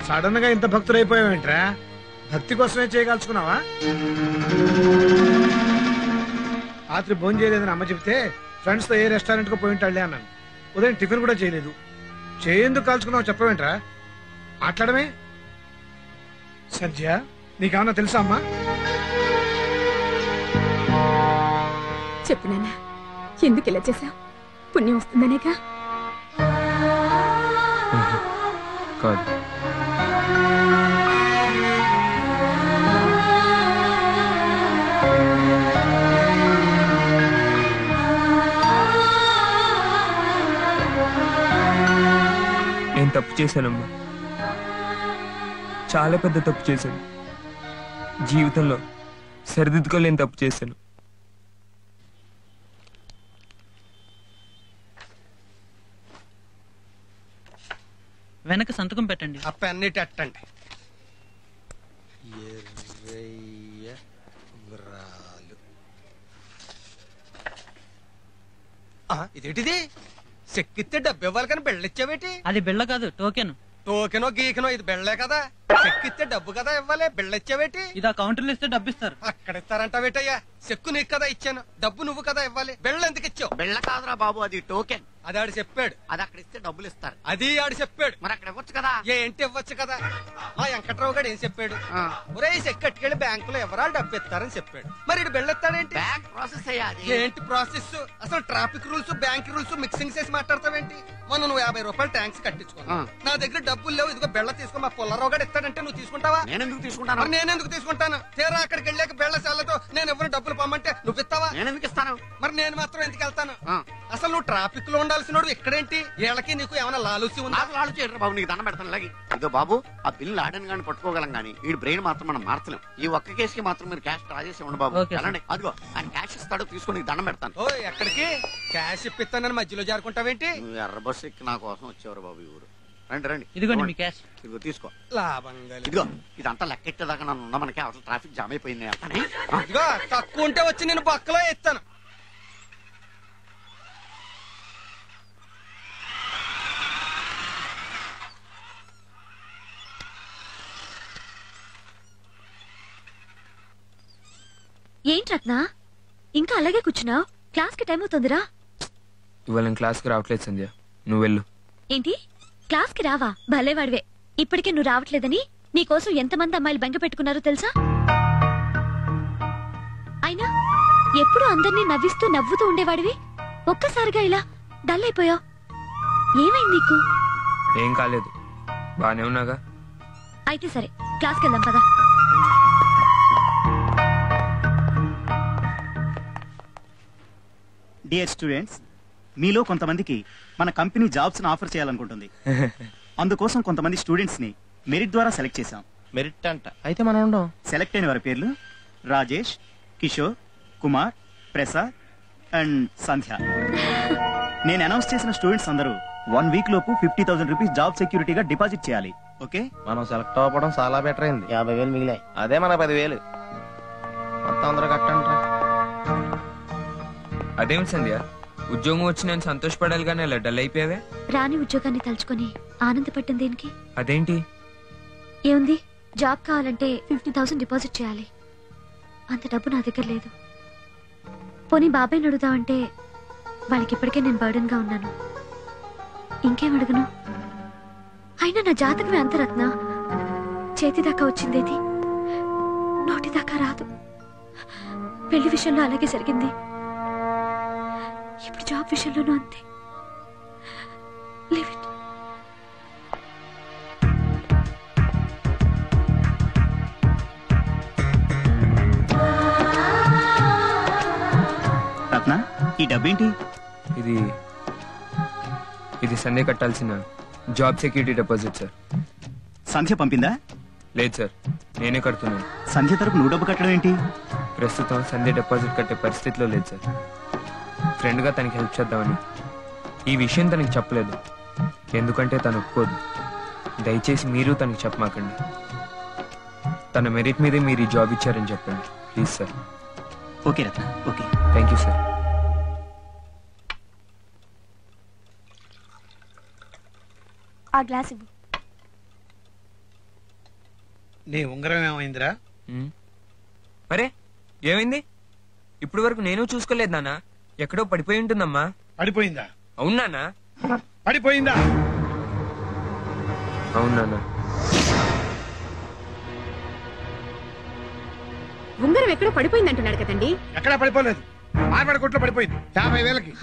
సడన్ గా ఇంత భక్తుడైపోయావేంట్రా? భక్తి కోసమే చేయగలుచుకున్నావా? రాత్రి భోజనం చేయలేదని అమ్మ చెప్తే ఫ్రెండ్స్ తో ఏ రెస్టారెంట్ కు పోయి ఉంటాడులే అన్నాను. ఉదయం టిఫిన్ కూడా చేయలేదు. చేయందుకు కాల్చుకున్నావు చెప్పవేంట్రా? మాట్లాడమే. సత్య, నీకేమన్నా తెలుసా అమ్మా? చెప్పు నాన్న, ఎందుకు ఇలా చేశావు? పుణ్యం వస్తుందనేగా? కాదు. నేను తప్పు చేశానమ్మా, చాలా పెద్ద తప్పు చేశాను. జీవితంలో సరిదిద్దుకోలేని తప్పు చేశాను. వెనక సంతకం పెట్టండి. ఆ పెన్నిటి అట్టండి. ఇదేంటిది? చెక్కిస్తే డబ్బు ఇవ్వాలి కానీ బెళ్ళిచ్చావేటి? అది బిళ్ళ కాదు, టోకెన్. టోకెనో గీకెనో ఇది బెళ్ళే కదా. చెక్కిస్తే డబ్బు కదా ఇవ్వాలి, బెళ్ళిచ్చావేటి? ఇది ఆ కౌంటర్లో ఇస్తే డబ్బు ఇస్తారు. అక్కడ ఇస్తారంటావేటయ్యా? చెక్కు నీకు కదా ఇచ్చాను, డబ్బు నువ్వు కదా ఇవ్వాలి. బెళ్ళ ఎందుకు ఇచ్చావు? బెళ్ళ కాదురా బాబు, అది టోకెన్. అది ఆడు చెప్పాడు. అది అక్కడ ఇస్తే డబ్బులు ఇస్తారు. అది ఆడు చెప్పాడు. మరి అక్కడ ఇవ్వచ్చు కదా. ఏంటి ఇవ్వచ్చు కదా? మా వెంకట్రావు గారు ఏం చెప్పాడు? ఒరే చెక్కు కట్టుకెళ్ళి బ్యాంకులో ఎవరాలు డబ్బు ఇస్తారని చెప్పాడు. మరి ఇటు బెళ్ళెత్తాడేంటి? Bank process అయ్యాది. ఏంటి ప్రాసెస్? అసలు traffic rules bank rules mixing చేసి మాట్లాడతావేంటి? మొన్న నువ్వు 50 రూపాయలు ట్యాంక్స్ కట్టించుకున్నా. నా దగ్గర డబ్బులు లేవు, ఇదిగో బెళ్ళ తీసుకో. మా పుల్లారావు గారు ఇస్తాడంటే నువ్వు తీసుకుంటావా? నేనెందుకు తీసుకుంటాను? నేనెందుకు తీసుకుంటాను? తీరా అక్కడికి వెళ్ళాక బెళ్ళ సాలతో నేను ఎవరు డబ్బులు పొమ్మంటే నువ్వు ఇస్తావా? నేనెందుకు ఇస్తాను? మరి నేను మాత్రం ఎందుకు వెళ్తాను? అసలు నువ్వు ట్రాఫిక్ లో ఉండాల్సిన ఇక్కడేంటి? వీళ్ళకి నీకు ఏమైనా లాలూసి ఉందా? లాలూచి ఏంట్రా బాబు, నీకు దండం పెడతాను లాగి. ఇదో బాబు, ఆ బిల్లు ఆడని కానీ పట్టుకోగలం కానీ ఈ బ్రెయిన్ మాత్రం మనం మార్చలేం. ఈ ఒక్క కేసుకి మాత్రం మీరు క్యాష్ డ్రా చేసి ఉండు బాబు. అలాంటి అదిగో ఆయన క్యాష్ ఇస్తాడు, తీసుకొని నీకు దండం పెడతాను. ఓ ఎక్కడికి? క్యాష్ ఇప్పిస్తానని మధ్యలో జారుకుంటావేంటి? నువ్వు ఎర్ర బస్సు ఎక్కి నా కోసం వచ్చేవారు బాబు ఈ ఊరు. రండి రండి, ఇదిగోండి మీ క్యాష్. ఇదిగో తీసుకో. లాభంగా ఇదిగో ఇదంతా లెక్కెట్టేదాకా నన్ను ఉన్నా మనకి అసలు ట్రాఫిక్ జామ్ అయిపోయింది. ఇదిగో తక్కువ ఉంటే వచ్చి నేను బొక్కలో ఎత్తాను. ఏంటి రత్న, ఇంకా అలాగే కూర్చున్నావు? క్లాస్ కి టైం అవుతుందిరా. ఇవాళ నేను క్లాస్కి రావట్లేదు సంధ్య, నువ్వు వెళ్ళు. ఏంటి, క్లాస్ కి రావా? భలేవాడివే. ఇప్పటికే నువ్వు రావట్లేదని నీకోసం ఎంతమంది అమ్మాయిలు బెంగ పెట్టుకున్నారో తెలుసా? అయినా ఎప్పుడు అందరినీ నవ్విస్తూ నవ్వుతూ ఉండేవాడివి, ఒక్కసారిగా ఇలా డల్ అయిపోయావు. ఏమైంది నీకు? ఏం కాలేదు, బానే ఉన్నాగా. అయితే సరే, క్లాస్కి వెళ్దాం పదా. డియర్ స్టూడెంట్స్, మీలో కొంతమందికి మన కంపెనీ జాబ్స్ ఆఫర్ చేయాలనుకుంటుంది. అందుకోసం కొంతమంది స్టూడెంట్స్ ని మెరిట్ ద్వారా సెలెక్ట్ చేశాం. మెరిట్ అంట, అయితే మనం ఉండం. సెలెక్ట్ అయిన వారి పేర్లు రాజేష్, కిషోర్, కుమార్, ప్రసాద్ అండ్ సంధ్య. నేను అనౌన్స్ చేసిన స్టూడెంట్స్ అందరూ 1 వీక్ లోపు 50,000 రూపీస్ జాబ్ సెక్యూరిటీగా డిపాజిట్ చేయాలి. ఓకే? మనం సెలెక్ట్ అవ్వడం చాలా బెటర్ అయింది. 50,000 మిగిలాయి. అదే మన 10,000 మొత్తం అందరూ కట్టండి. అదేం సంధ్య, ఉద్యోగం వచ్చి నేను సంతోషపడాలి కానీ అలా డల్ అయిపోయావే? రాని ఉద్యోగాన్ని తలుచుకొని ఆనందపడ్డం దేనికి? అదేంటి? ఏముంది, జాబ్ కావాలంటే 50,000 డిపాజిట్ చేయాలి. అంత డబ్బు నా దగ్గర లేదు. పోనీ బాబాయ్ అడుగుదామంటే వాళ్ళకి ఇప్పటికే నేను బర్డెన్ గా ఉన్నాను. ఇంకేం అడగను? అయినా నా జాతకమే అంత రత్న. చేతి దాకా వచ్చిందేది నోటి దాకా రాదు. పెళ్లి విషయంలో అలాగే జరిగింది. ఇప్పుడు జాబ్ విషయంలోనూ అంతే. Leave it. రత్న, ఈ డబ్బేంటి? ఇది సంధ్య కట్టాల్సిన జాబ్ సెక్యూరిటీ డిపాజిట్ సార్. సంధ్య పంపిందా? లేదు సార్, నేనే కడుతున్నాను. సంధ్య తరపు నువ్వు డబ్బు కట్టడం ఏంటి? ప్రస్తుతం సంధ్య డిపాజిట్ కట్టే పరిస్థితిలో లేదు సార్. ఫ్రెండ్గా తనకి హెల్ప్ చేద్దామని. ఈ విషయం తనకి చెప్పలేదు, ఎందుకంటే తను ఒప్పుకోదు. దయచేసి మీరు తనకి చెప్పమాకండి. తన మెరిట్ మీదే మీరు ఈ జాబ్ ఇచ్చారని చెప్పండి please sir. Okay Ratna, okay. Thank you sir. ఆ గ్లాస్ ఇవ్వు. నీ ఉంగరం ఏమైందిరా? అరే ఏమైంది? ఇప్పుడు వరకు నేను చూసుకోలేదు నాన్న. ఎక్కడో పడిపోయి ఉంటుందమ్మా. పడిపోయిందా? అవును నాన్న. పడిపోయిందా? అవును నాన్న. ఉంగరం ఎక్కడో పడిపోయింది అంటున్నాడు కదండి. ఎక్కడా పడిపోలేదు, మార్వాడి కొట్లో పడిపోయింది 50,000కి.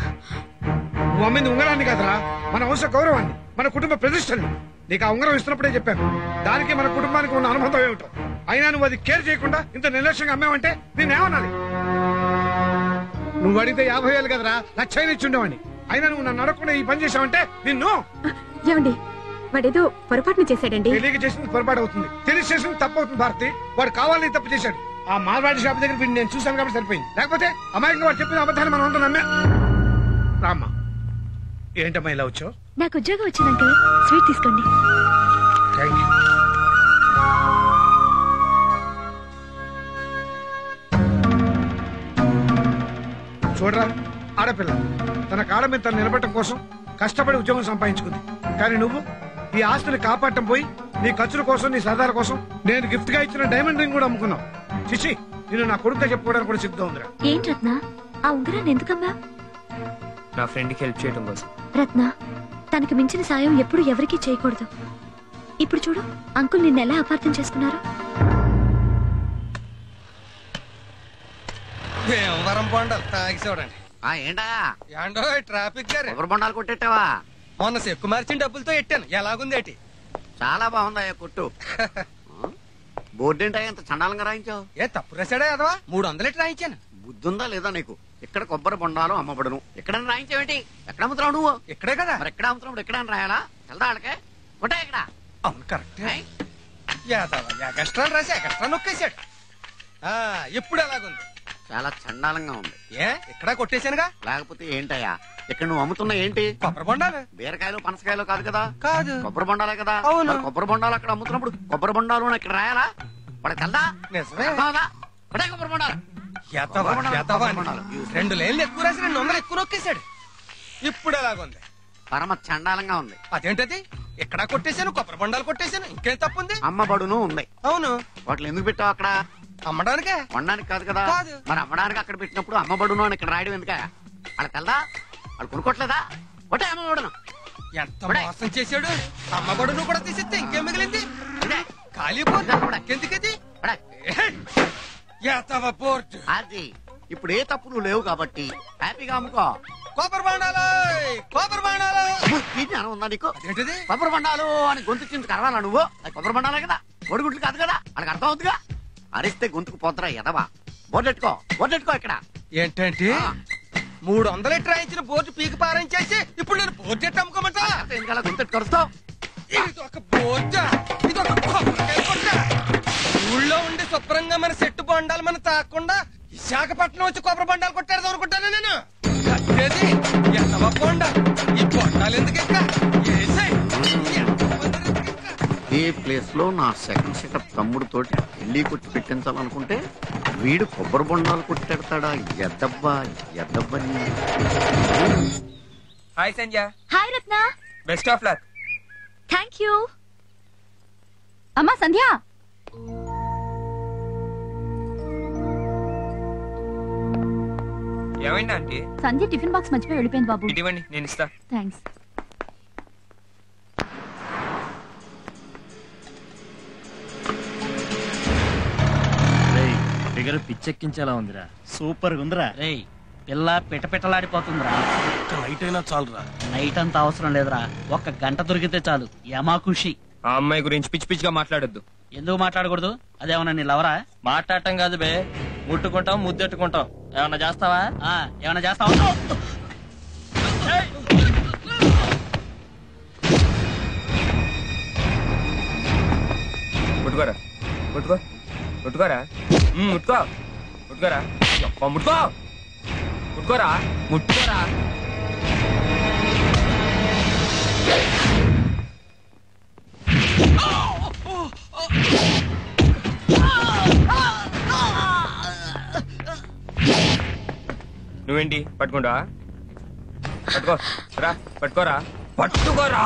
నువ్వు అమ్మింది ఉంగరాన్ని కదరా, మన వంశ గౌరవాన్ని, మన కుటుంబ ప్రతిష్టని. నీకు ఆ ఉంగరం ఇస్తున్నప్పుడే చెప్పాను, దానికి మన కుటుంబానికి ఉన్న అనుబంధం ఏమిటో. అయినా నువ్వు అది కేర్ చేయకుండా ఇంత నిర్లక్ష్యంగా అమ్మావంటే నేనేమనాలి? నువ్వు అడిగితే 50,000 కదరా, 1,00,000 ఇచ్చి ఉండేవాడిని. అయినా నువ్వు నన్ను అడగకుండా ఈ పని చేసావంటే నిన్ను. ఏమండి, వాడేదో పొరపాటును చేశాడండి. తెలియక చేసింది పొరపాటు అవుతుంది, తెలిసి చేసింది తప్పు అవుతుంది భారతి. వాడు కావాలని తప్పు చేశాడు. ఆ మార్వాడి షాప్ దగ్గర వీడిని నేను చూశాను కాబట్టి సరిపోయింది. లేకపోతే అమాయకంగా వాడు చెప్పిన అబద్ధాన్ని మనం అంతా నమ్మే. రామ్మా. ఏంటమ్మా ఇలా వచ్చావు? నాకు ఉద్యోగం వచ్చింది అంకుల్, స్వీట్ తీసుకోండి. Thank you. చూడరా, ఆడపిల్ల తన కాళ్ళ మీద తను నిలబడటం కోసం కష్టపడి ఉద్యోగం సంపాదించుకుంది. కానీ నువ్వు ఈ ఆస్తిని కాపాడటం పోయి నీ ఖర్చుల కోసం, నీ సరదాల కోసం నేను గిఫ్ట్ గా ఇచ్చిన డైమండ్ రింగ్ కూడా అమ్ముకున్నావు. చిచి, నేను నా కొడుకుగా చెప్పుకోవడానికి కూడా సిద్ధంగా ఉందిరా. ఏంటి రత్న, ఆ ఉంగరాన్ని ఎందుకమ్మా? నా ఫ్రెండ్కి హెల్ప్ చేయడం కోసం. రత్న, తనకు మించిన సాయం ఎప్పుడు ఎవరికీ చేయకూడదు. ఇప్పుడు చూడు, అంకుల్ నిన్ను ఎలా అపార్థం చేసుకున్నారు. వరం బొండాలు తాగి చూడండి. ఏంటా ఏండో ట్రాఫిక్ గారు కొబ్బరి బొండాలు కొట్టేటావా? మొన్న చెక్కు మార్చిన డబ్బులతో ఎట్టాను. ఎలాగుందేటి? చాలా బాగుందా కొట్టు. బోర్డు ఏంటా ఎంత చండాలంగా రాయించావు? ఏ తప్పు రాశాడా అదవా? 300 రాయించాను. బుద్ధుందా లేదా నీకు? ఇక్కడ కొబ్బరి బొండాలు అమ్మబడును. ఎక్కడైనా రాయించావేంటి? ఎక్కడ అమ్ముతున్నావు నువ్వు? ఇక్కడే కదా. మరి ఎక్కడ అమ్ముతున్నావు? ఎక్కడ రాయాలా? తెల్దా వాళ్ళకే కొట్టా ఇక్కడ. అవును కరెక్ట్. ఎక్స్ట్రా రాసి ఎక్స్ట్రా నొక్కేశాడు. ఇప్పుడు ఎలాగుంది? చాలా చండాలంగా ఉంది. ఏ ఇక్కడ కొట్టేశానుగా. లేకపోతే ఏంటయ్యా ఇక్కడ నువ్వు అమ్ముతున్నా ఏంటి? కొబ్బరి బొండాలు. బీరకాయలు పనసకాయలు కాదు కదా. కాదు, కొబ్బరి బొండాలే కదా. అవును. కొబ్బరి బొండాలు అక్కడ అమ్ముతున్నప్పుడు కొబ్బరి బొండాలు ఇక్కడ రాయాలా? వాడికి తెల్దా? కొబ్బరి బొండాలు 2 లైన్లు ఎక్కువ రాసి 200 ఎక్కువ నొక్కేశాడు. ఇప్పుడు ఎలాగుంది? పరమ చండాలంగా ఉంది. అదేంటది? ఎక్కడా కొట్టేశాను, కొబ్బరి బొండాలు కొట్టేశాను. ఇంకేం తప్పుంది? అమ్మబడును ఉంది. అవును. వాటిని ఎందుకు పెట్టావు అక్కడ? అమ్మడానికే. వండడానికి కాదు కదా. మరి అమ్మడానికి అక్కడ పెట్టినప్పుడు అమ్మబడును అని ఇక్కడ రాయడం ఎందుక? వాళ్ళకి తెల్దా? వాళ్ళు కొనుక్కోట్లేదా? ఒకటే అమ్మబడును. ఎంత మోసం చేశాడు. అమ్మబడును కూడా తీసిస్తే ఇంకేం మిగిలింది? ఖాళీ ఎందుకది? అది ఇప్పుడు ఏ తప్పు నువ్వు లేవు కాబట్టి హ్యాపీగా అమ్ముకో. కొబ్బరి బొండాలు, కొబ్బరి బొండాలు. జ్ఞానం ఉందా నీకు? కొబ్బరి బొండాలు అని గొంతు చింత కరవాలా నువ్వు? అది కొబ్బరి బొండాలే కదా, కొడుగుడ్లు కాదు కదా. వాళ్ళకి అర్థం అవుతుందిగా. అరిస్తే గొంతుకు పోతరా ఎదవా. బోర్డెట్టుకో, బోర్డెట్టుకో ఇక్కడ. ఏంటంటే 300 రాయించిన బోర్డు పీకి పారించేసి ఇప్పుడు నేను బోర్డు అమ్ముకోమంటా? ఎందుకలా గొంతెట్టు కరుస్తావు? ఇది ఒక బోర్డా, ఇది ఒక కొబ్బరికాయ కొట్ట. ఊళ్ళో ఉండి శుభ్రంగా మన సెట్టు బొండాలు మన తాకుండా విశాఖపట్నం వచ్చి కొబ్బరి బొండాలు కొట్టాడు అనుకుంటాను నేను. కట్టేది ఎదవ బొండ. ఈ బొండాలు ఎందుకు ఇంకా? ఈ ప్లేస్ లో నా సెకండ్ సెటప్ తమ్ముడు తోటి పెళ్లి కొట్టి పెట్టించాలనుకుంటే వీడు కొబ్బరి బొండాలు కొట్టెడతాడా? ఎద్దబ్బా ఎద్దబ్బని. Hi Sandhya. Hi Ratna. Best of luck. Thank you. అమ్మా సంధ్య. ఏమైంది ఆంటీ? సంధ్య టిఫిన్ బాక్స్ మర్చిపోయి వెళ్ళిపోయింది బాబు. ఇవ్వండి, నేను ఇస్తా. థ్యాంక్స్. ఫిగర్ పిచ్చెక్కించేలా ఉందిరా. సూపర్ ఉందిరా. రేయ్ పిల్ల పిటపిటలాడిపోతుందిరా. నైట్ అయినా చాలురా. నైట్ అంత అవసరం లేదురా, 1 గంట దొరికితే చాలు. యమా ఖుషి. ఆ అమ్మాయి గురించి పిచ్చి పిచ్చిగా మాట్లాడొద్దు. ఎందుకు మాట్లాడకూడదు? అదేమన్నా నీ లవరా? మాట్లాడటం కాదు బే, ముట్టుకుంటాం ముద్దెట్టుకుంటాం. ఏమన్నా చేస్తావా? ఏమన్నా చేస్తావా? ముట్టుకోరా, ముట్టుకో, ముట్టుకోరా, ముట్టుకో, ముట్టుకోరా, ముట్టుకో, ముట్టుకోరా, ముట్టుకోరా. నువ్వేంటి పట్టుకుంటా? పట్టుకో రా, పట్టుకోరా, పట్టుకోరా.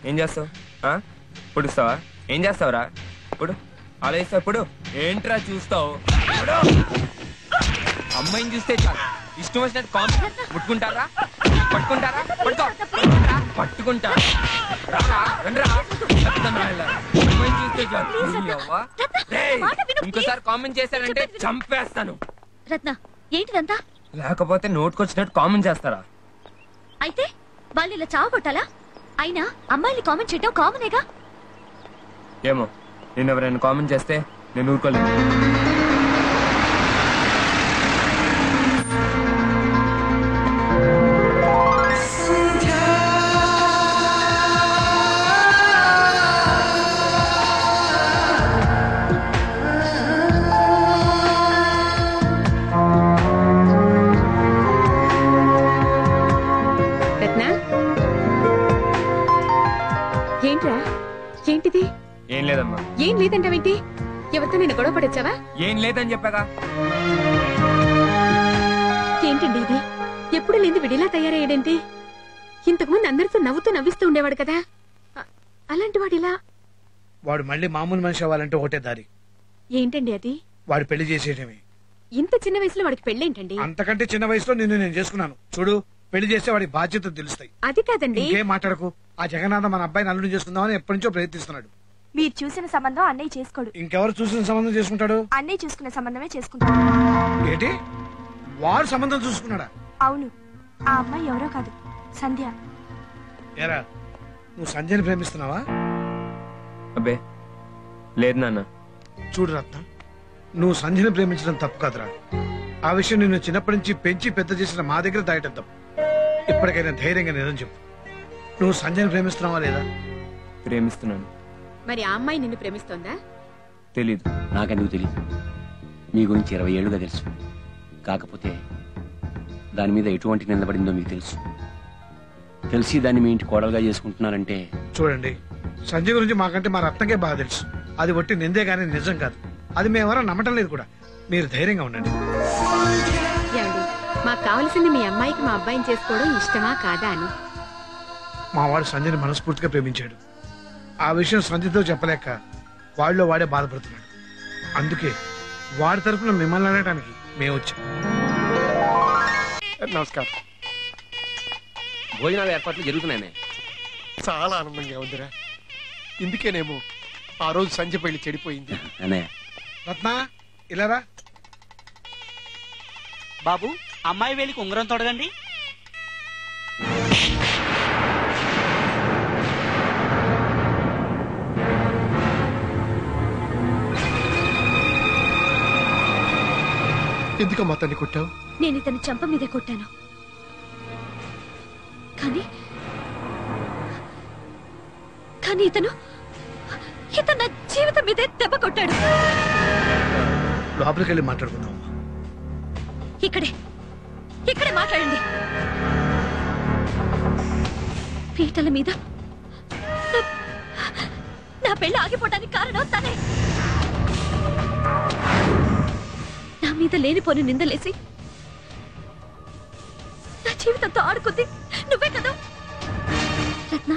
ఏం చేస్తావు? పొడుస్తావా? ఏం చేస్తావురా? ఇప్పుడు ఆలోచిస్తావు. ఇప్పుడు ఏంట్రా చూస్తావు? అమ్మాయిని చూస్తే చాలు ఇష్టం వచ్చినట్టు కామెంట్ ముట్టుకుంటారా? పట్టుకుంటారా? పట్టుకుంటారా? అమ్మాయిని చూస్తే చాలు. ఇంకోసారి కామెంట్ చేశారంటే చంపేస్తాను. రత్న ఏంటిదంతా? లేకపోతే నోటుకొచ్చినట్టు కామెంట్ చేస్తారా? అయితే వాళ్ళు ఇలా చావగొట్టాలా? అయినా అమ్మాయిని కామెంట్ చేయడం కామనేగా. ఏమో, నేను ఎవరైనా కామెంట్ చేస్తే నేను ఊరుకోలేదు. ఏంటిది? ఏం లేదమ్మా. ఏం లేదంటావేంటి? ఎవరితో నేను గొడవ పడొచ్చావా? ఏం లేదని చెప్పాగా. ఏంటండి ఇది? ఎప్పుడు లేని విడిలా తయారయ్యాడేంటి? ఇంతకుముందు అందరితో నవ్వుతూ నవ్విస్తూ ఉండేవాడు కదా, అలాంటి వాడిలా? వాడు మళ్ళీ మామూలు మనిషి అవ్వాలంటే ఒకటే దారి. ఏంటండి అది? వాడు పెళ్లి చేసేయడమే. ఇంత చిన్న వయసులో వాడికి పెళ్ళేంటండి? అంతకంటే చిన్న వయసులో నేను చేసుకున్నాను. చూడు, పెళ్లి చేస్తే వాడి బాధ్యత తెలుస్తాయి. అది కాదండి. ఇంకేం మాట్లాడకు. ఆ జగన్నాథం మన అబ్బాయిని అల్లుడు చేసుకుందామని ఎప్పటి నుంచో ప్రయత్నిస్తున్నాడు. మీరు చూసిన సంబంధం అన్నయ్య చేసుకోడు. ఇంకెవరు చూసిన సంబంధం చేసుకుంటాడు? అన్నయ్య చూసుకునే సంబంధమే చేసుకుంటాడు. ఏంటి? వాడు సంబంధం చూసుకున్నాడా? అవును, ఆ అమ్మాయి ఎవరో కాదు, సంధ్య. ఏరా, నువ్వు సంధ్యని ప్రేమిస్తున్నావా? అబ్బే లేదు నాన్న. చూడు రత్నం, నువ్వు సంధ్యని ప్రేమించడం తప్పు కాదురా. ఆ విషయం నిన్ను చిన్నప్పటి నుంచి పెంచి పెద్ద చేసిన మా దగ్గర దాయటం తప్పు. ఇప్పటికైనా ధైర్యంగా నిజం చెప్పు, నువ్వు సంజయ్ని ప్రేమిస్తున్నావా లేదా? ప్రేమిస్తున్నాను. మరి ఆ అమ్మాయి నిన్ను ప్రేమిస్తోందా? తెలీదు. నాకెందుకు తెలియదు? మీ గురించి 20 ఏళ్లుగా తెలుసు. కాకపోతే దాని మీద ఎటువంటి నిలబడిందో మీకు తెలుసు. తెలిసి దాన్ని మీ ఇంటి కోడలుగా చేసుకుంటున్నారంటే. చూడండి, సంజయ్ గురించి మాకంటే మా రత్నకే బాగా తెలుసు. అది ఒట్టి నిందే గానీ నిజం కాదు. అది మేమెవరో నమ్మటం లేదు కూడా. మీరు ధైర్యంగా ఉండండి. ఏమండి, మాకు కావలసింది మీ అమ్మాయికి మా అబ్బాయిని చేసుకోవడం ఇష్టమా కాదా అని. మా వాడు సంజయ్ని మనస్ఫూర్తిగా ప్రేమించాడు. ఆ విషయం సంజయ్తో చెప్పలేక వాళ్ళలో వాడే బాధపడుతున్నాడు. అందుకే వాడి తరఫున మిమ్మల్ని అనడానికి మేము వచ్చాం. నమస్కారం. భోజనాల ఏర్పాట్లు జరుగుతున్నాయి. చాలా ఆనందంగా ఉందిరా. ఇందుకేనేమో ఆ రోజు సంజయ్ పెళ్లి చెడిపోయింది. రత్న ఇలారా. బాబు, అమ్మాయి వేలికి ఉంగరం తొడగండి. ఎందుకమ్మా తన్ని కొట్టావు? నేను ఇతని చంప మీదే కొట్టాను. కానీ ఇతను నా జీవితం మీదే దెబ్బ కొట్టాడు. లోపలికి వెళ్ళి మాట్లాడుకుందాం. ఇక్కడే మాట్లాడండి. పీటల మీద నా పెళ్లి ఆగిపోవడానికి కారణం తనే. నా మీద లేనిపోని నిందలేసి నా జీవితంతో ఆడుకుంది నువ్వే కదా. రత్న,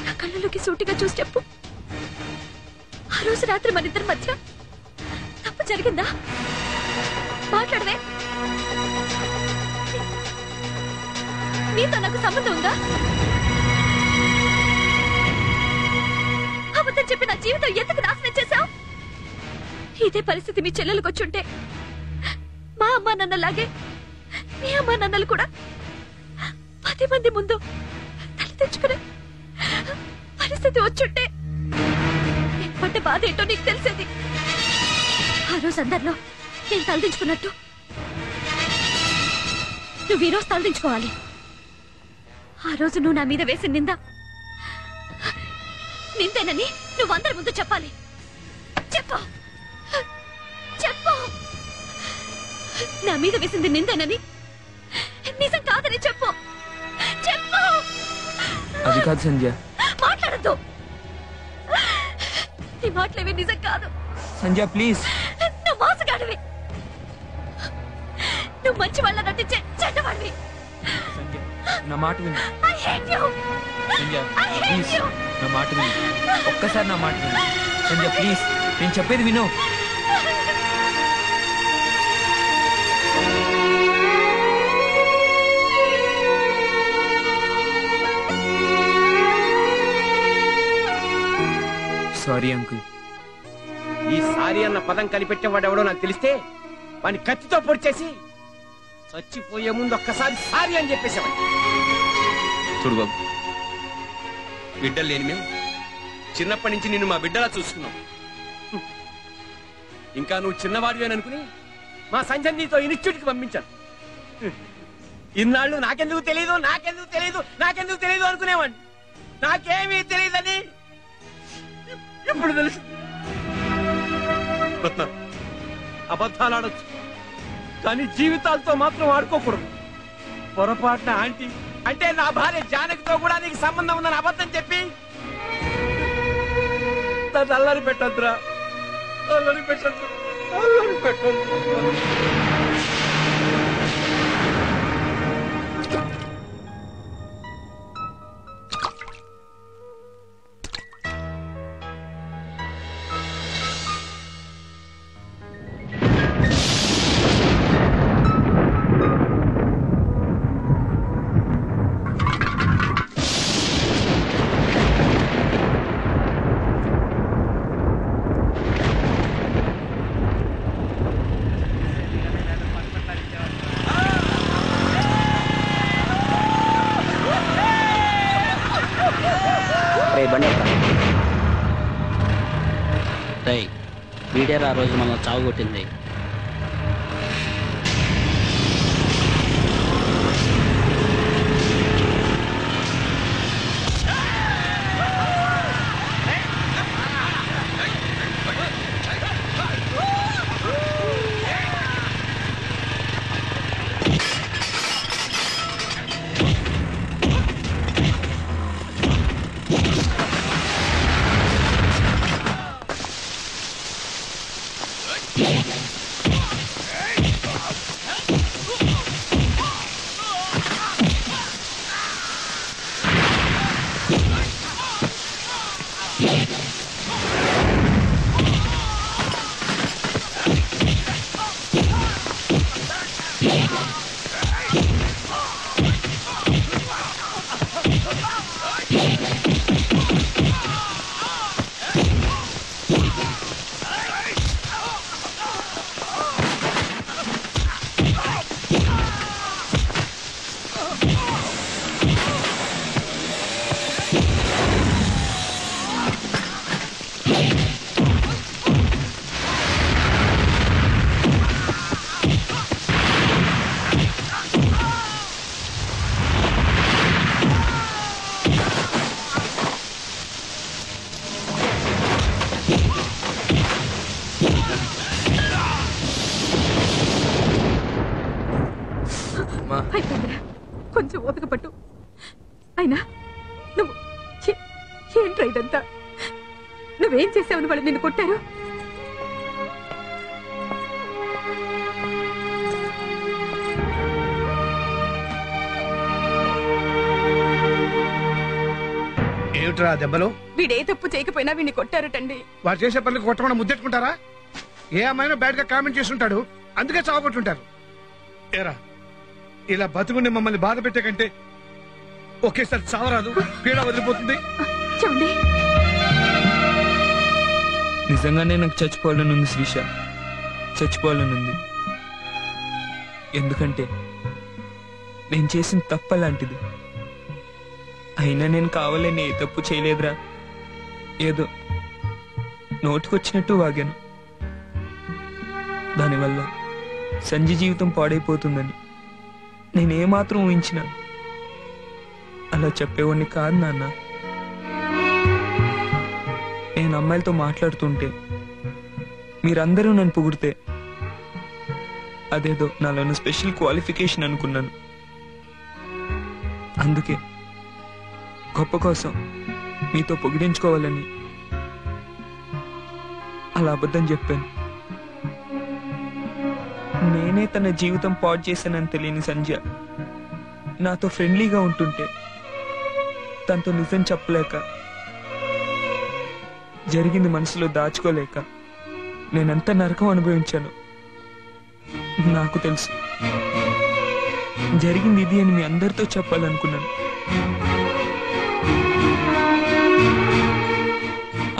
నా కళ్ళలోకి సూటిగా చూసి చెప్పు, ఆ రోజు రాత్రి మన ఇద్దరి మధ్య తప్పు జరిగిందా? మాట్లాడవే. నీతో నాకు సంబంధం ఉందా? అబద్ధం చెప్పి నా జీవితం ఎందుకు నాశనం చేశావు? ఇదే పరిస్థితి మీ చెల్లెలకు వచ్చుంటే మా అమ్మా నాన్నలాగే మీ అమ్మా నాన్నలు కూడా 10 మంది ముందు తల తెచ్చుకునే పరిస్థితి వచ్చుంటే నేను పడ్డ బాధ ఏంటో నీకు తెలిసేది. ఆ రోజు అందరిలో నేను తలదించుకున్నట్టు నువ్వు ఈరోజు తలదించుకోవాలి. ఆ రోజు నువ్వు నా మీద వేసిన నిందేనని నువ్వు అందరి ముందు చెప్పాలి. చెప్పు చెప్పు, నా మీద వేసింది నిందేనని నిజం కాదని చెప్పు. చెప్పు. అది కాదు సంధ్య. మాట్లాడద్దు. నీ మాటలేవి నిజం కాదు. సంధ్య ప్లీజ్. నువ్వు మోసగాడివి. నువ్వు మంచి వాళ్ళ నటించే చెడ్డవాడివి. సంధ్య నా మాట విను. I hate you. Sandhya please నా మాట విను. ఒక్కసారి నా మాట విను సంధ్య ప్లీజ్. నేను చెప్పేది విను. Sorry uncle. ఈ సారీ అన్న పదం కనిపెట్టేవాడెవడో నాకు తెలిస్తే వాడిని కత్తితో పొడిచేసి చచ్చిపోయే ముందు ఒక్కసారి సారీ అని చెప్పేసేవాడి. చూడు బాబు, బిడ్డలు లేని మేము చిన్నప్పటి నుంచి నిన్ను మా బిడ్డలా చూసుకున్నాం. ఇంకా నువ్వు చిన్నవాడివి అని అనుకుని మా సంజయ్ నీతో ఇన్స్టిట్యూట్కి పంపించాను. ఇన్నాళ్ళు నాకెందుకు తెలియదు అనుకునేవాడిని. నాకేమీ తెలియదని ఇప్పుడు తెలుసు. రత్న, అబద్ధాలు ఆడొచ్చు కానీ జీవితాలతో మాత్రం ఆడుకోకూడదు. పొరపాటున ఆంటీ అంటే నా భార్య జానకితో కూడా నీకు సంబంధం ఉందని అబద్ధం చెప్పి నన్ను అల్లరి పెట్టద్దురా. అల్లరి పెట్టద్దు. వీడియో ఆ రోజు మనం చావు కొట్టింది. కొంచెం ఓపిక పట్టు. అయినా నువ్వు ఏంట్రా ఇదంతా? నువ్వేం చేసావని వాళ్ళు నిన్ను కొట్టారు? ఏమిట్రా దెబ్బలు? వీడే తప్పు చేయకపోయినా వీడిని కొట్టారటండి. వాడు చేసే పనులకు కొట్టకుండా ముద్దెట్టుకుంటారా? ఏ అమ్మాయినా బ్యాడ్ గా కామెంట్ చేస్తుంటాడు, అందుకే చావగొట్టుంటారు. ఏరా, ఇలా బతుకుని మమ్మల్ని బాధ పెట్టే కంటే ఒకేసారి చావరాదు, పీడ వదిలిపోతుంది. నిజంగానే నాకు చచ్చిపోవాలనుంది శ్రీష, చచ్చిపోవాలనుంది. ఎందుకంటే నేను చేసిన తప్పలాంటిది. అయినా నేను కావాలని ఏ తప్పు చేయలేదురా. ఏదో నోటికొచ్చినట్టు వాగాను. దానివల్ల సంజయ్ జీవితం పాడైపోతుందని నేనేమాత్రం ఊహించిన అలా చెప్పేవాడిని కాదు నాన్న. నేను అమ్మాయిలతో మాట్లాడుతుంటే మీరందరూ నన్ను పొగిడితే అదేదో నాలోని స్పెషల్ క్వాలిఫికేషన్ అనుకున్నాను. అందుకే గొప్ప కోసం మీతో పొగిడించుకోవాలని అలా అబద్ధం చెప్పాను. నేనే తన జీవితం పాడు చేశానని తెలియని సంధ్య నాతో ఫ్రెండ్లీగా ఉంటుంటే తనతో నిజం చెప్పలేక, జరిగింది మనసులో దాచుకోలేక నేనెంత నరకం అనుభవించాను నాకు తెలుసు. జరిగింది ఇది అని మీ అందరితో చెప్పాలనుకున్నాను.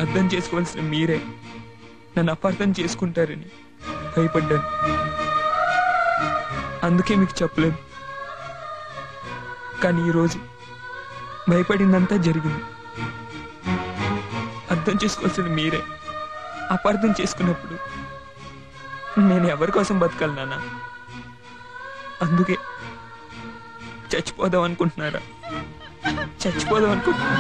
అర్థం చేసుకోవాల్సిన మీరే నన్ను అపార్థం చేసుకుంటారని భయపడ్డాను. అందుకే మీకు చెప్పలేదు. కానీ ఈరోజు భయపడిందంతా జరిగింది. అర్థం చేసుకోవాల్సిన మీరే అపార్థం చేసుకున్నప్పుడు నేను ఎవరి కోసం బతకాలి నాన్న? అందుకే చచ్చిపోదాం అనుకుంటున్నారా? చచ్చిపోదాం అనుకుంటున్నా.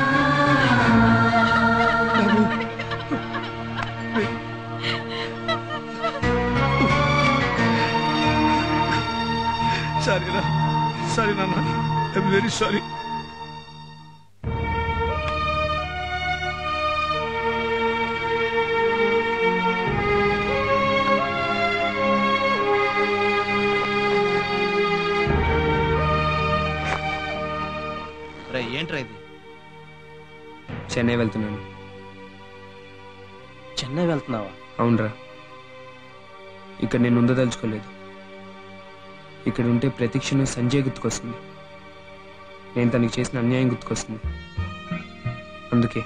సారీరా, సారీ నాన్న, ఐఎమ్ వెరీ సారీ. ఏంట్రా ఇది? చెన్నై వెళ్తున్నాను. చెన్నై వెళ్తున్నావా? అవునరా. ఇక్కడ నేను ఉండదలుచుకోలేదు. ఇక్కడ ఉంటే ప్రతి క్షణం సంజయ్ గుర్తుకొస్తుంది. నేను తనకి చేసిన అన్యాయం గుర్తుకొస్తుంది. అందుకే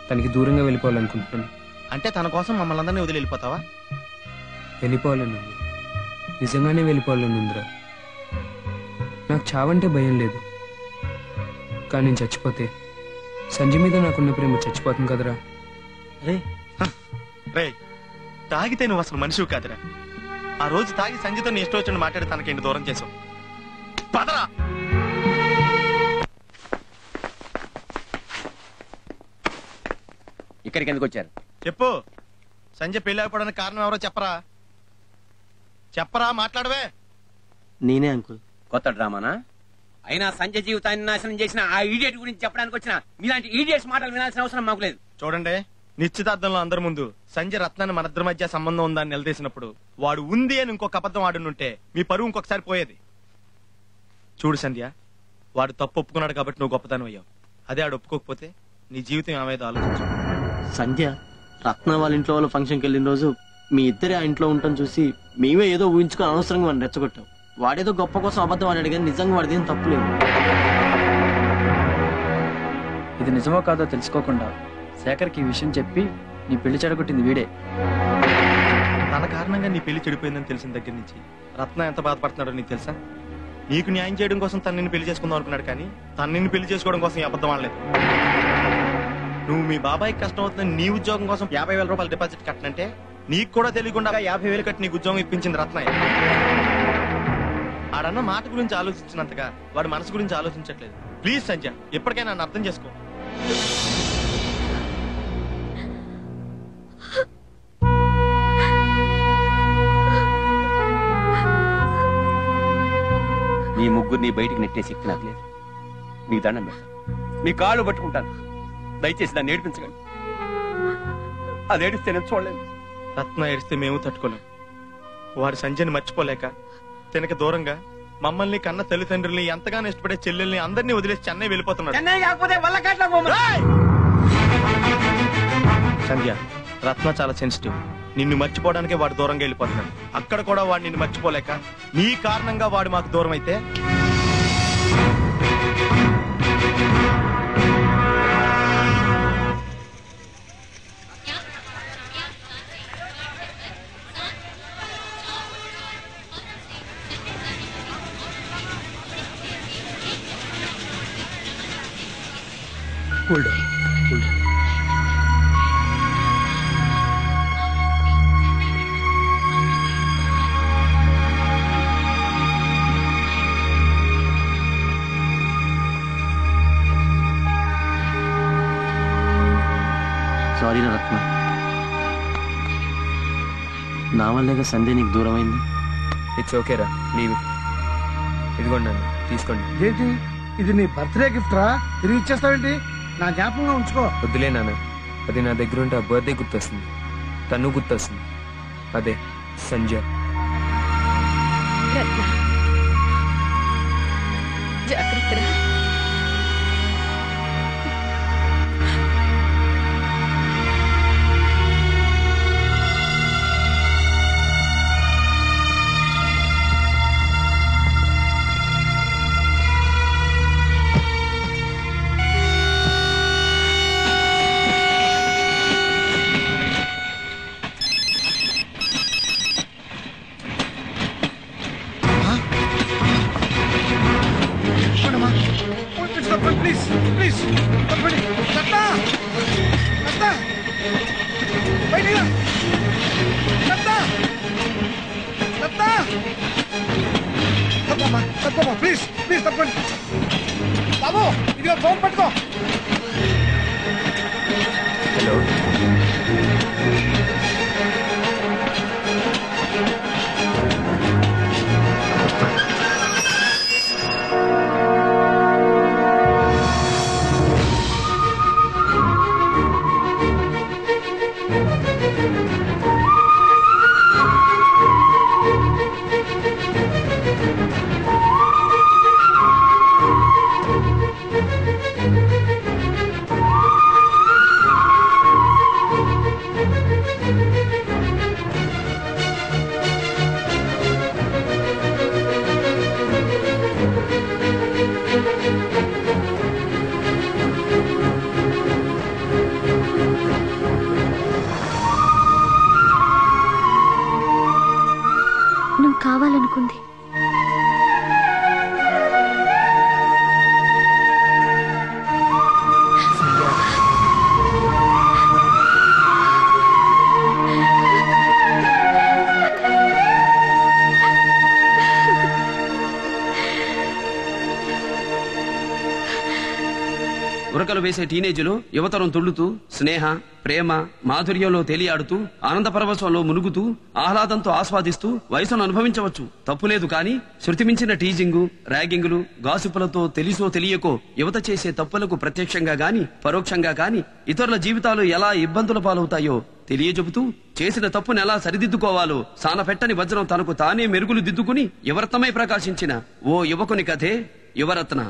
తనకి దూరంగా వెళ్ళిపోవాలనుకుంటున్నాను. అంటే తన కోసం మమ్మల్ని అందరినీ వదిలి వెళ్ళిపోతావా? వెళ్ళిపోవాలని ఉంది, నిజంగానే వెళ్ళిపోవాలని ఉందిరా. నాకు చావంటే భయం లేదు, కానీ నేను చచ్చిపోతే సంజయ్ మీద నాకున్న ప్రేమ చచ్చిపోతుంది కదరా. రే, తాగితే నువ్వు అసలు మనిషివి కాదురా. ఆ రోజు తాగి సంజయ్తో నీ ఇష్టం వచ్చి మాట్లాడి తనకి దూరం చేసావు. పదరా. ఇక్కడికి ఎందుకు వచ్చారు? చెప్పు. సంజయ్ పెళ్లి అయిపోవడానికి కారణం ఎవరో చెప్పరా? చెప్పరా, మాట్లాడవే. నేనే అంకుల్. కొత్త డ్రామానా? అయినా సంజయ్ జీవితాన్ని నాశనం చేసిన ఆ ఈడియట్ గురించి చెప్పడానికి వచ్చిన మీలాంటి ఈడియట్స్ మాటలు వినాల్సిన అవసరం మాకు లేదు. చూడండి, నిశ్చితార్థంలో అందరి ముందు సంజయ్ రత్నాన్ని మన ఇద్దరి మధ్య సంబంధం ఉందని నిలదీసినప్పుడు వాడు ఉంది అని ఇంకొక అబద్ధం ఆడుంటే మీ పరువు ఇంకొకసారి పోయేది. చూడు సంధ్య, వాడు తప్పు ఒప్పుకున్నాడు కాబట్టి నువ్వు గొప్పతనం అయ్యావు. అదే ఆడు ఒప్పుకోకపోతే నీ జీవితం ఏమైందో ఆలోచించు. సంధ్య, రత్న వాళ్ళ ఇంట్లో వాళ్ళ ఫంక్షన్కి వెళ్ళిన రోజు మీ ఇద్దరే ఆ ఇంట్లో ఉంటాం చూసి మేమే ఏదో ఊహించుకొని అనవసరంగా వాడిని రెచ్చగొట్టాం. వాడేదో గొప్ప కోసం అబద్ధం ఆడాడు కానీ నిజంగా వాడిది ఏం తప్పులేదు. ఇది నిజమో కాదో తెలుసుకోకుండా శేఖర్కి ఈ విషయం చెప్పి నీ పెళ్లి చెడగొట్టింది వీడే. తన కారణంగా నీ పెళ్లి చెడిపోయిందని తెలిసిన దగ్గర నుంచి రత్న ఎంత బాధపడుతున్నాడో నీకు తెలుసా? నీకు న్యాయం చేయడం కోసం తను నిన్ను పెళ్లి చేసుకుందాం అనుకున్నాడు, కానీ తను నిన్ను పెళ్లి చేసుకోవడం కోసం ఈ అబద్ధం ఆడలేదు. నువ్వు మీ బాబాయ్కి కష్టం అవుతుందని నీ ఉద్యోగం కోసం 50,000 రూపాయలు డిపాజిట్ కట్టనంటే నీకు కూడా తెలియకుండా 50,000 కట్టి నీకు ఉద్యోగం ఇప్పించింది రత్నయ్య. ఆడన్న మాట గురించి ఆలోచించినంతగా వాడి మనసు గురించి ఆలోచించట్లేదు. ప్లీజ్ సంజయ్, ఎప్పటికైనా నన్ను అర్థం చేసుకో. మీ ముగ్గురు ముగ్గురిని బయటికి నెట్టే శక్తి నాకు లేదు. మీ దండం పెడతాను, మీ కాళ్ళు పట్టుకుంటాను, దయచేసి దాన్ని ఏడిపించగలను. అది ఏడిస్తే నేను చూడలేను. రత్న ఏడిస్తే మేము తట్టుకోలేం. వారి సంజయ్ని మర్చిపోలేక తనకి దూరంగా మమ్మల్ని కన్న తల్లిదండ్రుల్ని ఎంతగానో ఇష్టపడే చెల్లెల్ని అందరినీ వదిలేసి చెన్నై వెళ్ళిపోతున్నాడు. సంధ్య, రత్న చాలా సెన్సిటివ్. నిన్ను మర్చిపోవడానికే వాడు దూరంగా వెళ్ళిపోతున్నాడు. అక్కడ కూడా వాడు నిన్ను మర్చిపోలేక నీ కారణంగా వాడు మాకు దూరం అయితే సారీ రత్న, నా వల్లేగా సంధ్య నీకు దూరం అయింది. ఇట్స్ ఓకే రా, లీవ్ ఇట్. ఇదిగోండి నాన్న, తీసుకోండి. ఏంటి ఇది? నీ బర్త్డే గిఫ్ట్ రా, తిరిగి ఇచ్చేస్తావేంటి? నా జ్ఞాపకంగా ఉంచుకో. వద్దులే నాన్న, అది నా దగ్గర ఉంటే ఆ బర్త్డే గుర్తొస్తుంది, తను గుర్తొస్తుంది. అదే సంజయ్. జాగ్రత్త. ప్లీజ్ ప్లీజ్ తప్పండి. రత్న, రత్న, బయటికి రా. రత్న, రత్న, తప్పమ్మా, తప్పమ్మా, ప్లీజ్ ప్లీజ్ తప్పండి. బాబు, ఇదిగో ఫోన్ పట్టుకో. హలో, నువ్వు కావాలనుకుంది ఉరకలు వేసే టీనేజులు యువతరం తుళ్ళుతూ స్నేహ, ప్రేమ, మాధుర్యంలో తేలియాడుతూ ఆనంద పరవశంలో మునుగుతూ ఆహ్లాదంతో ఆస్వాదిస్తూ వయసును అనుభవించవచ్చు, తప్పులేదు. కానీ శృతిమించిన టీజింగు, ర్యాగింగులు, గాసిపులతో తెలిసో తెలియకో యువత చేసే తప్పులకు ప్రత్యక్షంగా గాని పరోక్షంగా గాని ఇతరుల జీవితాలు ఎలా ఇబ్బందుల పాలవుతాయో తెలియజెబుతూ చేసిన తప్పును ఎలా సరిదిద్దుకోవాలో సానపెట్టని వజ్రం తనకు తానే మెరుగులు దిద్దుకుని యువరత్నమై ప్రకాశించిన ఓ యువకుని కథే యువరత్న.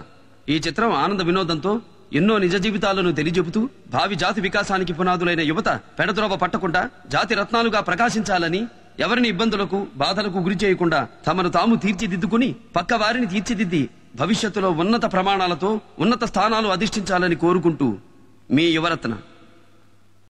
ఈ చిత్రం ఆనంద వినోదంతో ఎన్నో నిజ జీవితాలను తెలియజెబుతూ భావి జాతి వికాసానికి పునాదులైన యువత పెడద్రోవ పట్టకుండా జాతి రత్నాలుగా ప్రకాశించాలని, ఎవరిని ఇబ్బందులకు బాధలకు గురి చేయకుండా తమను తాము తీర్చిదిద్దుకుని పక్క వారిని తీర్చిదిద్ది భవిష్యత్తులో ఉన్నత ప్రమాణాలతో ఉన్నత స్థానాలు అధిష్ఠించాలని కోరుకుంటూ మీ యువరత్న.